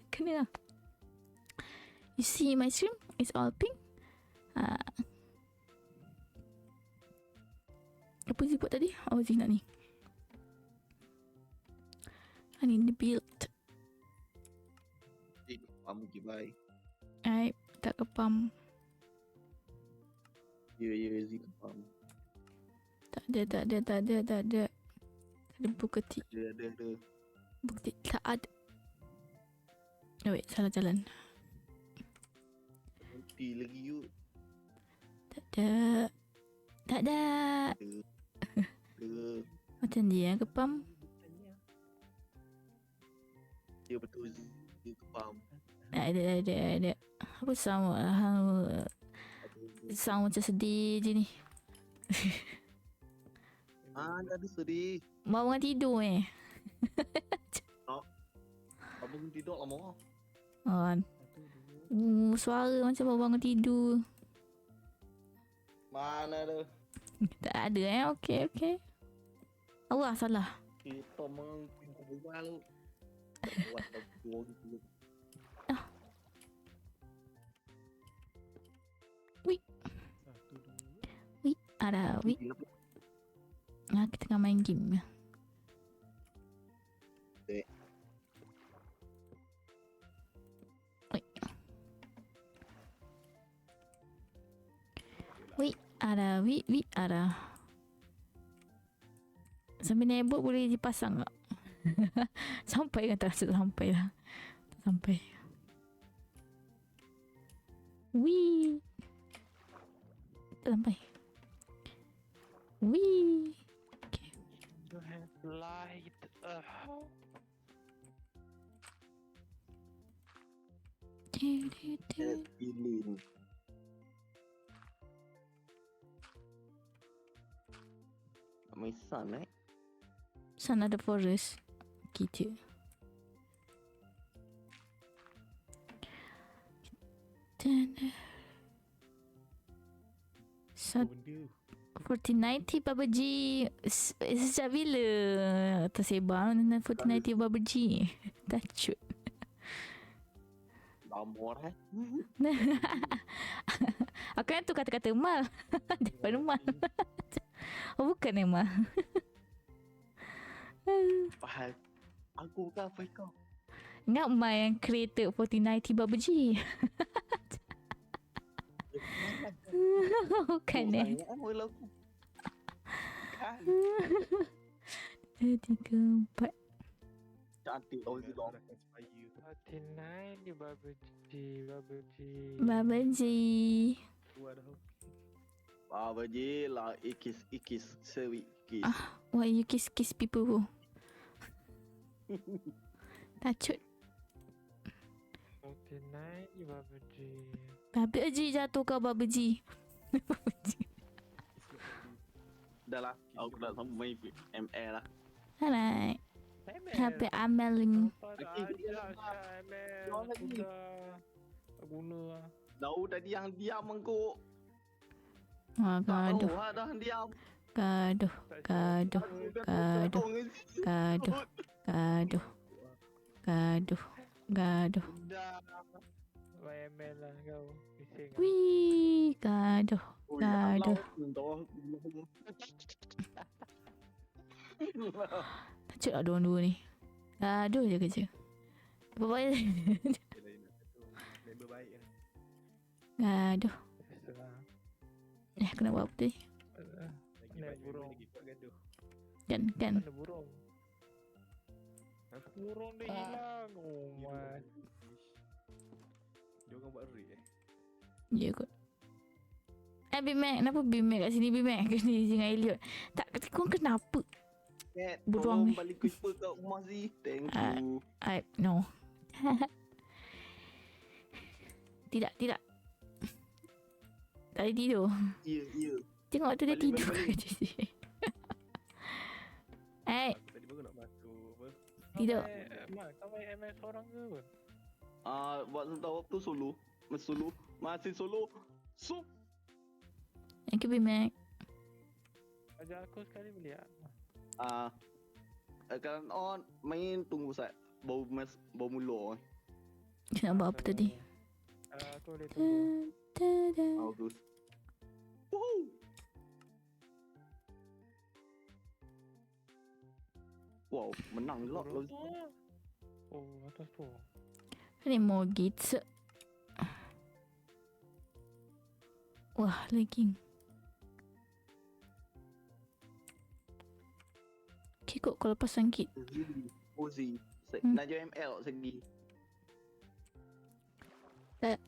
Kena lah. You see my stream? It's all pink. Apa Zee buat tadi? Oh, Zee nak ni. I need to build. Pump pergi bye. Alright, tak ke pump. Ya, Zee ke pump. Tak ada. Tak ada bukti. Ada. Bukti tak ada. Oh wait, salah jalan. Nanti lagi yuk. Tak ada. Macam dia ke pump? Ya betul Zee ke pump. Ada. Apa sama sound macam sedih je ni. Dah ada sedih. Bangun tidur Abang tidur lama. Suara macam baru bangun tidur. Mana tu? Tak ada Okay. Allah salah. Kita mengkumpul lu. Buat dua gitu. Wih, ada wih. Kita tengah main game. Wih, ada. Sambil nebuk boleh dipasang tak? Sampai kan tak sampai lah. Sampai. Wih. Tak sampai. Wih. Okay. You have light. Feeling. My son, Sana ada forest. Gitu. Dan 1490 PUBG. Sejak bila tersebar 1490 PUBG? Tacut. Amor Aku yang tu kata-kata mal. Daripada mal. Oh, bukan yang mal. Fahal. Aku bukan apa kau. Ingat mal yang creator 4090 Bubble G. Bukan eh. Sayang mula aku. Kan. 2, 3, 4. Cantik tau si dong. 49 di Bubble G. Bubble G. Baba je lah ikis sewi ikis. Why you kiss people who? Tacut. 49 di Bubble G. Bubble G jatuh ke Bubble G. Bubble G. Dah lah. Aku nak sampai ML lah. Alright. Happy Ameling. Jual lagi. Tak guna lah. Tahu tadi yang diam engkau. Oh, gaduh. Tahu dah diam. Gaduh. Gaduh. Gaduh. Gaduh. Gaduh. Gaduh. Gaduh. Dah. YML lah kau. Bising lah. Wih, gaduh. Gaduh. Tacut lah diorang dua ni. Gaduh je kerja. Apa-apa je. Member baik kan. Gaduh. Biasalah. Aku nak buat apa tadi? Lagi Naik baik burung. lagi buat gaduh. Kan. Mana burung? Burung dia hilang. Oh my. Dia orang buat raid Ya kot. Big Mac. Kenapa Big Mac kat sini? Big Mac kena dengan Elliot. Tak, korang kenapa? Buruang ni. Balik kuiper kat rumah si. Thank you. No. Tidak. Tak boleh tidur. Ya. Tengok tu dia Balik, tidur balik. kat sini. Tadi baru nak masuk apa. Tidur. Mak, kau main MS seorang ke apa? Buat tahu tu solo. Masih solo. So. Thank you Big Mac. Ajak aku sekali boleh tak? Kalau on main tunggu sat. Bau mula. Dia nak buat apa tadi? Aku boleh tunggu. Bagus. Woohoo. Wow, menang juga Burung lo. tu. Oh, atas tu. Ni mortgage. Wah, lagging. Okay kot kalau pasang kit. Uzi. Hmm. Nak join ML segi.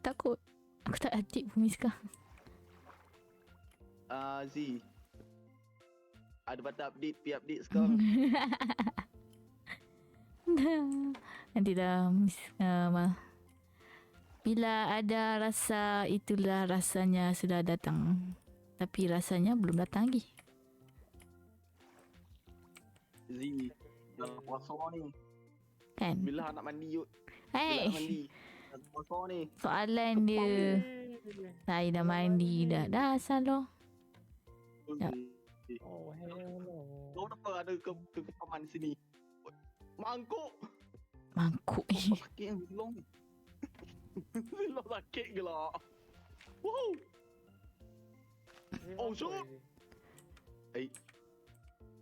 Takut. Aku tak adik bumi sekarang. Z. Ada patah update, update sekarang. Nanti dah bila ada rasa, itulah rasanya sudah datang. Tapi rasanya belum datang lagi. Z. Dah puasa ni. Kan? Bila nak mandi yuk. Bila Hey, nak mandi. Dah puasa ni. soalan dia. Saya dah mandi dah. Dah asal loh. Yap. Oh, hello. Kau kenapa ada kekaman sini? Mangkuk. Mangkuk Oh, ni. sakit yang silong ni. Silong sakit ke lah. Woohoo. Oh, shoot.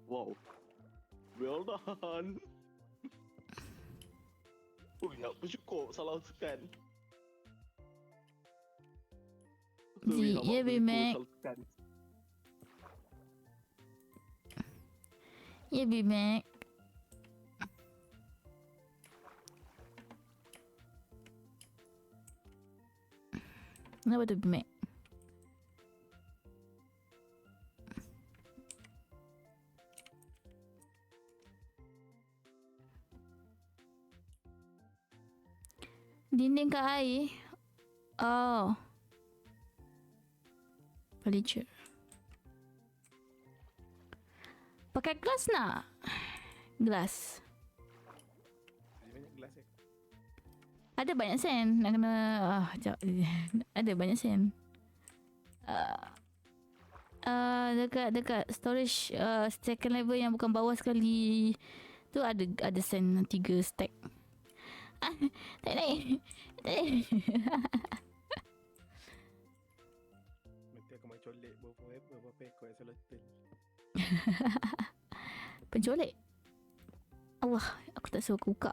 Wow. Well done. Nak bersyukur salah sukan. Ya, Big Mac. Ya, Big Mac. Kenapa tu Big Mac? Dinding kat air. Oh. Furniture. Pakai gelas nak? Gelas. Banyak gelas Ada banyak sen. Nak kena... sekejap. Ada banyak sen. Dekat storage second level yang bukan bawah sekali tu ada sen 3 stack. Tak naik. Nanti aku main colek beberapa ekor axolotl. Pencolek. Allah, aku tak suka buka.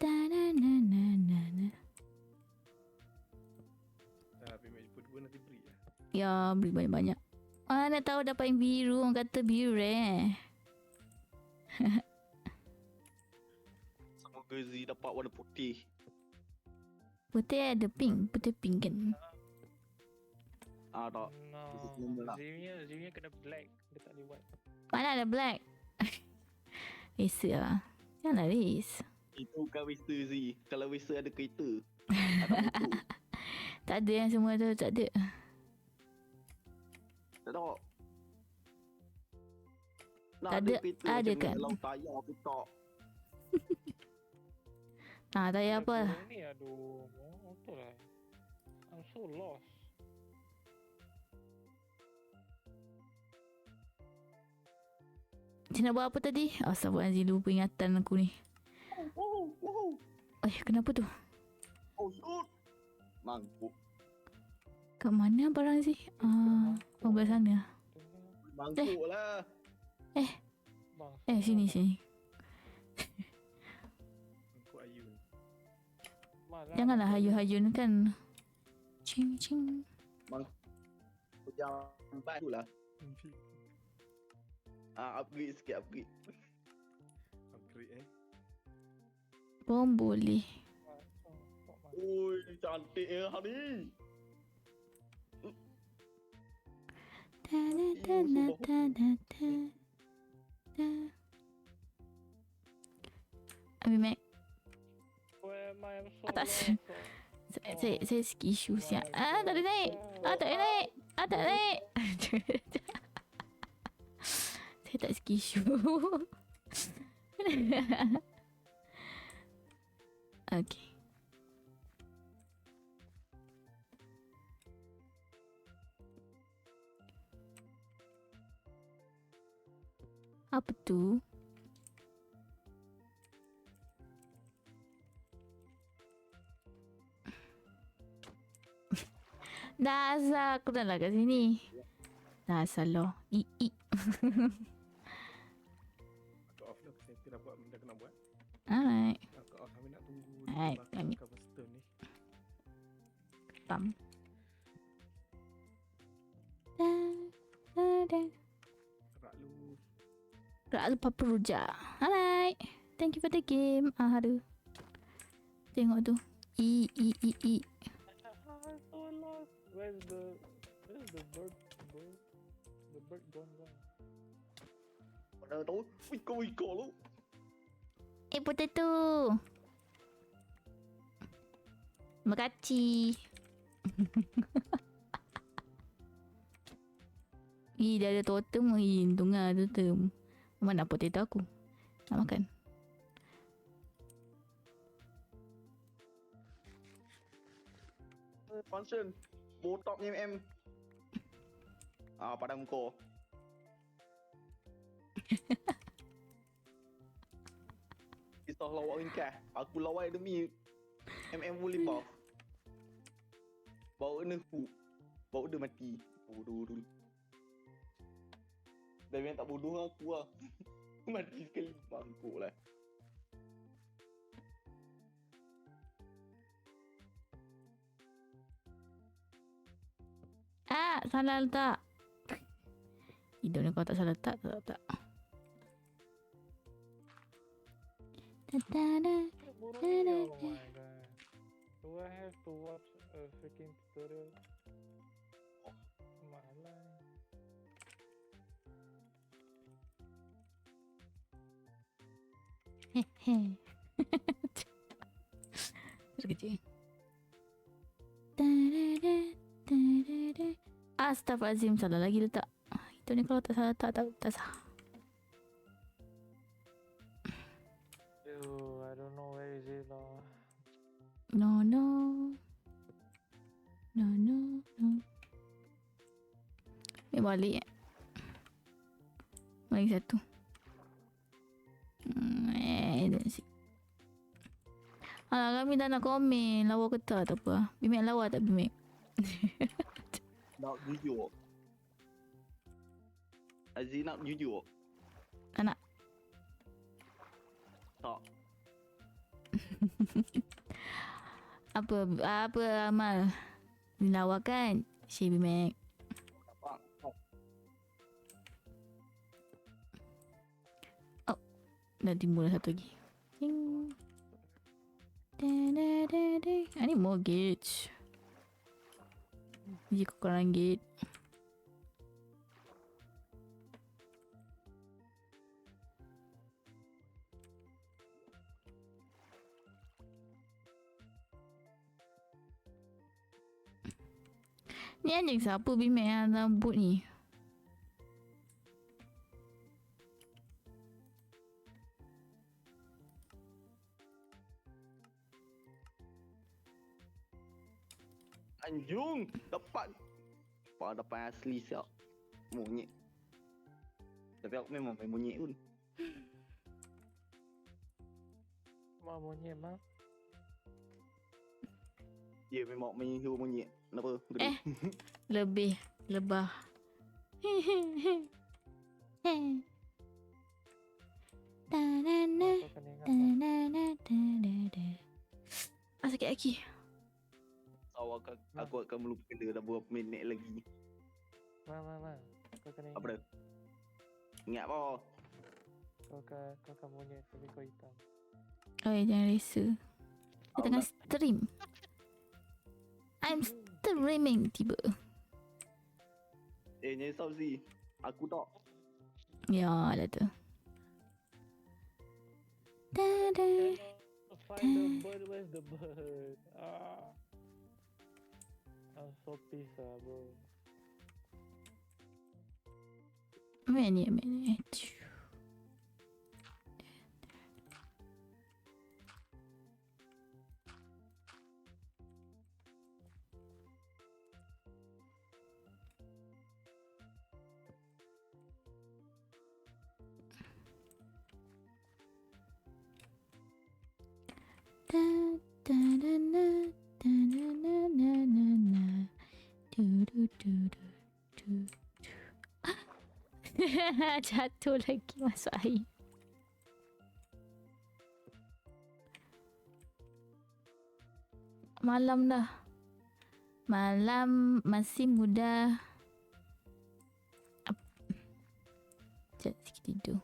Ta-na-na-na-na-na. Tapi match pun nanti beri lah. Ya, beli banyak-banyak. Mana tahu dapat yang biru. Orang kata biru rare. Semoga Z dapat warna putih. Putih ada pink. Putih pink kan. Tak. No. Disclaimer lah. Zimnya kena black. Dia tak boleh buat. Mana ada black? Racer lah. Janganlah race. Itu bukan Racer Z. Kalau Racer ada kereta. Ada motor. Tak ada yang semua tu. Tak ada. Tak tahu. Nak Tak ada ada- kereta ada macam kan? dalam tayar aku tak. Tak payah apa. Korang ni aduh. Betul lah. I'm so lost. Cik nak buat apa tadi? Astaghfirullahaladzim, lupa ingatan aku ni. Oh. Kenapa tu? Oh shoot. Mangkuk. Kat mana barang sih? Belah sana. Mangkuk lah. Bang. Sini. Mangkuk ayun. Malah. Janganlah hayun-hayun kan. Cing. Yang empat tu lah. Upgrade sikit, upgrade. Upgrade Pun boleh. Oi, cantik hari. Ambil Mac. Where am I? I'm so Atas. lost. Saya sikit isu siap. Tak boleh naik. Tak boleh naik. Tak boleh naik. Saya tak sikit isu. Okay. Apa tu? Dasar aku dah lah kat sini. Dasar lo. Aku off dah. Saya dah buat benda kena buat. Alright. Aku off. Kami nak tunggu. Alright, kami- cover stone ni. Pam. Rak lu. Tak lupa peruja. Alright. Thank you for the game. Haru. Tengok tu. I. I'm so lost. Where's the bird? The bird gone. Mana tahu? Wiko lu. Potato. Terima kasih. Dah ada totem. Untung lah totem. Mana potato aku? Nak makan. Function. Botak ni MM. Padang kau. Kisah lawak ringkas. Aku lawai demi MM boleh buff. Bawa kena hook. Bawa dia mati. Bodoh dulu. Dah memang tak bodoh dengan aku lah. Mati sekali. Mangkuk lah. Salah letak. Hidup ni kau tak salah letak. Tak. Oh my god. Do I have to watch a freaking tutorial? Malah. Terkejut. Astaghfirullahaladzim, salah lagi letak. Itu ni kalau tak salah tak sah. Ew, I don't know where is it lah. No. Ni balik. Lagi satu. Don't see. Alah, kami dah nak komen. Lawa ke tak apa. Bimek lawa tak Bimek? Nak jujur. Aziz nak jujur. Tak nak. Tak. Apa Amal? Lawa kan? Si Bimek. Dapat. Dah timbul satu lagi. Ting. I need more gauge. Jika korang gauge. Ni anjing siapa Bimek yang dalam boot ni? Anjung. Dapat. Dapat asli siap. Monyet. Tapi aku memang main monyet pun. Mak monyet mak. Ya memang main hero monyet. Kenapa? Lebih lebah. Kau kena ingat mak. Sakit lagi. Aku akan melupakan dia dah berapa minit lagi. Mak. Kau kena Apa ingat. dah? Ingat apa? Kau kan monyet tapi kau hitam. Oh, jangan rasa. Dia tengah stream. I'm streaming tiba. Jangan risau Zee. Aku tak. Ya lah tu. Find the bird, where's the bird? I'm so pissed bro. Minute. Jatuh lagi masuk air. Malam dah. Malam masih muda. Sekejap sikit tidur.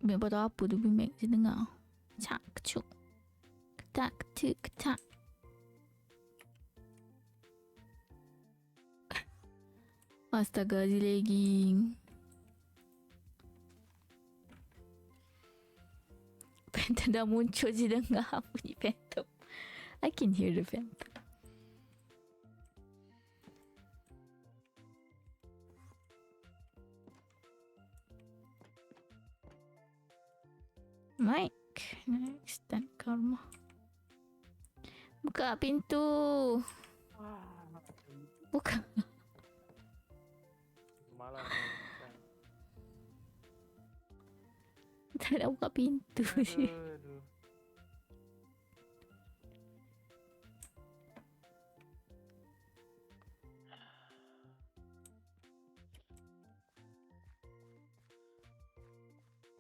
Bimek buat apa tu Bimek? Saya dengar. Cak kecuk. Ketak ketuk ketak. Astaga, zilegging. Phantom dah muncul je dengar bunyi Phantom. I can hear the Phantom. Mike, next dan karma. Buka pintu. Buka. Malas. Tak nak buka pintu je. Aduh.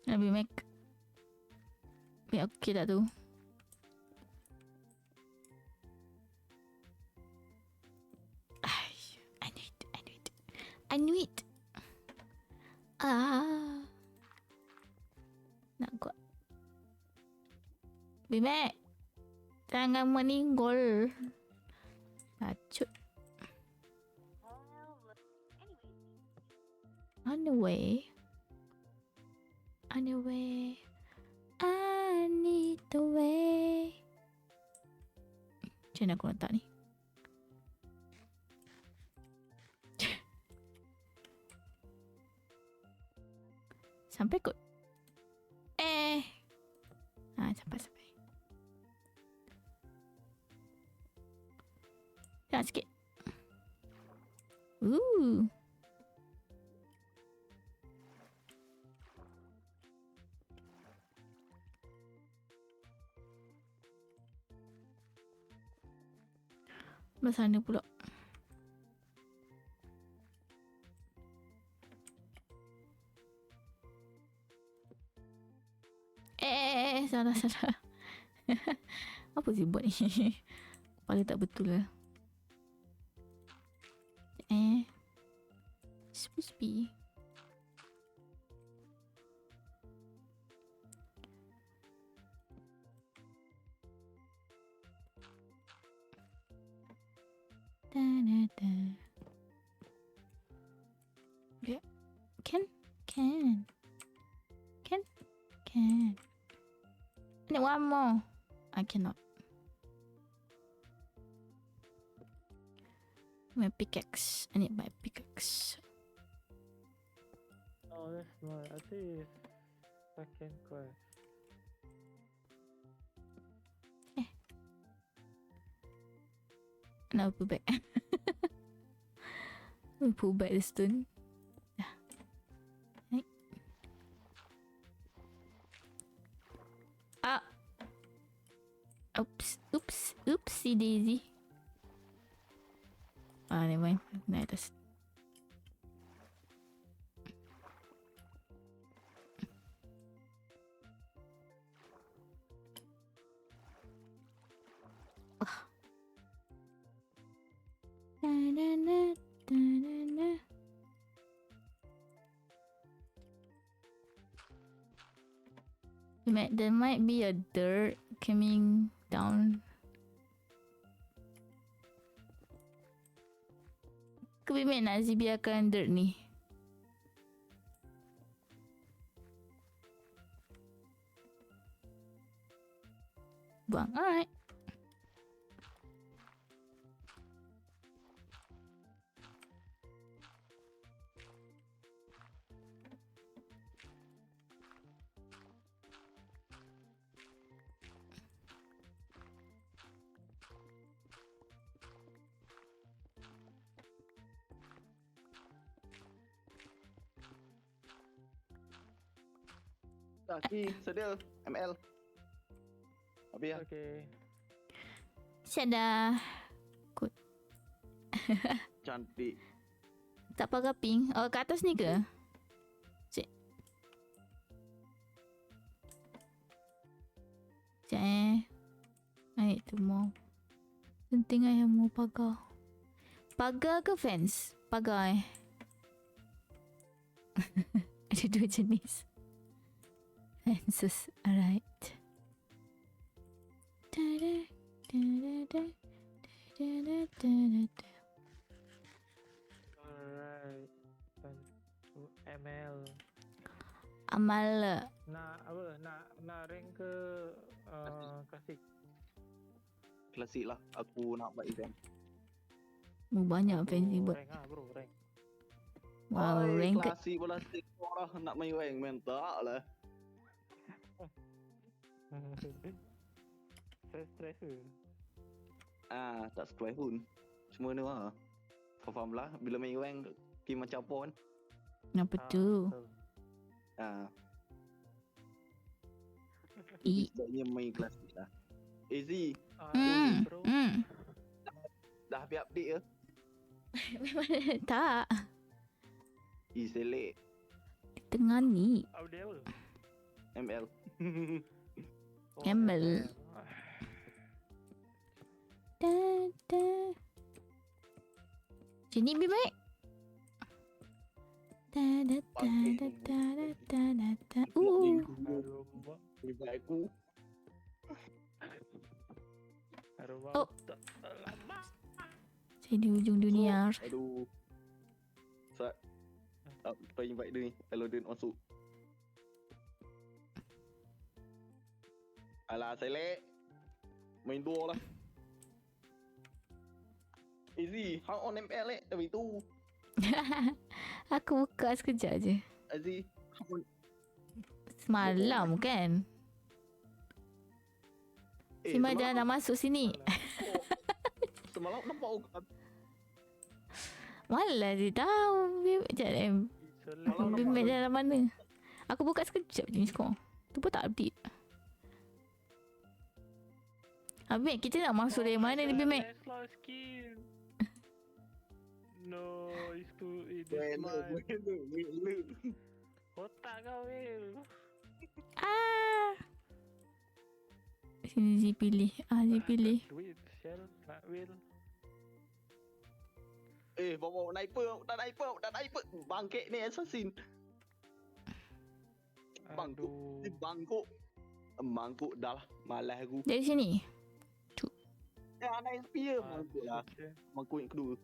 Nabi Mac. Mac okey tak tu? I knew it. Nak kuat. Bimek. Jangan meninggal. Bacut. On the way. On the way. I need the way. Macam mana aku letak ni? Sampai kot. Sampai. Jangan sikit. Ooh. Belah sana pula. Salah. Apa sih buat ni? Kepala tak betul lah. Supposed to be. Yeah. Can. I need one more. I cannot. My pickaxe. I need my pickaxe. Oh, that's not. I think it's second quest. Now put back. We pull back the stone. Right. Ah. Oopsie daisy. Never mind. Nah, that's. There might be a dirt coming down. Kebimbing nak Zee biarkan dirt ni. Buang. Alright. Dah, Ki, sedia. ML. Habis ya. Okay. Siap dah. Cantik. Tak pakai pink. Oh, kat atas ni ke? Cik. I need to more. Penting I mau pagar. Pagar ke fence? Pagar Ada dua jenis. Fences. Alright. Alright. ML. Amal. Nak apa? Nak rank ke klasik? Klasik lah. Aku nak buat event. Banyak fancy buat. Rank lah bro, rank. Wow, rank ke. Klasik pula sektor lah. Nak main rank man. Tak lah. Saya stress ke? Tak stress pun. Cuma ni lah. Faham lah. Bila main rank, game macam apa kan. Apa tu? Sebabnya main klasik lah. Easy. Bro. Dah habis update ke? Tak. Select. Di tengah ni. Update apa? ML. ML. Sini lebih baik. Lebih aku. Oh. Saya di ujung dunia. Aduh. Sat. Apa invite dia ni? Kalau dia nak masuk. Alah, select. Main dua lah. Easy. Hang on ML tapi tu. Aku buka sekejap je. Easy. Semalam kan? Si Maja nak masuk sini. Semalam nampak aku. Malah dia tahu. Bimek dalam mana? Aku buka sekejap je ni skor. Tu pun tak update. Bimek, kita nak masuk dari mana ni Bimek? Skin. No, it's too... It Weh, is mine. lu. Otak kau, Will. Sini Zee pilih. Zee pilih. Duit, Shell. Nak Will. Bawa sniper. Bangkit ni assassin. Bangkuk. Aduh. Ni bangkuk. Bangkuk dah lah. Malas aku. Dari sini. Naik spear. Bangkuk lah. Bangkuk yang kedua.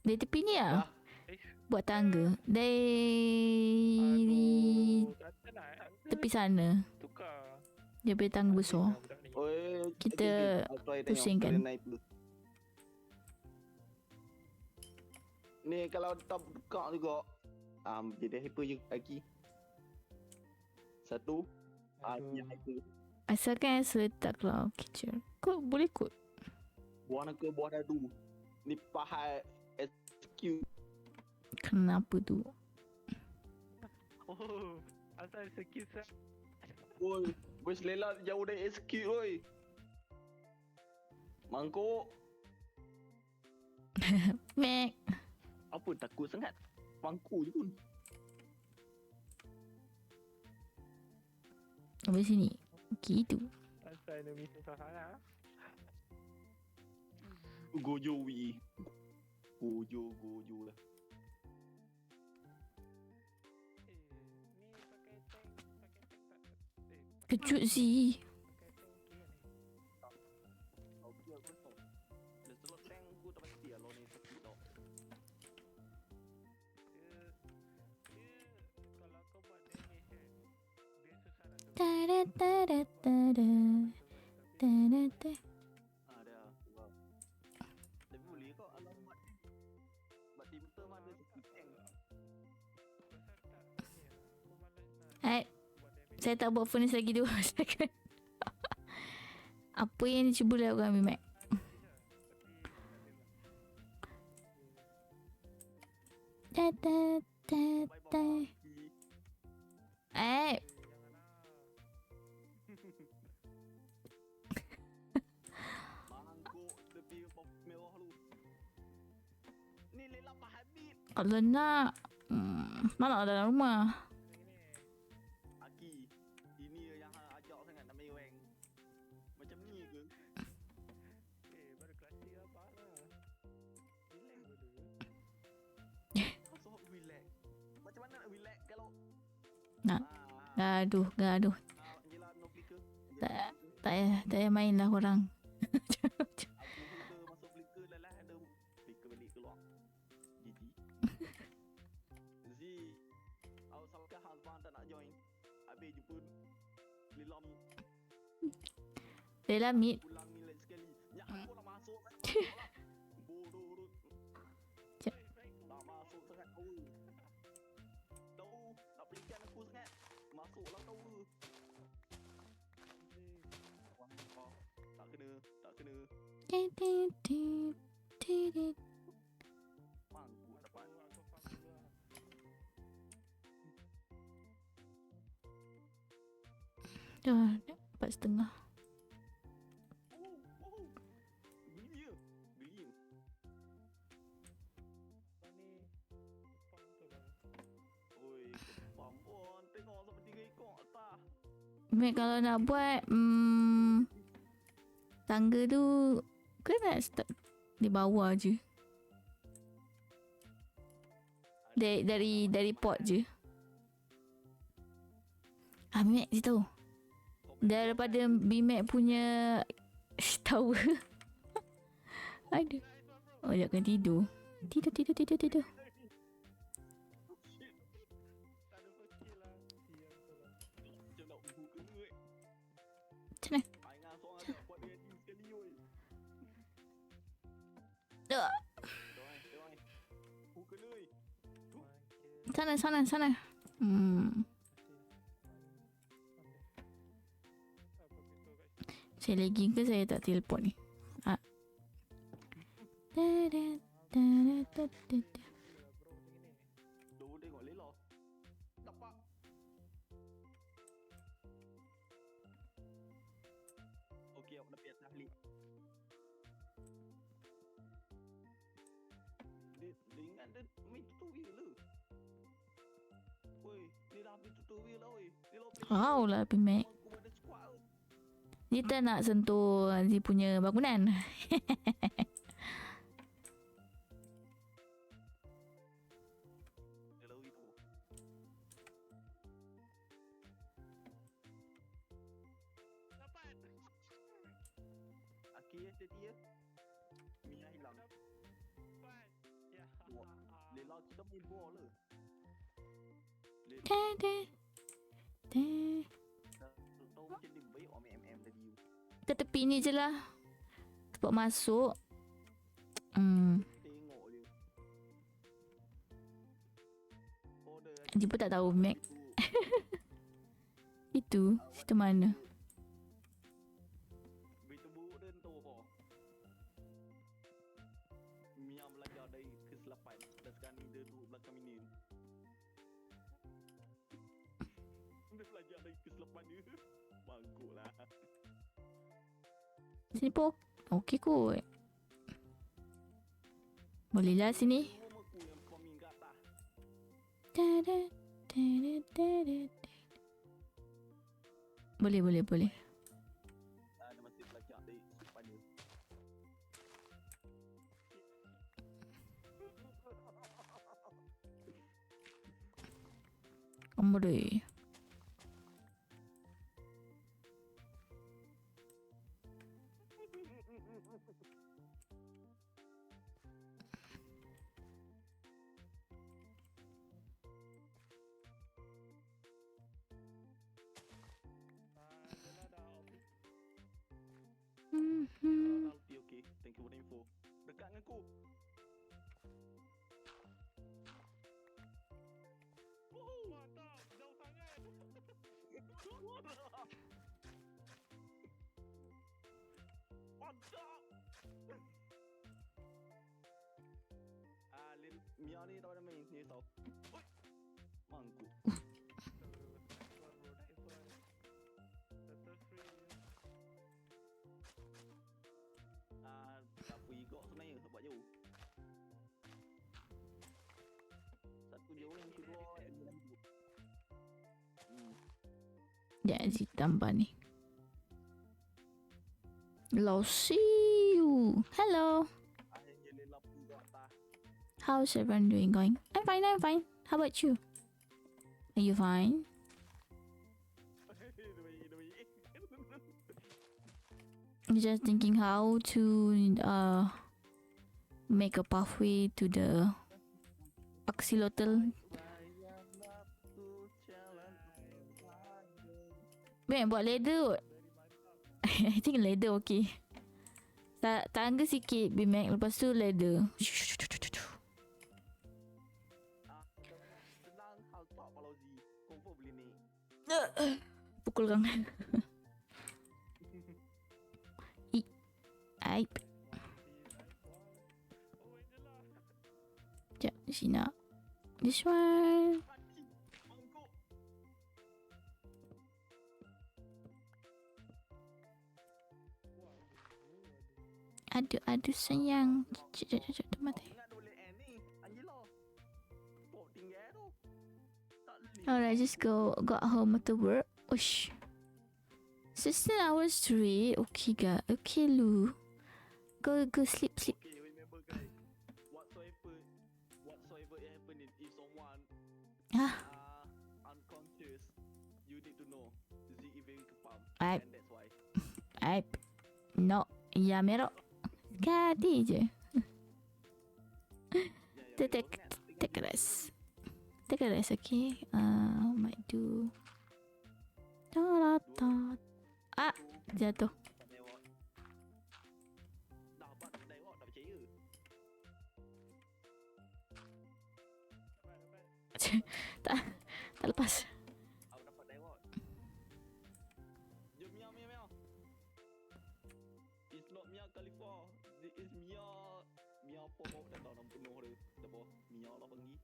Dari tepi ni lah. Eh, Buat tangga. Dari aduh. Kata nak tepi sana. tukar. Dia punya tangga besar. Budak ni. Kita pusingkan. Ni kalau tak buka juga. Jadi hyper je lagi. Satu. Dia hyper. Asalkan saya tak keluar kitchen. Kau boleh kot. Buah nak ke buah dadu. Ni pahal SQ. Kenapa tu? Oh, asal sekisah. Oi, wes lela jauh dari SQ oi. Mangkuk. Mek. Apa takut sangat? Bangku je pun. Sampai sini. Gitu. Asal enemy susah sangat. Gojo wi. Gojo lah. Ni pakai tank tak? Kejut sih. Pakai tank kiri ni. Okey aku tahu. Dah selot tank aku tak pasti lah ni sakit tau. Dia kalau kau buat damage kan, dia susah nak turun. Tada tada tada. Tada tada. Dah. Wow. Tapi boleh kau alam buat ni. Buat tim term ada sakit tank. Saya tak buat furnace lagi 2 second. Apa yang dia cuba lakukan Bimek? Da da da da. Mangkuk tepi merah lu. Ni lela habis. Kalau nak mana dalam rumah. Aki, ini yang ajak sangat nak main rank. Macam ni ke? Baru klasik apa lah. Relax dulu. Masuk relax. Macam mana nak relax kalau Nak. Gaduh. Yelah no flicker. Tak payah main lah korang. Aku masuk flicker lah ada flicker balik keluar. GG. Z. Awak salahkah hang faham tak nak join. Habis jumpa Lilam Lela mid. pulang ni lain sekali. Ya aku nak masuk kan. Bodoh. Cik. Tak masuk sangat kau. Tahu nak pelikkan aku sangat. Masuklah kau. Tak kena. Mangkuk depan. Dah 4.5. Geli. Kau ni Jepang tu lah. Oi, kepam pun. Tengok sampai 3 ekor atas. Bimek kalau nak buat tangga tu kena start di bawah je. Dari pot je. Bimek dia tahu. Daripada Bimek punya tower. Aduh. Oh, dia akan tidur. Tidur. Tak ada bocil lah. Sial tu lah. Macam nak buka ke. Macam mana? Ingat seorang ada buat dia ni sekali oi. Dah. Doai. Buka ni oi. Sana. Saya lagi ke saya tak teleport ni? Lu tengok Lela. Dapat. Okey, aku dah piat ahli. Dia ingat dia main tutorial lah. Woi, dia dah habis tutorial lah woi. Dia dah play. Wow lah Pimek. Aku ada squad lah. Dia tak nak sentuh dia punya bangunan. Dia lari tu. Dapat. Akhir dia. Mia hilang. Dapat. Ya. Wah. Lela kita main ball lah. Lela tahu macam dia baik orang main MM tadi. Kita tepi ni je lah. Tempat masuk. Tengok dia. Oh, Dia pun tak tahu Mac. Itu. Situ mana? Berita buruk dia tahu apa? Mia belajar dari kesilapan dan sekarang ni dia duduk belakang minin. Dia belajar dari kesilapan dia. Bangkuk lah. Sini po. Okey kot. Boleh lah sini. Rumah aku yang farming kat atas. Boleh. Dia masih belajar dari kesilapan dia. Boleh. Okay. Thank you for the info. Dekat dengan aku. Mantap. Jauh sangat. Mantap. Mia ni tak ada main. Ni tau. Oi. Mangkuk. Apa igok sebenarnya sebab jauh. Satu jauh yang kedua yang lembut. Ya, tambah ni. See you. Hello. Akhirnya Lela pun kat atas. How's everyone going? I'm fine. How about you? Are you fine? I'm just thinking how to make a pathway to the axolotl. Ben, buat leather kot. I think leather okay. Tangga sikit Bimac. Lepas tu leather. Senang hal tak kalau Z. Confirm boleh ni. Pukul kang. Aip. Sekejap, sini nak. This one. Aduh sayang. Sekejap, mati. Alright, just got home after work. Ush. 16 hours straight. Okay, guys. Okay, Lu. Go sleep. Okay, remember guys. Whatsoever it happening, if someone unconscious, you need to know. Z very kepam. And that's why. No. Ya, merok. Sekali je. Take a rest. Take a rest, okay? Might do. Jatuh. tak lepas. Aku dapat dieward. Jom Mia. It's not Mia Khalifa. It is Mia Mia apa mau dah tahu nama penuh dia. Dah apa? Mia lah pergi.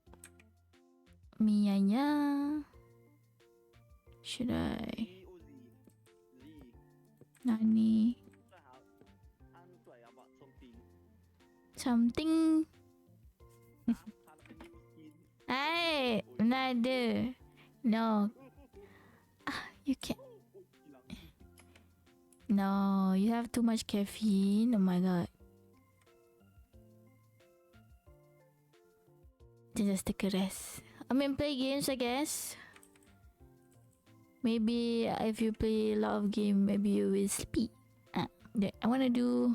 Mianya. Should I? Z Ozi. Z. Nani? Try about something. Something. Hal pergi miskin. Hey, nada. No. You can't. Hilang. No, you have too much caffeine. Oh my god. Then just take a rest. I mean, play games, I guess. Maybe if you play a lot of game, maybe you will sleepy. I wanna do.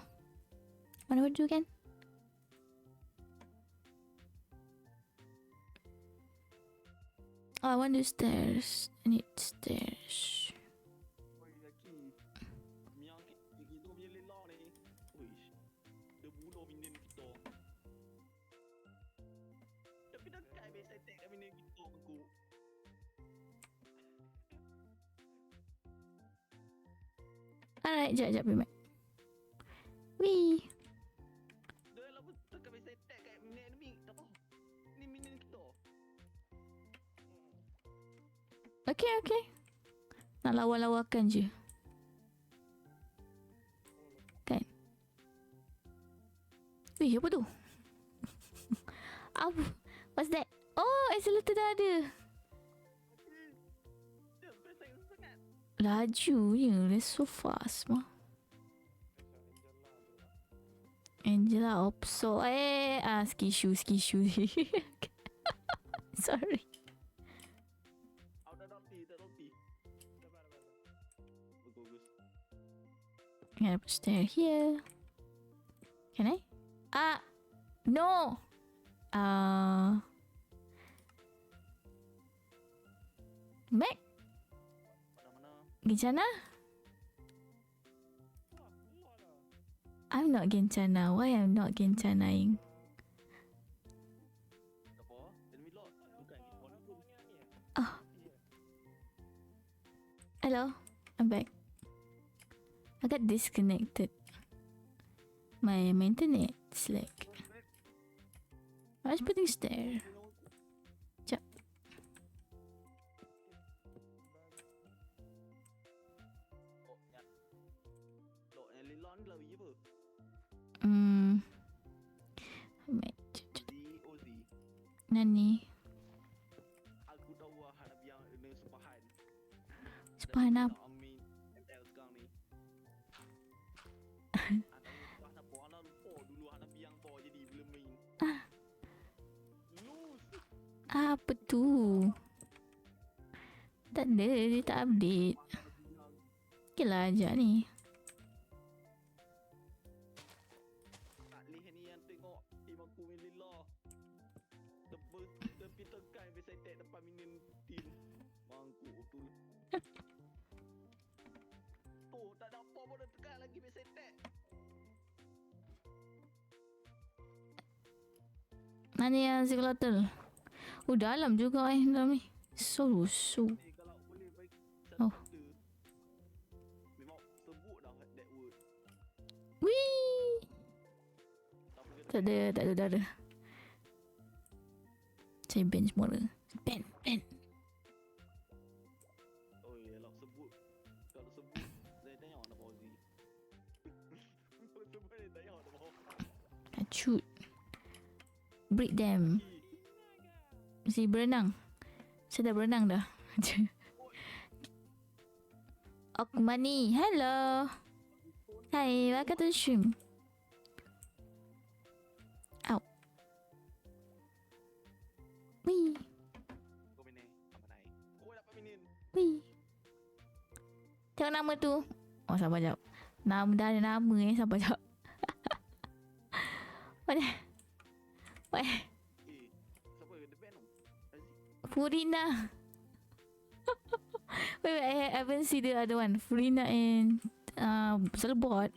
What do I do again? Oh, I want to do stairs. I need stairs. Oi lelaki. Mia gitu punya lelah ni. Uish. Dia bunuh minion kita. Tapi dah kai biasa attack kat minion kita aku. Alright, jap, Bimak. Wee. Dia lah pun tak biasa attack kat minion enemy. Tak apa. Ni minion kita. Okay. Nak lawan-lawakan je. Kan? Wih, apa tu? Apa? What's that? Oh, accelerator dah ada. Dia biasa sangat. Lajunya, that's so fast mah. Angela Opso. Ski shoe. Sorry. Dah roti. Bagus. Can I put stair here? Can I? No. Mac? Mana-mana. Gincana? I'm not Gincana. Why I'm not Gincanaing? Tak apa. Enemy lot. Bukan kita paling pun. Hello, I'm back. I got disconnected. My internet's like. I was putting stair. Jap. Oh, ya. Lot yang lelah ni lah apa? Wait. Z Ozi. Nani? Aku tahu lah hadap yang ini sepahan. Sepahan apa? Amin. ML sekarang ni. Antara hadap buah lah lupa dulu hadap yang buah jadi belum main. Lose. Apa tu? Tak ada, dia tak update. Okay lah ajak ni. Tak leh ni yang tengok tim aku main lelah. Tepi tekan biasa attack depan minion tim. Mangkuk tu. Tu tak ada apa pun dah tekan lagi biasa attack. Mana yang Ziglatel? Oh dalam juga dalam ni. So. Kalau boleh bagi Oh. satu memang sebut dah that word. Wee. Tak boleh Tak ada. Saya ban semua dah. Ban. oh yalah sebut. Kalau sebut saya tanya nak pauzi. Sebut dia tanya nak pauzi. Acut. Break them. Si berenang. Saya dah berenang dah. Okmani, hello. Hi, welcome to the stream. Ow. Wee. Kau mini apa naik? Oh dapat minion. Wee. Tengok nama tu. Oh, sabar jap. Nama dah ada nama sabar jap. Mana? Siapa the band tu? Aziz. Furina. wait, I haven't seen the other one. Furina and Celebot.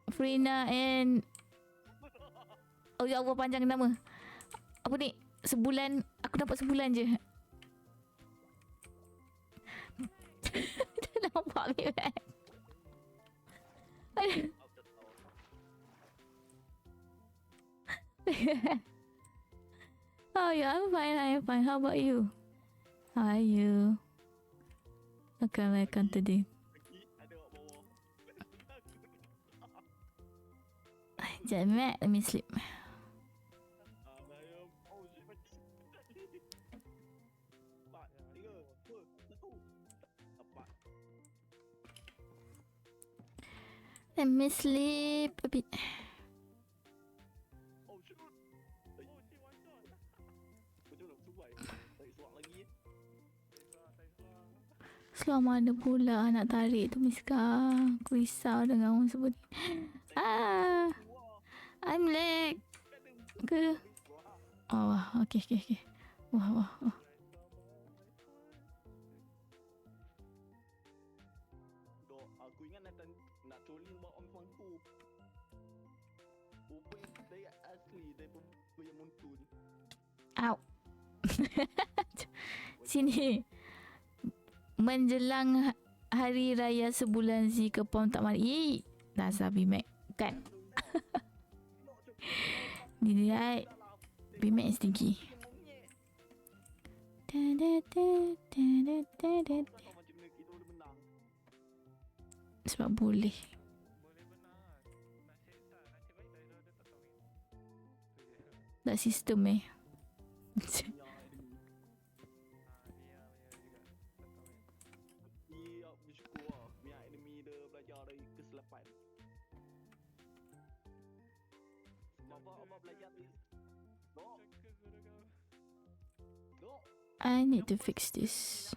Furina and oh ya Allah panjang nama. Apa ni? Sebulan aku dapat sebulan je. Nampak ni kan? Oh yeah, I'm fine. How about you? How are you? Welcome today. Pergi ada kat bawah. Sekejap, Mac. Let me sleep. Saya oh shit mati. 4 3 2 1. Dapat. Let me sleep a bit. Oh shoot. Oh shit one shot. Macam nak survive. Tarik suak lagi. Seluar mana pula nak tarik tu Miska. Aku risau dengan orang sebut. I'm lag. Ke? Oh, okay. Wah. Dok, aku ingat nak trolling buat orang pangku. Rupa dari asli daripada yang muntun. Ow. Sini. Menjelang hari raya sebulan Z ke pom tak mari. Dah sabi Mac. Kan? Ni right. Bimac is tinggi. Sebab boleh. Tak sistem Dia bersyukur lah. Pihak enemy dia belajar dari kesilapan. Apa belajar dari Dok. Dok. I need to fix this.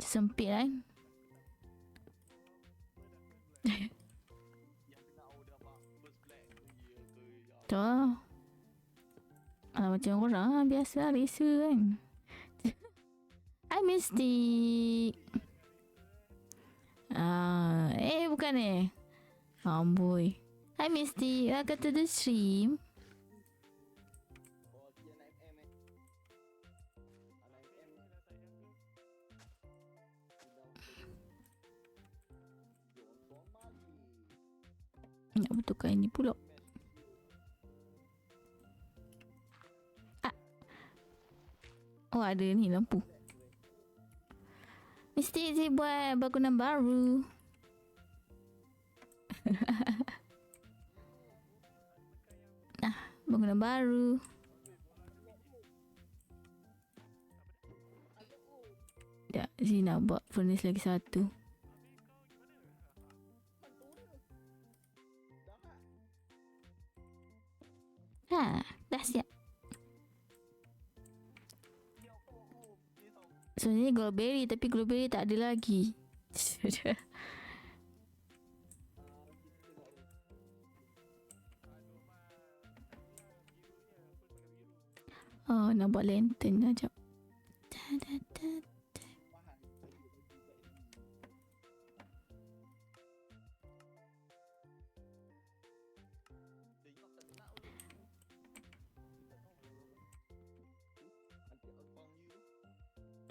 Sempit kan? Tu macam orang biasa rasa kan. I Mystic. Bukan Amboi. Hi Mystic, welcome to the stream. Nak betulkan ini pula. Oh ada ni lampu. Mesti saya buat bangunan baru. Bangunan baru. Ya, Zee nak buat furnace lagi satu. Dah siap. Sebenarnya glowberry tapi glowberry tak ada lagi. Oh, nak buat lantern dah jap.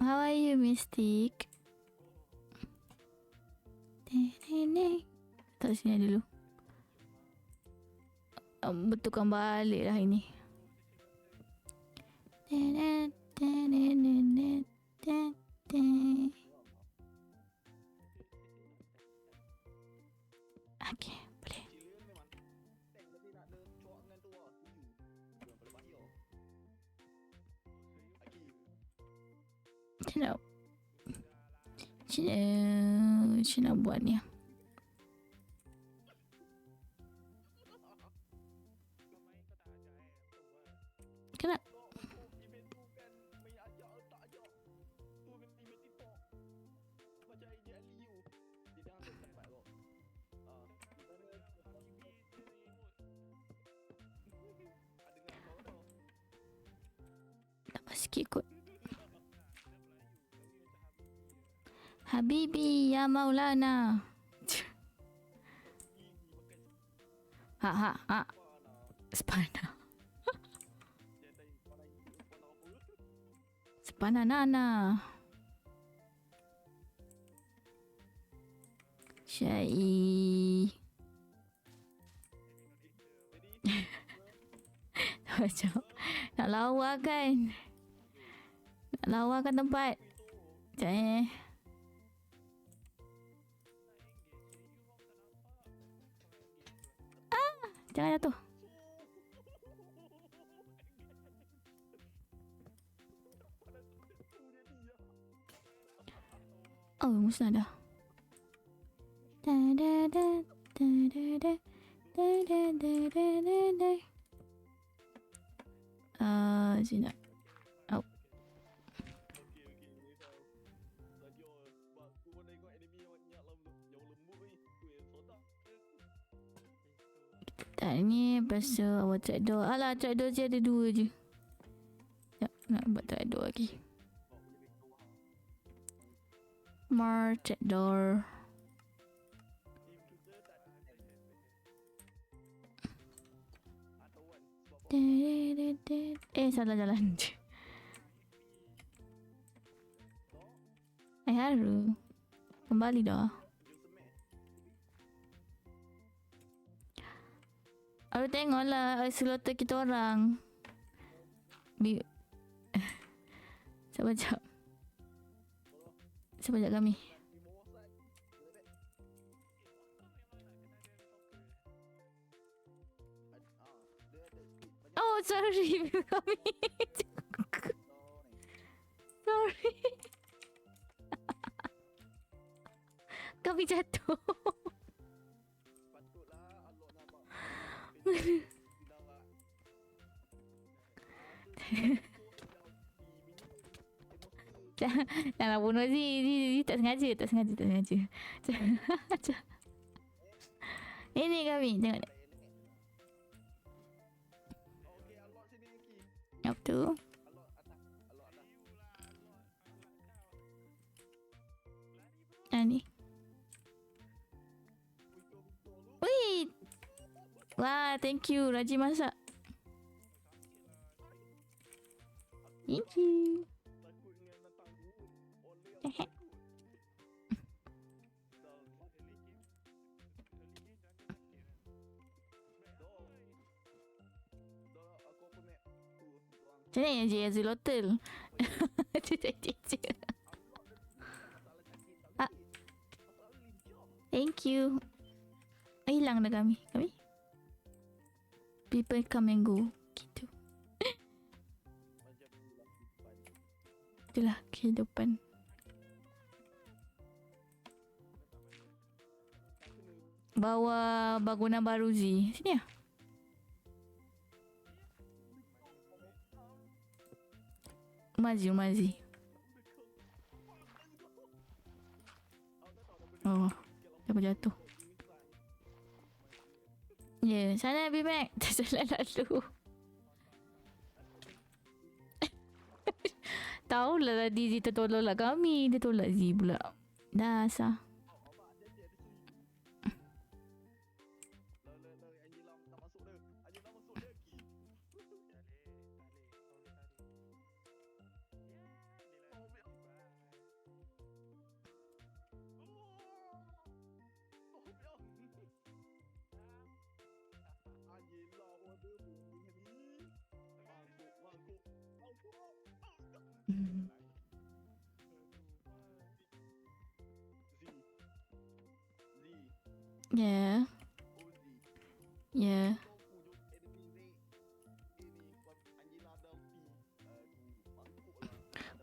How are you, Mystic? Tak sini dulu. Betulkan balik lah ini. Okay, boleh. Macam nak buat ni. sikit kot. Habibi ya Maulana. Ha. Spana. Spana nana. Syai. Macam nak lawa kan? Nak lawa kan tempat? Sekejap jangan jatuh. Oh, musnah dah. Sini. Oh. Tak ni pasal awak trapdoor. Alah, trapdoor je ada 2 je. Sekejap, nak buat trapdoor lagi. More trapdoor. Salah jalan. Haru. Kembali dah. Aku tengoklah slaughter kita orang. Sabar jap. Sabar jap kami. Oh, sorry kami. Sorry. Kami jatuh. Janganlah bunuh Zee. Tak sengaja. Ini kami, tengok ni. Apa tu? Ni. Wait. Wah, thank you. Raji masak. Thank you. Macam ni je Azul Hotel. Thank you. Hilang dah kami. People come and go. Gitu. Itulah kehidupan. Bawa bangunan baru Z. Sini lah. Mazi. Oh, siapa jatuh? Ya, sana B-Mac. Tersalah lalu. Tahulah tadi Zee tertolaklah kami. Dia tolak Zee pula. Dasar. Yeah. Yeah.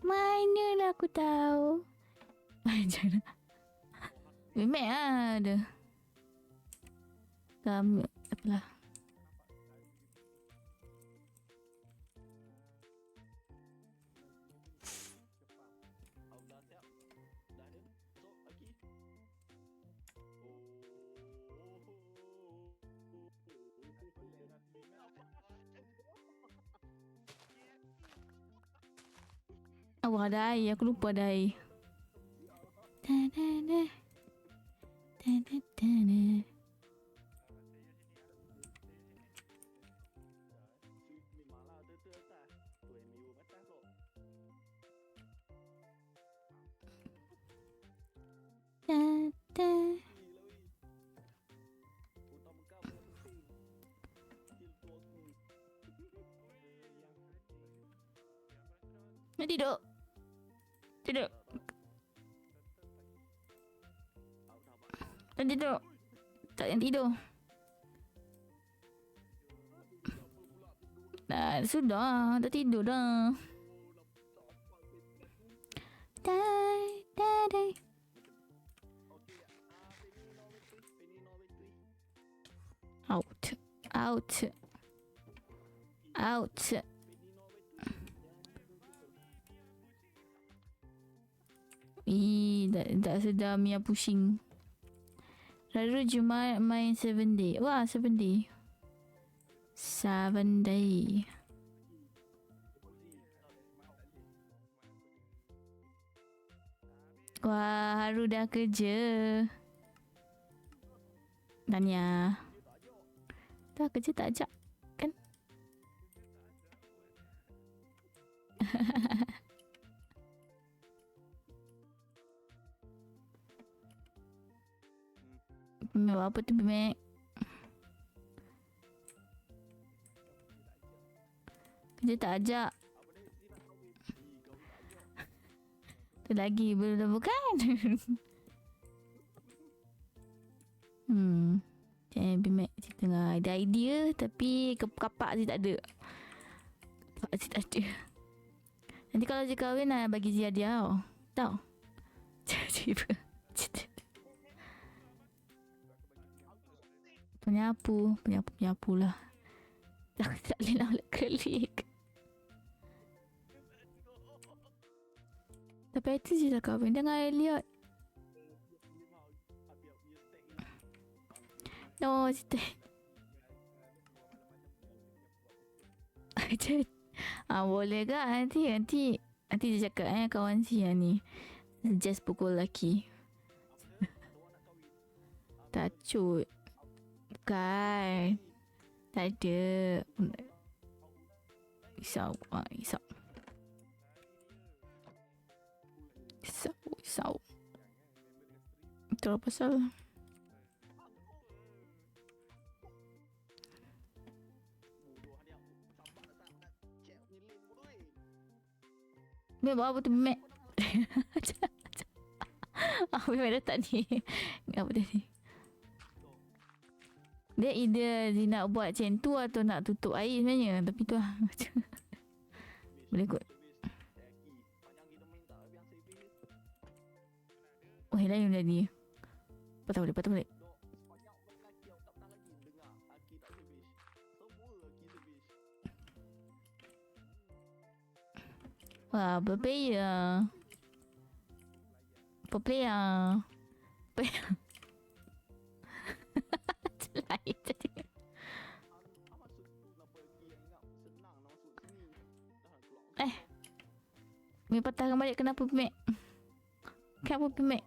Manalah aku tahu. Macam mana? Memang ada. Kami apalah. Wah, ada air. Aku lupa ada air. Da-da-da. Da-da-da-da. Da-da. Nak tidur. Tidur. Tak tidur. Tak yang tidur. Dah, sudah. Tak tidur dah. Dai, dai, dai. Out. Out. Out. Tak sedar Mia pusing. Lalu Jumaat main 7 day. Wah, 7 day. 7 day. Wah, Haru dah kerja. Tanya. Dah kerja tak ajak kan? Apa tu Bimek? Kerja tak ajak. Tu lagi belum bukan? Jangan Bimek tengah ada idea tapi kapak je tak ada. Kapak je tak ada. Nanti kalau dia kahwin nak bagi Zia dia tau. Tahu? Tiba-tiba. Penyapu lah. Tak boleh nak kelik. Tapi itu je lah kahwin dengan Elliot. No, cerita. Boleh ke? Nanti dia cakap kawan Sia ni. Just pukul lelaki. Tacut. Bukan. Tak ada. Risau. Risau. Itu apa pasal? Mek buat apa tu Mek? Mek datang ni. Apa tadi? Dia either dia nak buat macam tu atau nak tutup air sebenarnya. Tapi tu lah. Boleh kot. Oh, lain tadi. Patah balik. Wah, berplayer. Lain tadi. Mek patahkan balik kenapa Mek? Kenapa Mek?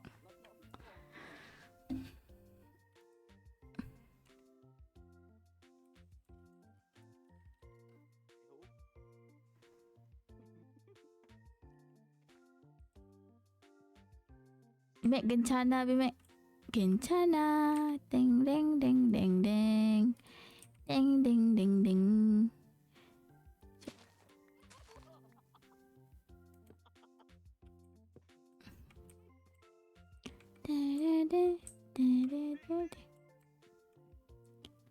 Mek gencana Mek. Gencana. Deng deng deng deng deng. Deng deng deng deng.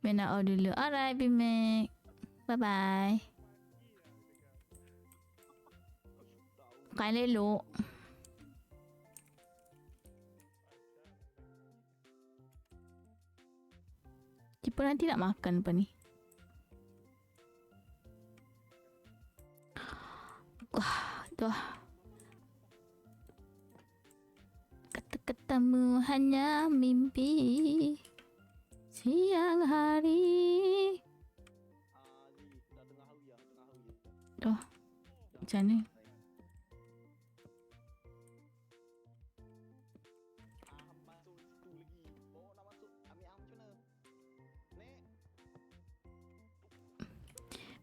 Mek nak out dulu. Alright Bimek. Bye bye. Bukan elok. Cipa nanti nak makan apa ni? Wah, dah. Kata-katamu hanya mimpi siang hari. Dah. Macam ni.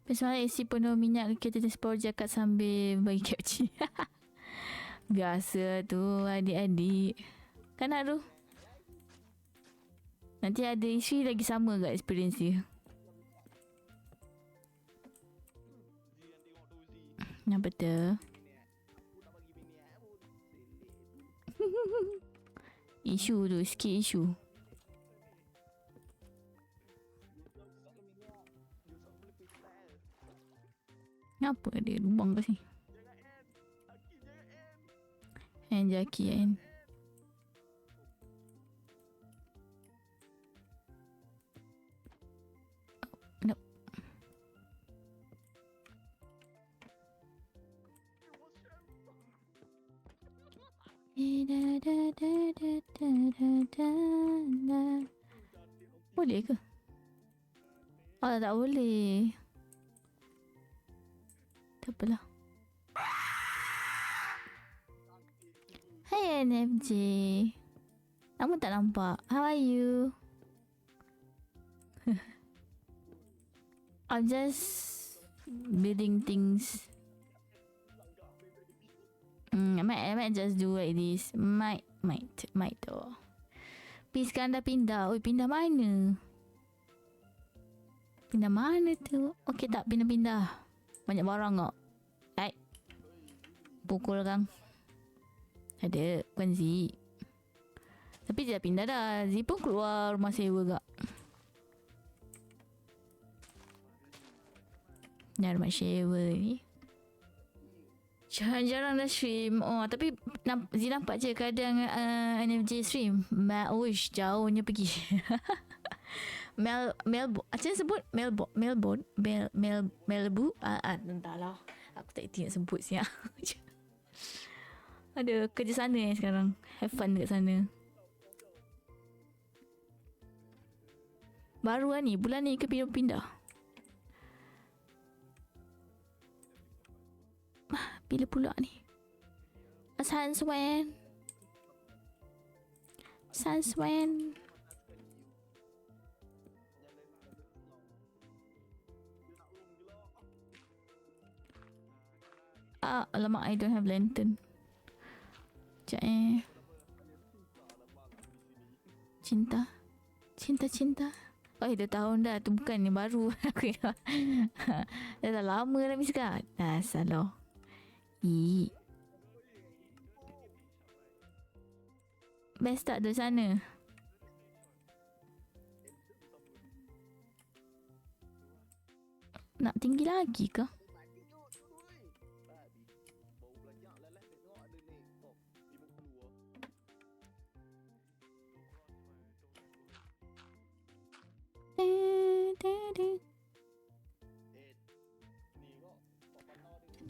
Semalam AC penuh minyak, kita power jacket sambil bagi capture. Biasa tu adik-adik. Kan tu. Nanti ada isteri lagi sama kat experience dia. Yang betul. Isu tu, sikit isu. Kenapa dia lubang kat sini? Hand jaki kan. Nope. Boleh ke? Oh, tak boleh. Tak apalah. Hey NFJ. Kamu tak nampak. How are you? I'm just building things. I might just do like this. Might tu. Please kan dah pindah. Oi, pindah mana? Pindah mana tu? Okey tak pindah-pindah. Banyak barang tak? Hai. Pukul kang. Ada. Bukan Z. Tapi dia dah pindah dah. Z pun keluar rumah sewa kak. Dah rumah sewa ni. Jarang-jarang dah stream. Oh, tapi Z nampak je kadang NFJ stream. Uish, jauhnya pergi. Melbourne. Macam sebut Melbourne. Entahlah. Aku tak ingat sebut siap. Ada kerja sana sekarang. Have fun dekat sana. Baru lah ni. Bulan ni ke pindah-pindah? Bila pula ni? Sanswan. Alamak, I don't have lantern. Sekejap Cinta. Oh, 2 tahun dah. Tu bukan ni baru. Dah lama dah miskat. Dah salah. Best tak tu sana? Nak tinggi lagi ke?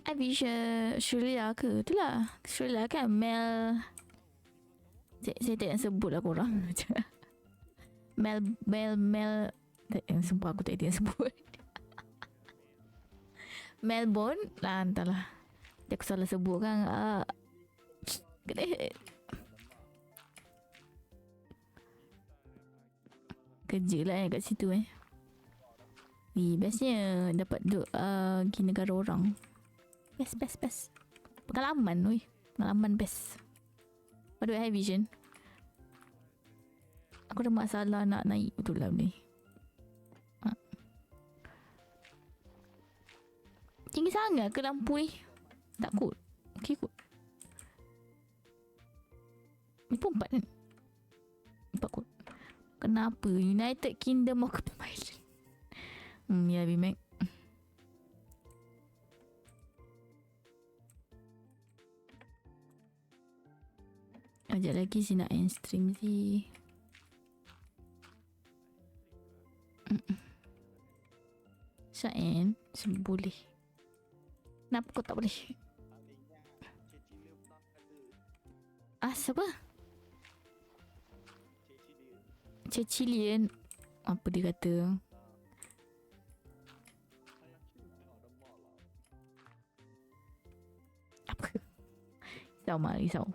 Habis Shreya ke? Itulah Shreya kan Mel. Saya tak nak sebut lah korang. Mel sumpah aku tak nak sebut. Melbourne lah, entahlah. Dia aku salah sebut kan. Kerja lah kat situ bestnya dapat duduk pergi negara orang. Best. Pengalaman best. What do I have vision? Aku ada masalah nak naik betul lah ni. Tinggi sangat ke lampu ni? Tak kot. Okay kot. Ni pun 4 kan? 4 kot. Kenapa? United Kingdom of Island. Ya, Bimac. Sekejap lagi si nak end stream si. Syaen boleh. Kenapa kau tak boleh? Siapa? Cecilian. Apa dia kata? Apa? Risau.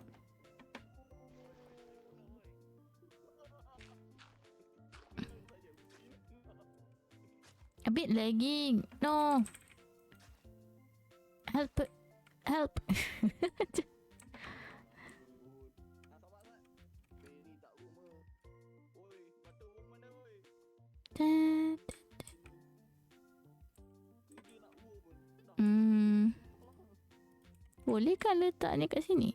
A bit lagging. No. Help. Help. Boleh kan letaknya kat sini?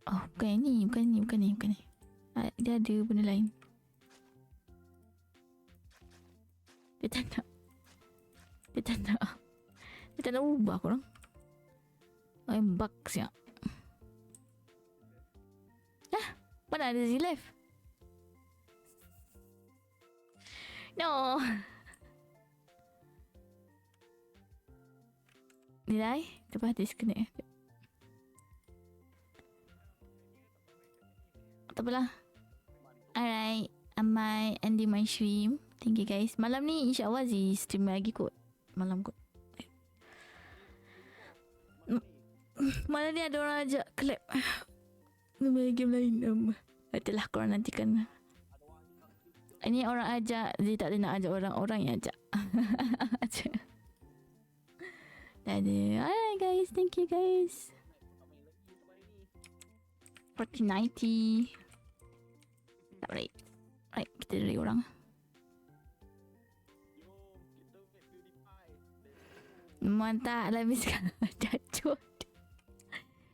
Oh, bukan ni. Dia ada benda lain. Dia tak nak. Dia tak nak ubah korang. I'm bug siap. Mana ada Z left? No. Nilai? Lepas disconnect. Tak apalah. Alright. Am I ending my stream? Thank you guys. Malam ni insyaAllah Z stream lagi kot. Malam kot. Malam ni ada orang ajak collab. Main game lain. Itulah korang nantikan. Ini orang ajak. Z tak ada nak ajak orang yang ajak. Dah ada. Alright guys. Thank you guys. 4090. Alright. Alright. Kita dari orang. Mantap. Let me sekarang. Jatuh.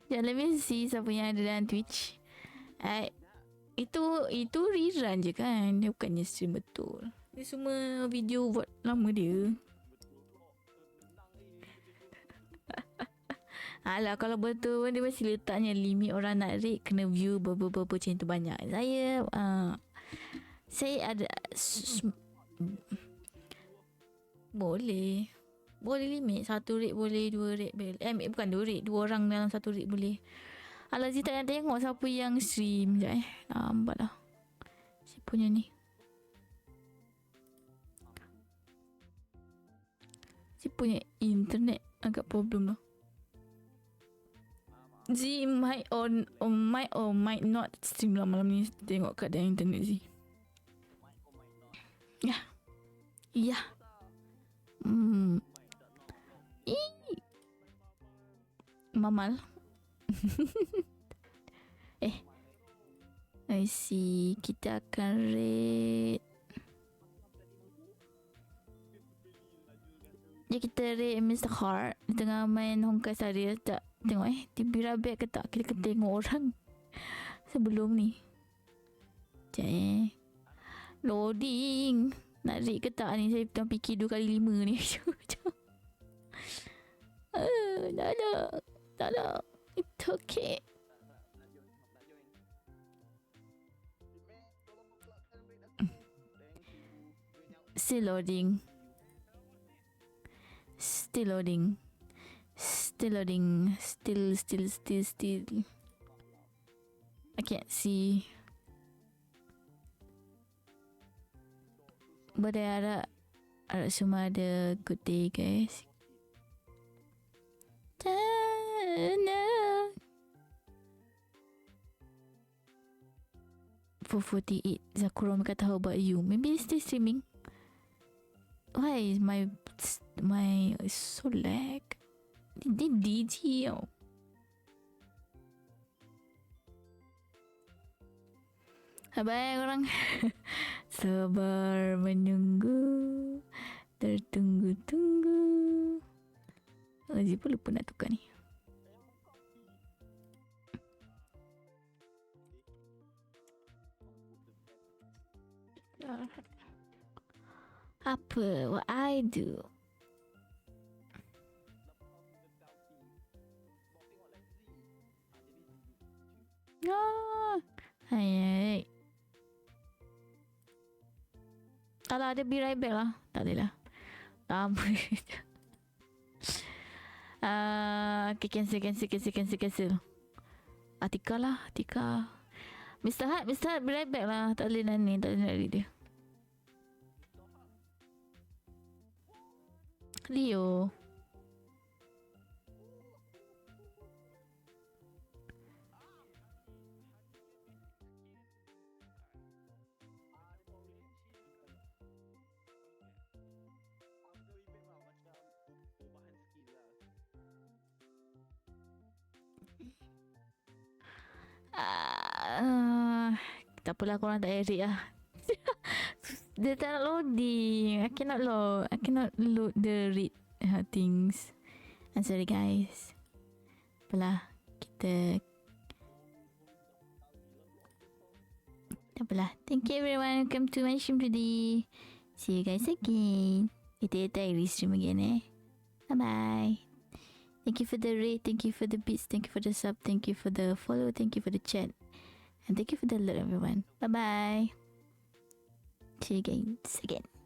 Sekejap, let me see siapa yang ada dalam Twitch. Itu rerun je kan. Dia bukannya stream betul. Ni semua video buat lama dia. Alah, kalau betul dia mesti letaknya limit orang nak rate kena view berapa macam tu banyak. Saya ada boleh limit. Satu rate boleh, dua rate boleh. Bukan dua rate, dua orang dalam satu rate boleh. Alah, Zee tak nak tengok siapa yang stream. Sekejap nampak lah. Siapa punya ni? Zee punya internet agak problem lah. Zee might or might not stream lah malam ni. Tengok keadaan internet Zee. Ya. Mamal. I see. Kita akan rate. Ya, kita rate Mr. Heart. Di tengah main Honkai Star Rail. Tak tengok dia birabat ke tak. Kita kena tengok orang sebelum ni. Sekejap loading. Nak rate ke tak ni. Saya tengah fikir 2x5 ni. Tak ada. It's okay. Still loading. Still. I can't see. But harap semua ada good day guys. 448. Zakura kata how about you? Maybe it's still streaming. Why is my so lag? Dia DG tau. Abang orang sabar menunggu, tertunggu-tunggu. Aziz pun lupa nak tukar ni. Apa? What I do? Hai. Kalau ada be right back lah. Tak boleh lah. Okay, cancel. Atika lah. Mr. Hart, be right back lah. Tak boleh nak read dia. Leo. Tak apalah, korang tak edit lah. Dia tak nak loading. I cannot load the read things. I'm sorry guys. Apalah, kita tak apalah. Thank you everyone. Welcome to my stream today. See you guys again. Later I restream again Bye bye. Thank you for the rate, thank you for the beats, thank you for the sub, thank you for the follow, thank you for the chat. And thank you for the alert everyone. Bye bye. See you guys again.